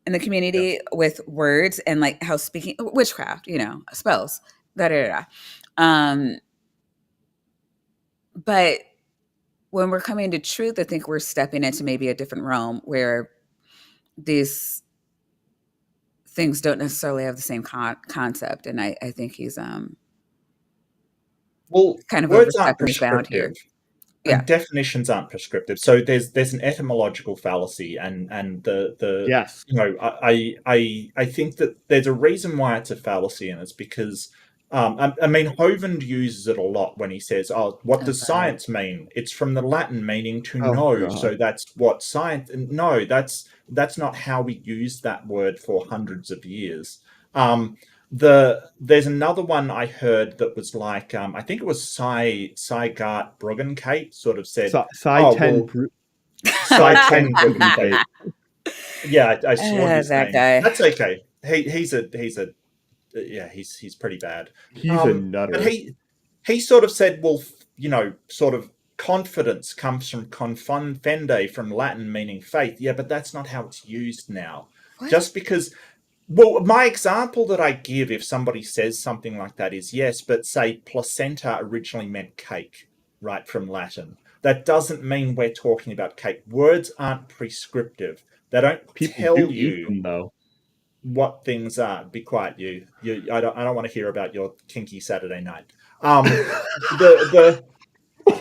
in the Yeah. community with words and like how speaking witchcraft, spells, da da da. Um, but when we're coming to truth, I think we're stepping into maybe a different realm where these things don't necessarily have the same concept, and I think he's Well, kind of words aren't overstepping his bound prescriptive, here. Yeah. and definitions aren't prescriptive. So there's an etymological fallacy, and the Yes. I think that there's a reason why it's a fallacy, and it's because I mean, Hovind uses it a lot when he says, "Oh, what Oh does God. science mean? It's from the Latin meaning to Oh know, so God. that's what science." And no, that's not how we used that word for hundreds of years. There's another one I heard that was like, I think it was Gart Bruggencate sort of said, Psi "Oh 10 well, Cy Ten Bruggencate." Yeah, I swore his That name. guy. That's okay. He's a yeah, he's pretty bad. He's a But nutter. he sort of said, well, sort of confidence comes from confundere, from Latin meaning faith. Yeah, but that's not how it's used now. What? Just because, well, my example that I give if somebody says something like that is, yes, but say placenta originally meant cake, right, from Latin. That doesn't mean we're talking about cake. Words aren't prescriptive. They don't People tell do eat you them though. what things are. Be quiet, you. I don't want to hear about your kinky Saturday night.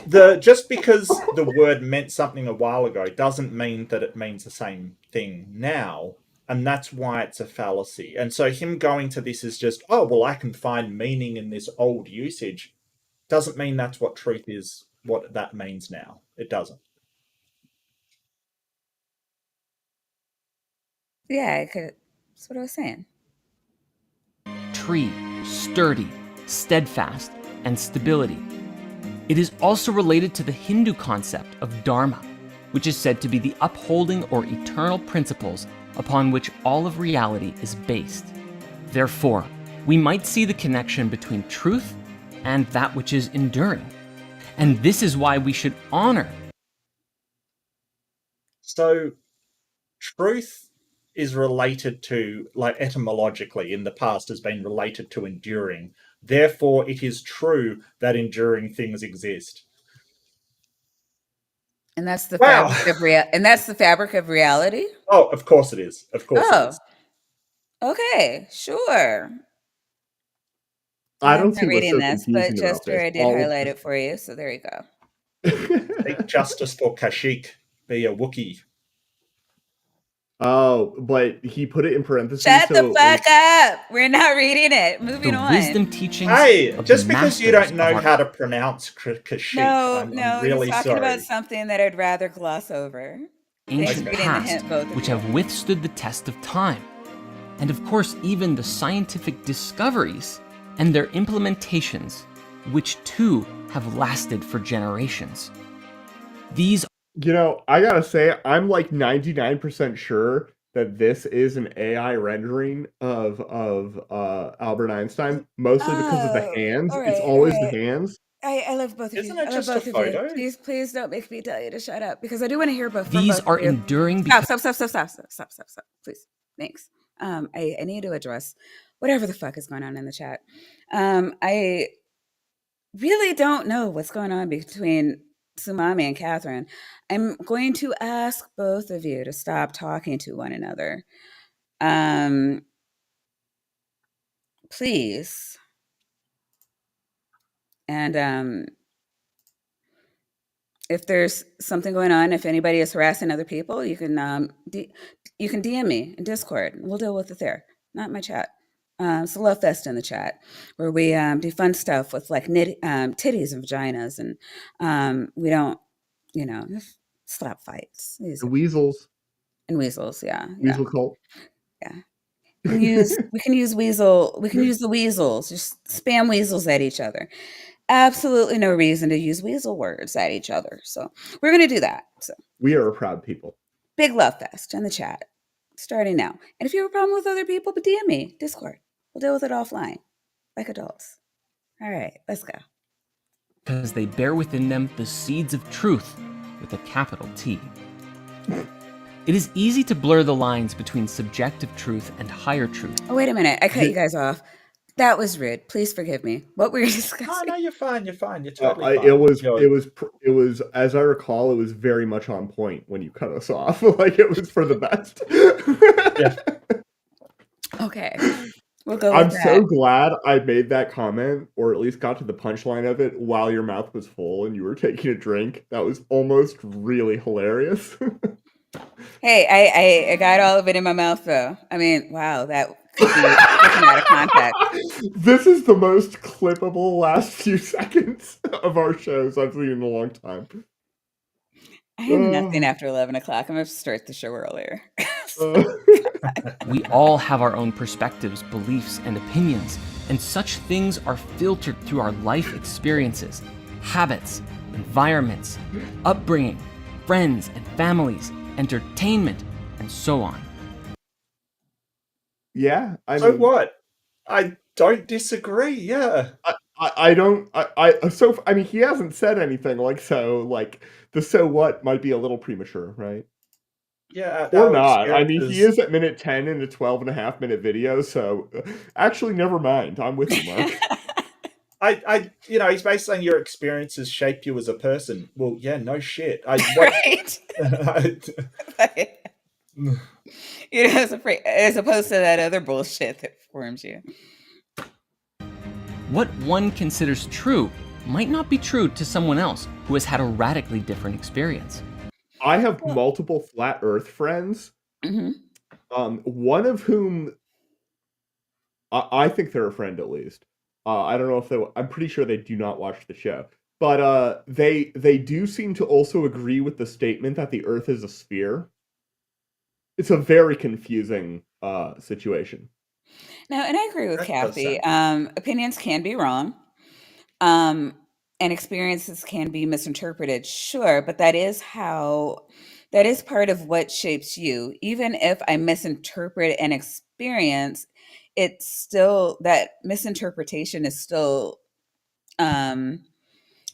The just because the word meant something a while ago doesn't mean that it means the same thing now, and that's why it's a fallacy. And so him going to this is just, oh well, I can find meaning in this old usage, doesn't mean that's what truth is, what that means now. It doesn't. Yeah, I could. That's what I was saying. Tree, sturdy, steadfast, and stability. It is also related to the Hindu concept of dharma, which is said to be the upholding or eternal principles upon which all of reality is based. Therefore, we might see the connection between truth and that which is enduring. And this is why we should honor. So truth is related to, like etymologically in the past, has been related to enduring. Therefore, it is true that enduring things exist. And that's the Wow. fabric of and that's the fabric of reality. Oh, of course it is. Of course it Oh, is. okay, sure. I I'm don't not see what's reading so this, but confusing about Jester, this. I did All highlight it for you, so there you go. Seek justice for Kashyyyk. Be a Wookiee. Oh, but he put it in parentheses, Shut the so fuck up. We're not reading it. Moving The on. wisdom teachings Hey, of just the because you masters don't know of how our to pronounce Kashyyyk, No, I'm no, he's really talking about sorry. something that I'd rather gloss over. Thanks for ancient Okay. getting the past, hint, both of which you. have withstood the test of time. And of course, even the scientific discoveries and their implementations, which too have lasted for generations. These I gotta say, I'm like 99% sure that this is an AI rendering of Albert Einstein, mostly because of the Oh, hands. all It's right, all always the right. hands. I love both of you. Isn't it I love just a both of you. photo? Please don't make me tell you to shut up because I do want to hear from these both of are you. enduring Stop, because stop, please. Thanks. I need to address whatever the fuck is going on in the chat. I really don't know what's going on between Sumami and Catherine, I'm going to ask both of you to stop talking to one another. Please. And if there's something going on, if anybody is harassing other people, you can you can DM me in Discord. We'll deal with it there, not in my chat. It's a love fest in the chat where we do fun stuff with like titties and vaginas, and we don't, slap fights. The weasels. And weasels, yeah. Weasel cult. Yeah. We can use the weasels, just spam weasels at each other. Absolutely no reason to use weasel words at each other. So we're going to do that. So we are a proud people. Big love fest in the chat starting now. And if you have a problem with other people, but DM me, Discord. We'll deal with it offline like adults. All right, let's go. Because they bear within them the seeds of truth with a capital T. It is easy to blur the lines between subjective truth and higher truth. Oh, wait a minute. I cut you guys off. That was rude. Please forgive me. What were you discussing? No, you're fine. You're fine. You're totally fine. It was, as I recall, it was very much on point when you cut us off. Like, it was for the best. Yeah. Okay. We'll go with I'm so glad I made that comment, or at least got to the punchline of it while your mouth was full and you were taking a drink. That was almost really hilarious. Hey, I got all of it in my mouth, though. I mean, wow, that could be taken out of context. This is the most clippable last few seconds of our shows I've seen in a long time. I have nothing after 11 o'clock. I'm going to start the show earlier. We all have our own perspectives, beliefs, and opinions, and such things are filtered through our life experiences, habits, environments, upbringing, friends and families, entertainment, and so on. Yeah. So what? I don't disagree. Yeah. I don't. I mean, he hasn't said anything. The so what might be a little premature, right? Yeah. Or not. I mean, he is at minute 10 in a 12.5-minute video. So actually, never mind. I'm with you, Mark. He's basically saying your experiences shape you as a person. Well, yeah, no shit. Right. As opposed to that other bullshit that forms you. What one considers true might not be true to someone else who has had a radically different experience. I have multiple flat Earth friends. Mm-hmm. One of whom I think they're a friend at least. I don't know if I'm pretty sure they do not watch the show, but they do seem to also agree with the statement that the Earth is a sphere. It's a very confusing situation. No, and I agree with Kathy. Opinions can be wrong, and experiences can be misinterpreted. Sure, but that is part of what shapes you. Even if I misinterpret an experience, it's still that misinterpretation is still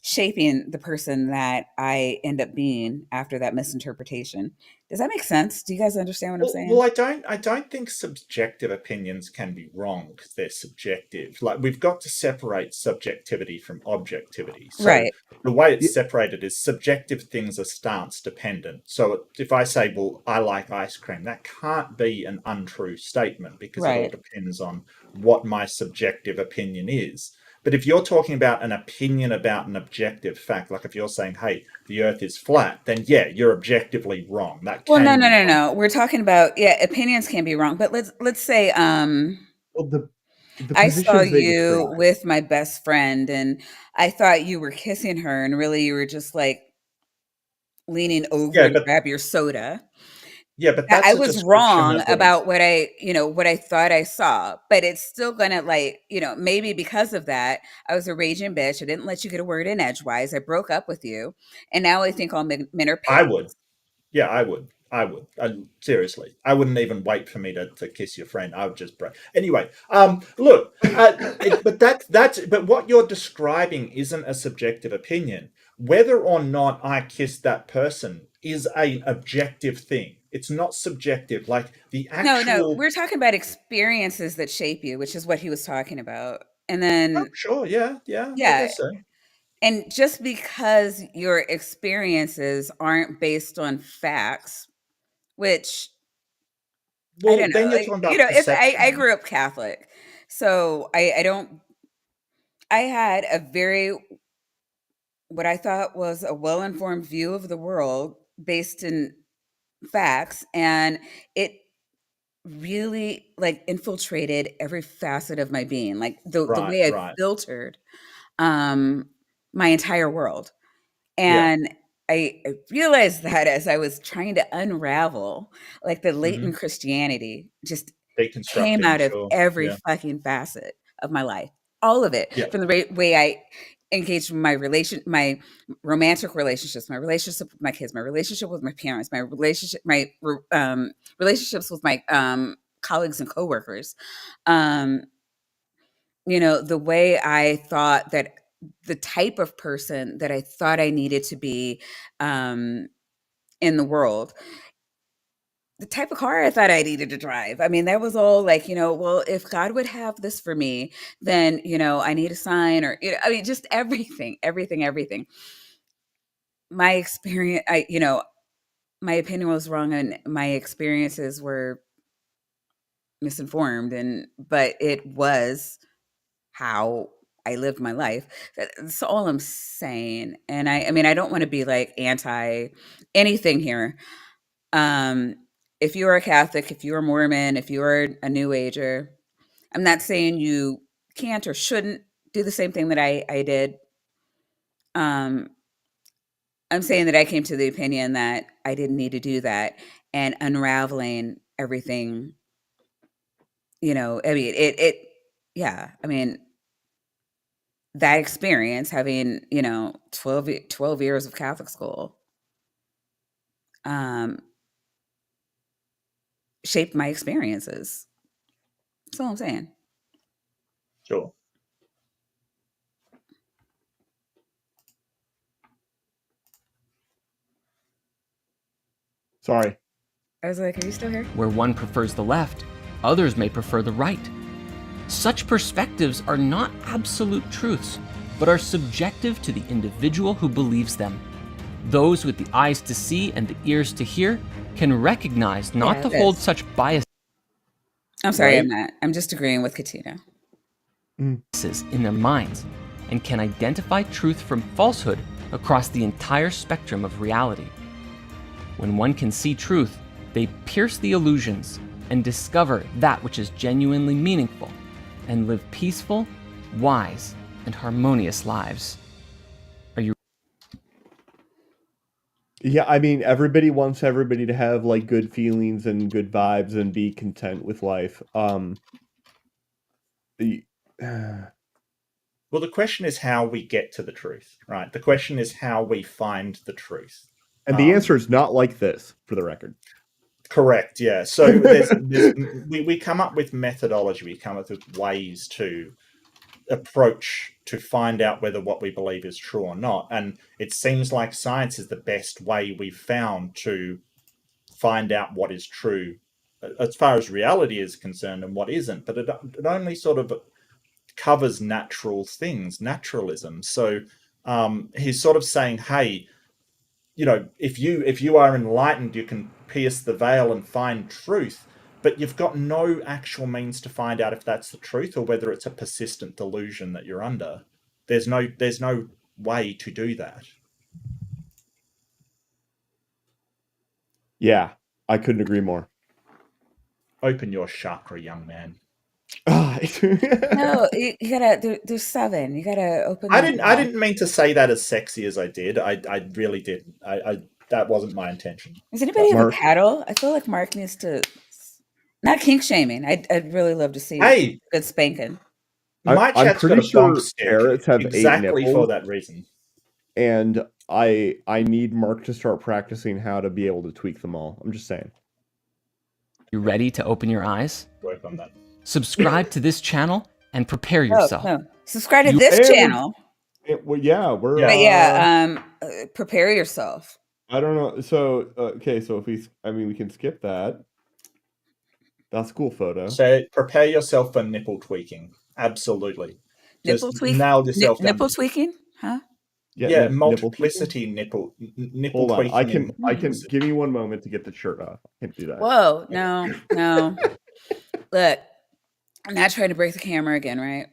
shaping the person that I end up being after that misinterpretation. Does that make sense? Do you guys understand what I'm saying? Well, I don't think subjective opinions can be wrong because they're subjective. Like, we've got to separate subjectivity from objectivity. So right. The way it's separated is subjective things are stance dependent. So if I say, well, I like ice cream, that can't be an untrue statement because it all depends on what my subjective opinion is. But if you're talking about an opinion about an objective fact, like if you're saying, hey, the Earth is flat, then yeah, you're objectively wrong. No. We're talking about, opinions can be wrong. But let's say the I saw you with my best friend and I thought you were kissing her and really you were just like leaning over to grab your soda. Yeah, but that's I was wrong about what I thought I saw, but it's still gonna maybe because of that, I was a raging bitch. I didn't let you get a word in edgewise. I broke up with you, and now I think all men are pigs. I would. Yeah, I would. Seriously, I wouldn't even wait for me to kiss your friend. I would just break. Anyway, look, but what you're describing isn't a subjective opinion. Whether or not I kissed that person is an objective thing. It's not subjective. Like the actual. No, we're talking about experiences that shape you, which is what he was talking about. And then, sure, yeah. I guess so. And just because your experiences aren't based on facts, which I Well, don't know, then you're like, talking about if I perception. grew up Catholic, so I don't. I had a very what I thought was a well informed view of the world based in facts, and it really like infiltrated every facet of my being, like the Right, way I right. filtered um my entire world. Yeah. And I realized that as I was trying to unravel, like the Hmm. latent Christianity just came Deconstructing, out of sure. every Yeah. fucking facet of my life. All of it. Yeah. From the way I engaged with my romantic relationships, my relationship with my kids, my relationship with my parents, relationships with my colleagues and coworkers. Um, the way I thought that the type of person that I thought I needed to be um, in the world, the type of car I thought I needed to drive. I mean, that was all like, well, if God would have this for me, then, I need a sign or, I mean, just everything, everything, everything. My experience, my opinion was wrong and my experiences were misinformed, but it was how I lived my life. That's all I'm saying. And I mean, I don't want to be like anti anything here. Um, if you are a Catholic, if you're a Mormon, if you're a New Ager, I'm not saying you can't or shouldn't do the same thing that I did. Um, I'm saying that I came to the opinion that I didn't need to do that, and unraveling everything. I mean, yeah. I mean, that experience, having 12 years of Catholic school, um, shaped my experiences. That's all I'm saying. Sure. Sorry. I was like, are you still here? Where one prefers the left, others may prefer the right. Such perspectives are not absolute truths, but are subjective to the individual who believes them. Those with the eyes to see and the ears to hear can recognize not Yeah, to it hold is. such biases I'm sorry, I'm Right? not. I'm just agreeing with Katina. in their minds and can identify truth from falsehood across the entire spectrum of reality. When one can see truth, they pierce the illusions and discover that which is genuinely meaningful and live peaceful, wise, and harmonious lives. Are you Yeah, I mean, everybody wants everybody to have like good feelings and good vibes and be content with life. The Well, the question is how we get to the truth, right? The question is how we find the truth. and the answer is not like this, for the record. Correct. Yeah. So we come up with methodology. We come up with ways to approach to find out whether what we believe is true or not. And it seems like science is the best way we've found to find out what is true as far as reality is concerned and what isn't. But it only sort of covers natural things, naturalism. So he's sort of saying, hey, if you are enlightened, you can pierce the veil and find truth, but you've got no actual means to find out if that's the truth or whether it's a persistent delusion that you're under. There's no way to do that. Yeah, I couldn't agree more. Open your chakra, young man. No, you gotta. There's 7. You gotta open I them didn't. I all. didn't mean to say that as sexy as I did. I really didn't. That wasn't my intention. Does anybody have a Mark, paddle? I feel like Mark needs to. Not kink shaming. I'd really love to see Hey, good spanking. my I'm chat's got pretty a bonk sure stick parrots have 8 exactly for nipples, that reason. and I need Mark to start practicing how to be able to tweak them all. I'm just saying. ready to open your eyes? Work on that. Subscribe to this channel and prepare Oh yourself. no! Subscribe to You- this And channel. we're Yeah. But yeah, prepare yourself. I don't know. So okay, so if we can skip that. That's a cool photo. So prepare yourself for nipple tweaking. Absolutely. Nipple Just tweak. nail yourself down. Nipple tweaking? Huh? Yeah, Nipple keeping? multiplicity, nipple Hold on, tweaking, and I can multiplicity. give me 1 moment to get the shirt off. I can do that. Whoa, no, no. Look, I'm not trying to break the camera again, right?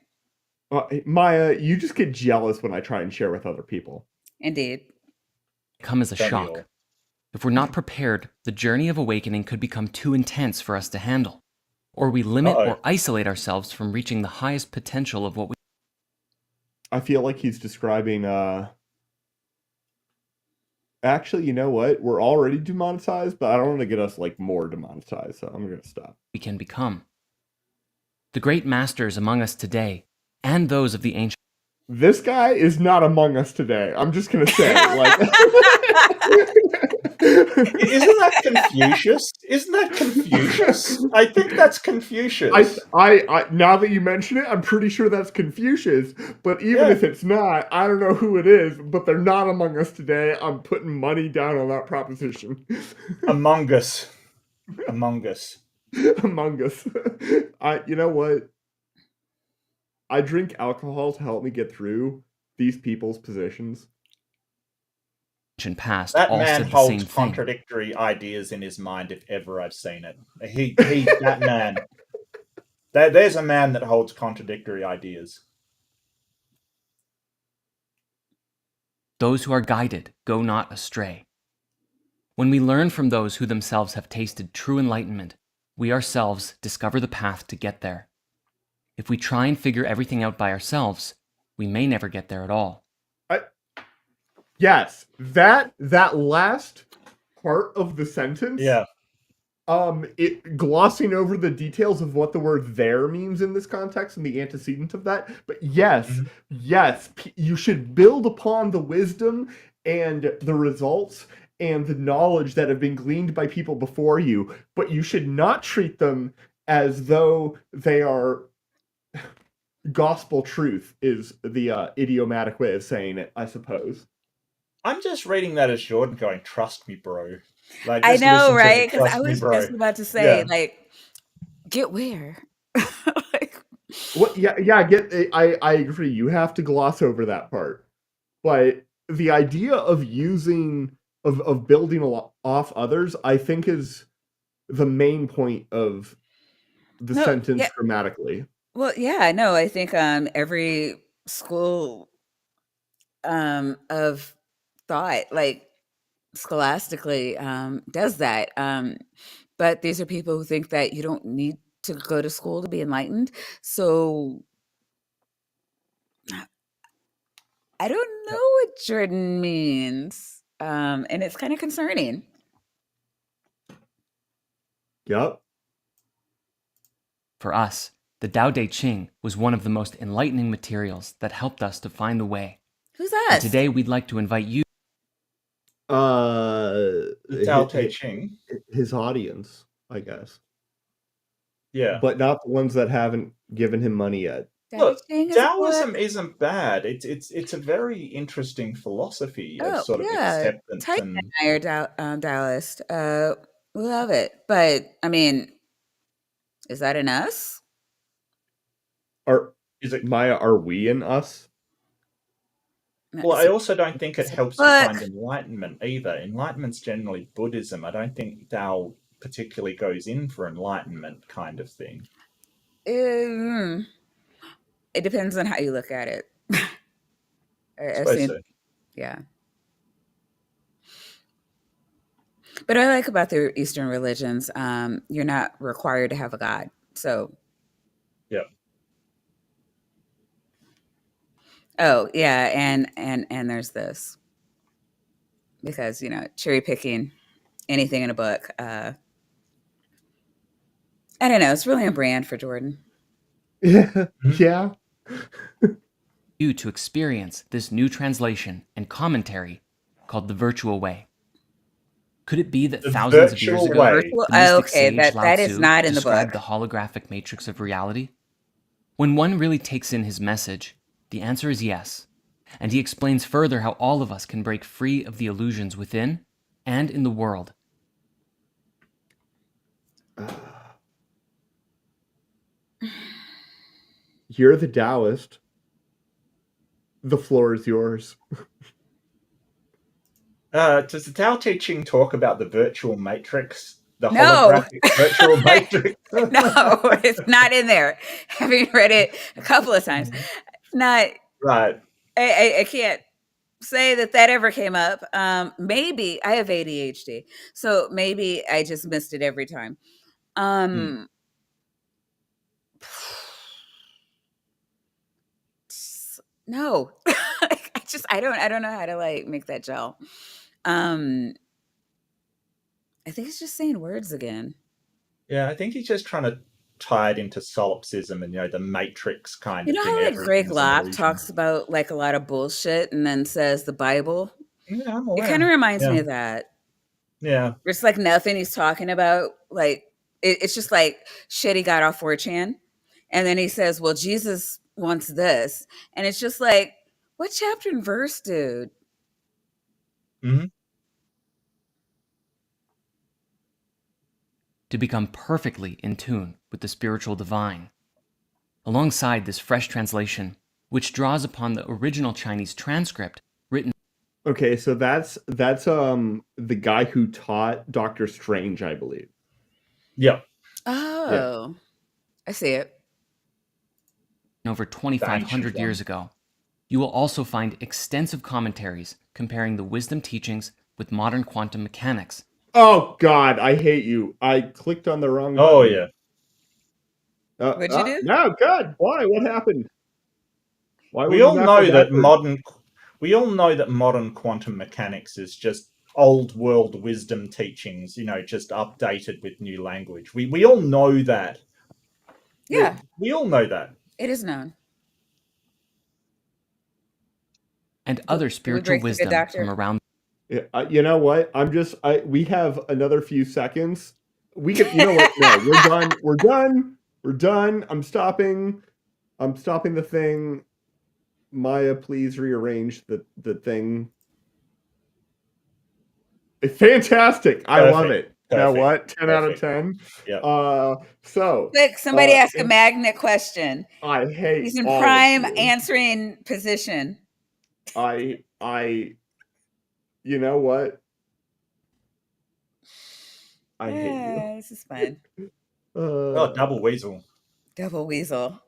Maya, you just get jealous when I try and share with other people. Indeed. Come as a Don't we shock. all? If we're not prepared, the journey of awakening could become too intense for us to handle. Or we limit Uh-oh. or isolate ourselves from reaching the highest potential of what we... I feel like he's describing, actually, you know what? We're already demonetized, but I don't want to get us, like, more demonetized, so I'm going to stop. we can become. The great masters among us today, and those of the ancient... This guy is not among us today. I'm just going to say, like... Isn't that Confucius? Isn't that Confucius? I think that's Confucius. I now that you mention it, I'm pretty sure that's Confucius. But even if it's not, I don't know who it is. But they're not among us today. I'm putting money down on that proposition. Among us. Among us. Among us. You know what? I drink alcohol to help me get through these people's positions. past That all man said the same holds thing. contradictory ideas in his mind if ever I've seen it. That man. There's a man that holds contradictory ideas. Those who are guided go not astray. When we learn from those who themselves have tasted true enlightenment, we ourselves discover the path to get there. If we try and figure everything out by ourselves, we may never get there at all. Yes, that last part of the sentence. Yeah. It glossing over the details of what the word "there" means in this context and the antecedent of that. But yes, you should build upon the wisdom and the results and the knowledge that have been gleaned by people before you, but you should not treat them as though they are gospel truth, is the idiomatic way of saying it, I suppose. I'm just reading that as Jordan going, "Trust me, bro." Like, I just know, listen to me, right? Because I "Trust me, was bro." just about to say, Yeah. like, get where? Like, Well, yeah, I agree. You have to gloss over that part. But the idea of building off others, I think, is the main point of the no, sentence yeah, grammatically. well, yeah, no, I think every school of thought, like scholastically, does that. But these are people who think that you don't need to go to school to be enlightened. So I don't know what Jordan means. And it's kind of concerning. Yep. For us, the Tao Te Ching was one of the most enlightening materials that helped us to find the way. Who's And us? today we'd like to invite you... The Tao Te Ching. His audience, I guess. Yeah. But not the ones that haven't given him money yet. Look, Ching is Taoism what? isn't bad. It's a very interesting philosophy of Oh, sort of yeah. acceptance Titan and and I are Taoist. We love it. But, I mean, is that in us? is it? Maya, are we in us? Well, I also don't think it It's a helps to book. find enlightenment either. Enlightenment's generally Buddhism. I don't think Tao particularly goes in for enlightenment kind of thing. It depends on how you look at it. I suppose so. Yeah. But I like about the Eastern religions, you're not required to have a god. So, Yeah. oh yeah, and there's this because cherry picking anything in a book. I don't know. It's really a brand for Jordan. Yeah. you to experience this new translation and commentary called the Virtual Way. Could it be that The thousands of years Virtual ago, Way. the mystic Okay, sage Lao that is Tzu not in the described book. the holographic matrix of reality? When one really takes in his message, the answer is yes. And he explains further how all of us can break free of the illusions within and in the world. You're the Taoist. The floor is yours. Does the Tao Te Ching talk about the virtual matrix, the No. holographic virtual matrix? No, it's not in there. Having read it a couple of times, it's not. Right. I can't say that ever came up. Maybe I have ADHD, so maybe I just missed it every time. No, I don't know how to like make that gel. I think it's just saying words again. Yeah, I think he's just trying to tie it into solipsism and the matrix kind You of know thing. how like Greg Everything is an Locke illusion. talks about like a lot of bullshit and then says the Bible? Yeah, I'm It aware. kind of reminds Yeah. me of that. Yeah. It's like nothing he's talking about. Like it's just like shit he got off 4chan. And then he says, well, Jesus wants this. And it's just like, what chapter and verse, dude? Mm-hmm. To become perfectly in tune with the spiritual divine. Alongside this fresh translation, which draws upon the original Chinese transcript written. Okay, so that's the guy who taught Doctor Strange, I believe. Yep. Oh, yeah. I see it. Over 2,500 years ago. You will also find extensive commentaries comparing the wisdom teachings with modern quantum mechanics. Oh God, I hate you. I clicked on the wrong button. Oh yeah. What'd you do? No, God. Why? What happened? Why we all know that modern quantum mechanics is just old world wisdom teachings, just updated with new language. We all know that. Yeah. We all know that. It is known. And other spiritual wisdom from around. Yeah, you know what? We have another few seconds. We could, you know what? No, we're done. We're done. I'm stopping the thing. Maya, please rearrange the thing. Fantastic. I love it. Now what? 10 out of 10? Yeah. So quick, somebody ask a magnet question. I hate he's in all prime of you. answering position. You know what? I hate you. This is fun. Double weasel. Double weasel.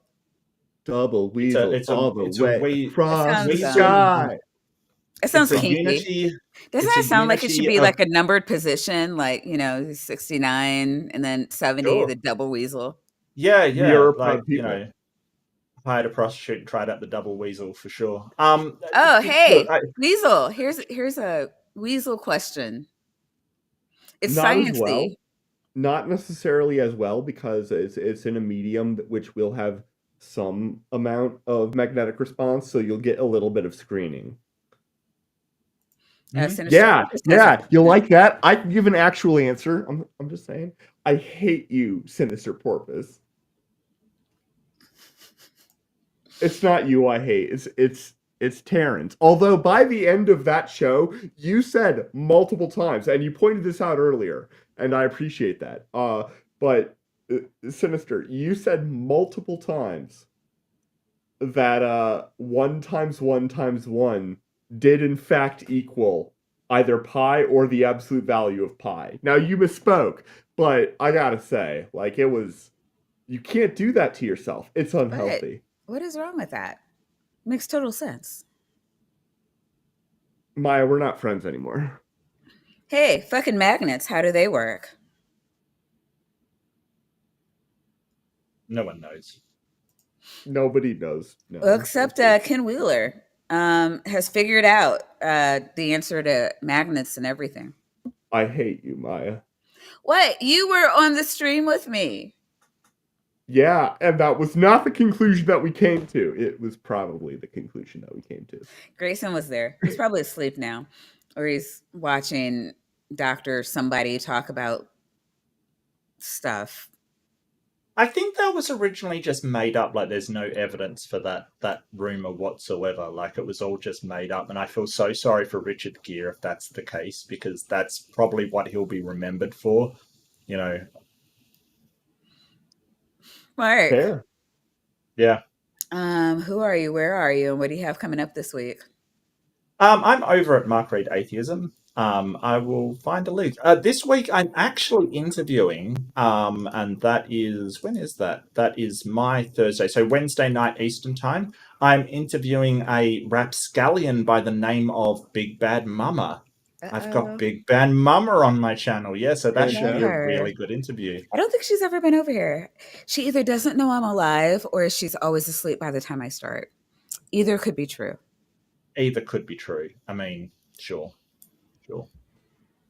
Double weasel. It's all the way across the sky. It sounds kinky. Unity. Doesn't that sound like it should be like a numbered position, like 69 and then 70, sure. The double weasel? Yeah. You're like hired a prostitute and tried out the double weasel for sure. Hey, weasel. Here's a weasel question. It's sciencey. Not necessarily as well, because it's in a medium which will have some amount of magnetic response, so you'll get a little bit of screening. Yeah, you like that? I can give an actual answer. I'm just saying. I hate you, Sinister Porpoise. It's not you I hate. It's Terrence. Although by the end of that show, you said multiple times, and you pointed this out earlier, and I appreciate that. But Sinister, you said multiple times that 1 times 1 times 1 did in fact equal either pi or the absolute value of pi. Now you misspoke, but I gotta say, like, you can't do that to yourself. It's unhealthy. But what is wrong with that? Makes total sense. Maya, we're not friends anymore. Hey, fucking magnets, how do they work? No one knows. Nobody knows. No. Well, except Ken Wheeler has figured out the answer to magnets and everything. I hate you, Maya. What? You were on the stream with me. Yeah, and that was not the conclusion that we came to. It was probably the conclusion that we came to. Grayson was there. He's probably asleep now. Or he's watching Dr. Somebody talk about stuff. I think that was originally just made up. Like, there's no evidence for that rumor whatsoever. Like, it was all just made up. And I feel so sorry for Richard Gere if that's the case, because that's probably what he'll be remembered for. Mark. Fair. Yeah. Who are you? Where are you? And what do you have coming up this week? I'm over at Mark Reed Atheism. I will find a link. This week I'm actually interviewing, and that is, when is that? That is my Thursday. So Wednesday night Eastern time. I'm interviewing a rapscallion by the name of Big Bad Mama. I've got Uh-oh. Big Bad Mama on my channel. Yeah, so I that should love be a Fantastic. her. really good interview. I don't think she's ever been over here. She either doesn't know I'm alive or she's always asleep by the time I start. Either could be true. Either could be true. I mean, sure.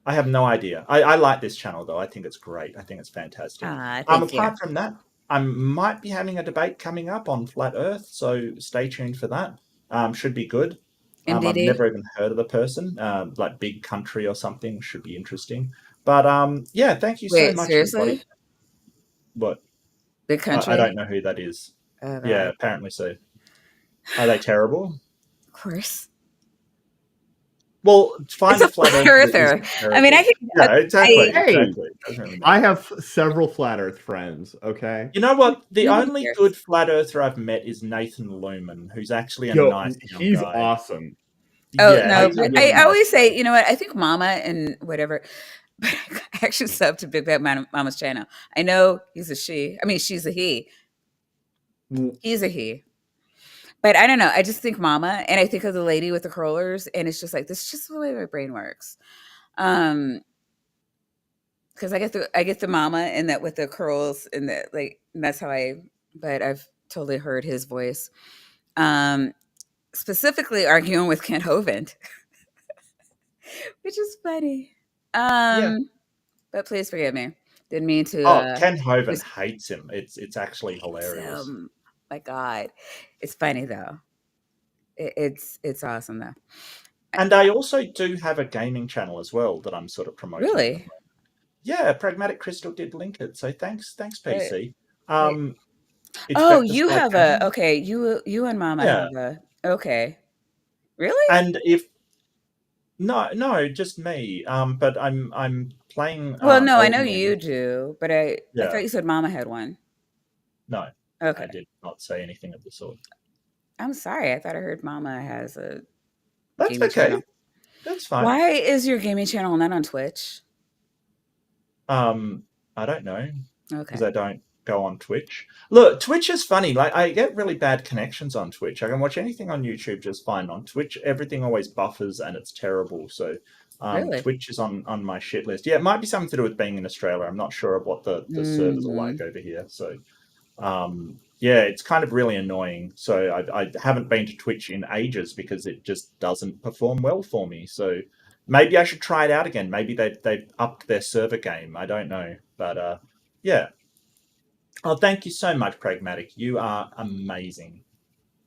I have no idea. I like this channel though. I think it's great. I think it's fantastic. Thank you. Apart from that, I might be having a debate coming up on flat Earth, so stay tuned for that. Should be good. I've MDD? never even heard of the person. Like Big Country or something should be interesting. But yeah, thank you so Wait, much, everybody. seriously? What? Big I country? don't know who that is. Oh Yeah, god. apparently so. Are they terrible? Of course. Well, It's find a a flat flat Earther that earther. isn't I mean, I terrible. can. Yeah, exactly, I Hey, exactly. It doesn't really I matter. have several flat Earth friends. Okay. You know what? The nobody only cares. good flat earther I've met is Nathan Lumen, who's actually a Yo, nice young he's guy. awesome. Oh Yeah, no, he's a but really I nice always say, guy. you know what? I think Mama and whatever. But I actually sub to Big Bad Mama's channel. I know he's a she. I mean, she's a he. He's a he. But I don't know. I just think Mama, and I think of the lady with the curlers, and it's just like this is just the way my brain works. Um, because I get the Mama and that with the curls and that like and that's how I. But I've totally heard his voice. Um, specifically arguing with Kent Hovind, which is funny. Yeah. But please forgive me. Didn't mean to Oh, Ken Hovind just hates him. It's actually hates hilarious. him. My God. It's funny though. It's awesome though. And I also do have a gaming channel as well that I'm sort of promoting at the Really? moment. Yeah, Pragmatic Crystal did link it, so thanks, Wait, PC. wait. Oh, Expect a you slight have a change. okay, you and Mama Yeah, have a okay. Really? and if no, just me. But I'm playing Well, no, I know Elden you Ring. do, but I Yeah, thought you said Mama had one. no, I Okay. did not say anything of the sort. I'm sorry. I thought I heard Mama has a That's gaming channel. okay. That's fine. Why is your gaming channel not on Twitch? I don't know because Okay. I don't go on Twitch. Look, Twitch is funny. Like I get really bad connections on Twitch. I can watch anything on YouTube just fine. On Twitch, everything always buffers and it's terrible. So Really? Twitch is on my shit list. Yeah, it might be something to do with being in Australia. I'm not sure of what the servers are Mhm. like over here. So yeah, it's kind of really annoying. So I haven't been to Twitch in ages because it just doesn't perform well for me. So maybe I should try it out again. Maybe they've upped their server game. I don't know, but yeah. Oh, thank you so much, Pragmatic. You are amazing,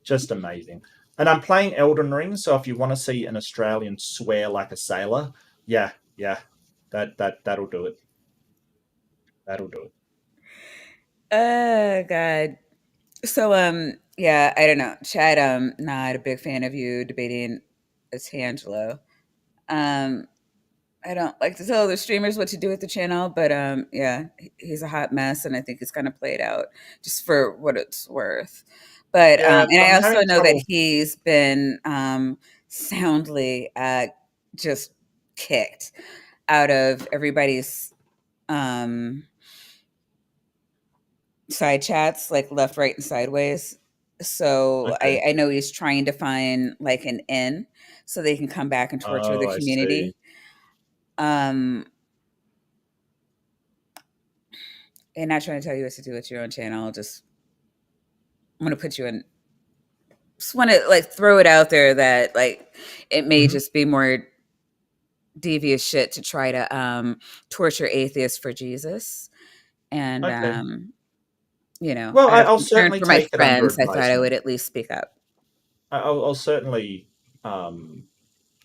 just amazing. And I'm playing Elden Ring, so if you want to see an Australian swear like a sailor, yeah, that'll do it. That'll do it. Oh God. So yeah, I don't know. Chad, not a big fan of you debating as Tangelo. Um I don't like to tell other streamers what to do with the channel, but yeah, he's a hot mess and I think he's gonna play it out just for what it's worth. But Yeah, and I I'm also having know that trouble. he's been soundly just kicked out of everybody's um side chats, like left, right, and sideways. So Okay. I know he's trying to find like an in so they can come back and torture the Oh, I see. community. Um, and not trying to tell you what to do with your own channel. Just I'm gonna put you in. Just want to like throw it out there that like it may Hmm. just be more devious shit to try to torture atheists for Jesus. And Okay. you know, Well, out of I'll concern certainly for my take it under friends, I thought I advisement. would at least speak up. I'll certainly um,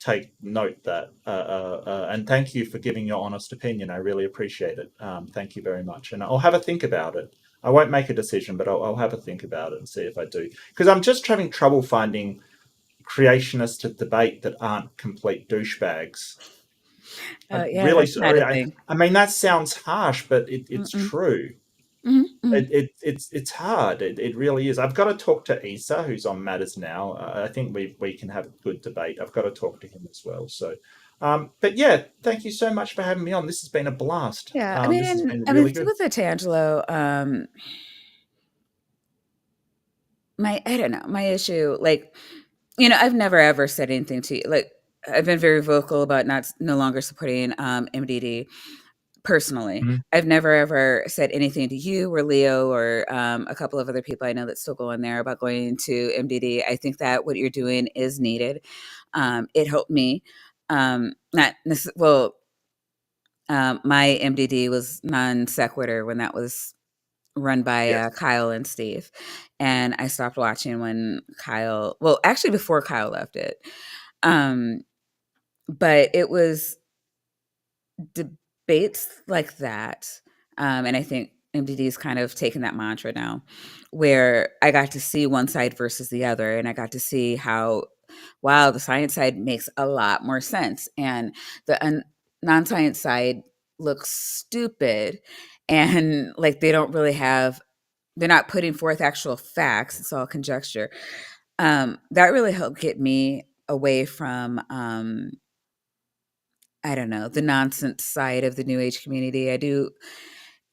take note that, and thank you for giving your honest opinion. I really appreciate it. Thank you very much, and I'll have a think about it. I won't make a decision, but I'll have a think about it and see if I do. Because I'm just having trouble finding creationists to debate that aren't complete douchebags. I'm Yeah, really that's not a sorry. thing. I mean, that sounds harsh, but it's Mm-mm, true. It's hard. It really is. I've got to talk to Isa, who's on Matters Now. I think we can have a good debate. I've got to talk to him as well. So, but yeah, thank you so much for having me on. This has been a blast. Yeah, This has been I mean, really good. with the Tangelo, I don't know, my issue, like, I've never ever said anything to you. Like, I've been very vocal about no longer supporting MDD personally. Mhm. I've never ever said anything to you or Leo or a couple of other people I know that still go in there about going to MDD. I think that what you're doing is needed. It helped me. Not well. My MDD was non sequitur when that was run by Yes. Kyle and Steve, and I stopped watching when Kyle. Well, actually, before Kyle left it, um, but it was debates like that, and I think MDD's kind of taken that mantra now, where I got to see one side versus the other, and I got to see how, wow, the science side makes a lot more sense, and the non-science side looks stupid, and like they don't really have, they're not putting forth actual facts. It's all conjecture. That really helped get me away from I don't know, the nonsense side of the new age community. I do,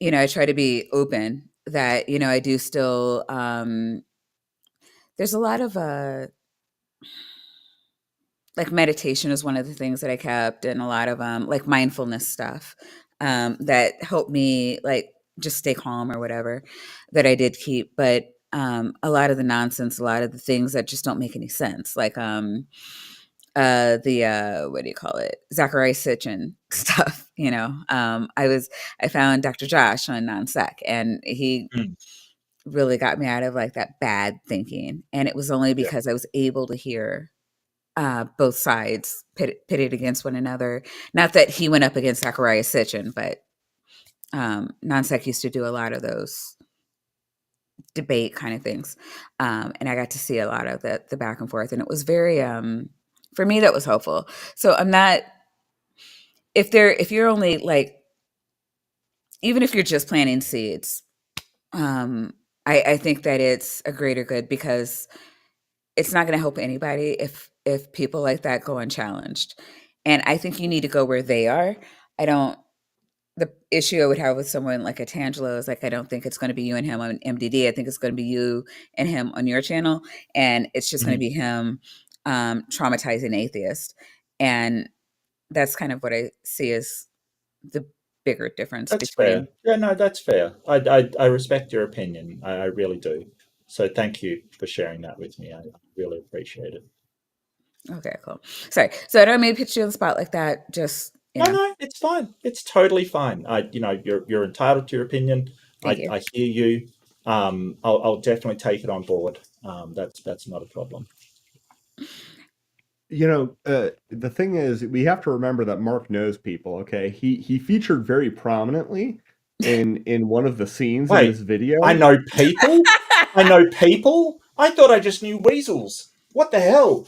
I try to be open that, I do still, there's a lot of, like meditation is one of the things that I kept, and a lot of, like mindfulness stuff, that helped me like just stay calm or whatever, that I did keep. But, a lot of the nonsense, a lot of the things that just don't make any sense, like, the what do you call it, Zachariah Sitchin stuff. I found Dr. Josh on non-sec, and he Mm. really got me out of like that bad thinking, and it was only Yeah. because I was able to hear both sides pitted against one another. Not that he went up against Zachariah Sitchin, but non-sec used to do a lot of those debate kind of things, and I got to see a lot of the back and forth, and it was very for me that was helpful. So I'm not, if you're only like, even if you're just planting seeds, um I think that it's a greater good, because it's not going to help anybody if people like that go unchallenged, and I think you need to go where they are. I don't The issue I would have with someone like a Tangelo is like, I don't think it's going to be you and him on MDD. I think it's going to be you and him on your channel, and it's just going to Mhm. be him traumatizing atheist, and that's kind of what I see as the bigger difference That's fair. between. Yeah, no, that's fair. I respect your opinion. I really do. So thank you for sharing that with me. I really appreciate it. Okay, cool. Sorry, so I don't mean to put you on the spot like that. Just No, it's fine. It's totally fine. You're entitled to your opinion. thank you. I hear you. I'll definitely take it on board. That's not a problem. The thing is, we have to remember that Mark knows people. Okay, he featured very prominently in one of the scenes in this Wait, video. I know people. I know people. I thought I just knew weasels. What the hell?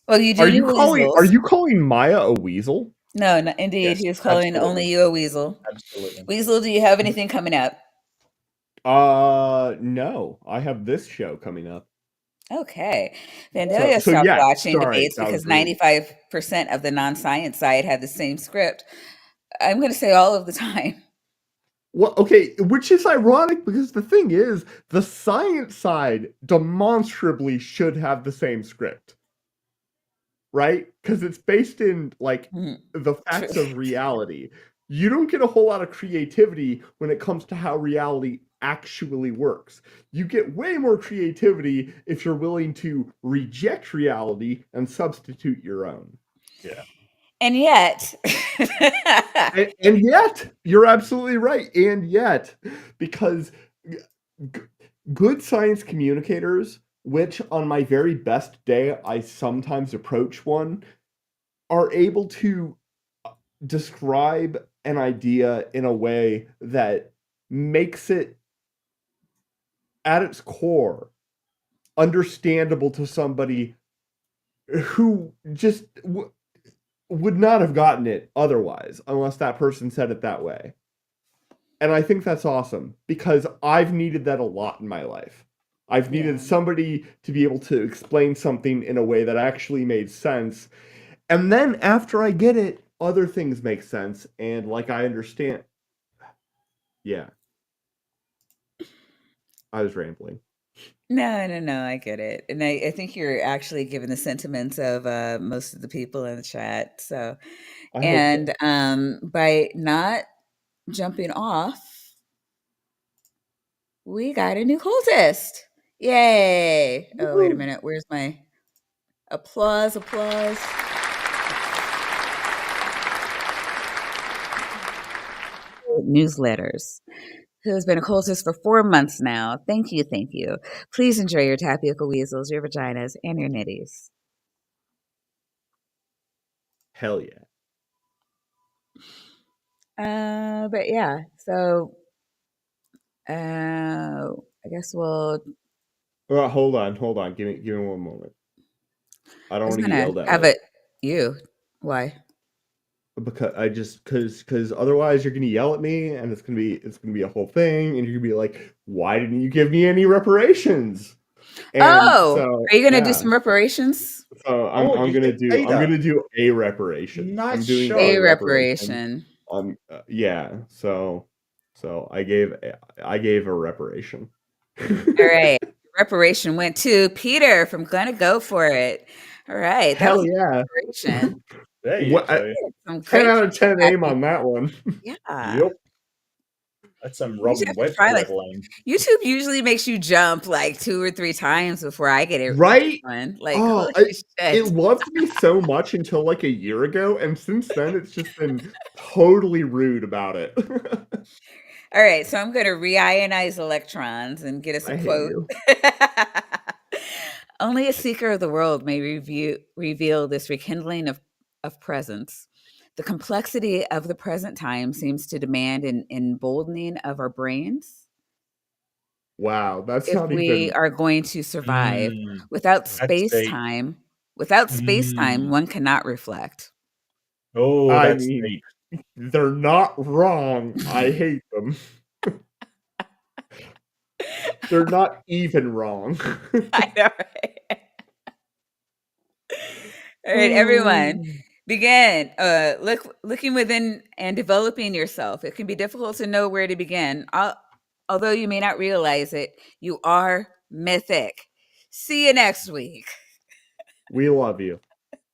Well, you do Are you need weasels. calling Maya a weasel? No, indeed, Yes, he was calling only absolutely, you a weasel. absolutely. Weasel, do you have anything coming up? No, I have this show coming up. Okay. So Vandalia so stopped yeah, watching sorry, debates that was because rude. 95% of the non-science side had the same script. I'm going to say all of the time. Well, okay, which is ironic because the thing is, the science side demonstrably should have the same script, right? Because it's based in like Mhm. the True. facts of reality. You don't get a whole lot of creativity when it comes to how reality actually works. You get way more creativity if you're willing to reject reality and substitute your own. Yeah. And yet, And yet, you're absolutely right. And yet, because g- good science communicators, which on my very best day I sometimes approach one, are able to describe an idea in a way that makes it at its core understandable to somebody who just would not have gotten it otherwise unless that person said it that way. And I think that's awesome because I've needed that a lot in my life. I've needed somebody to be able to explain something in a way that actually made sense. And then after I get it, other things make sense. And like I understand. Yeah. I was rambling. No, I get it. And I think you're actually giving the sentiments of most of the people in the chat. So, I hope so. and by not jumping off, we got a new cultist. Yay. Oh, wait a minute. Where's my applause? Newsletters. Who has been a cultist for 4 months now. Thank you. Please enjoy your tapioca weasels, your vaginas, and your nitties. Hell yeah. But yeah, so I guess we'll. Hold on. Give me one moment. I don't I was want to get gonna yelled at. have it. You? Why? Because otherwise you're gonna yell at me and it's gonna be a whole thing and you're gonna be like, why didn't you give me any reparations? And are you gonna do some reparations? So you did say I'm that. gonna do a reparation. Nice I'm doing show. A reparation. Yeah. So I gave a reparation. All right. Reparation went to Peter from Gonna Go For It. All right. That was yeah. reparation. There you go. Some 10 great out of 10 aim feedback. on that one. Yeah. Yep. That's some You should Robin have to Webb try, like, leveling. YouTube usually makes you jump like 2 or 3 times before I get it Right? done. Like, Oh, holy it shit. loved me so much until like a year ago, and since then it's just been totally rude about it. All right, so I'm going to reionize electrons and get us a I hate quote. you. Only a seeker of the world may reveal this rekindling of presence. The complexity of the present time seems to demand an emboldening of our brains Wow, that's if not we even. are going to survive. Mm, Without that's space deep. time, Mm. one cannot reflect. Oh, I that's mean, deep. they're not wrong. I hate them. They're not even wrong. I know, right? All right, everyone, begin looking within and developing yourself. It can be difficult to know where to begin. Although you may not realize it, you are mythic. See you next week. We love you.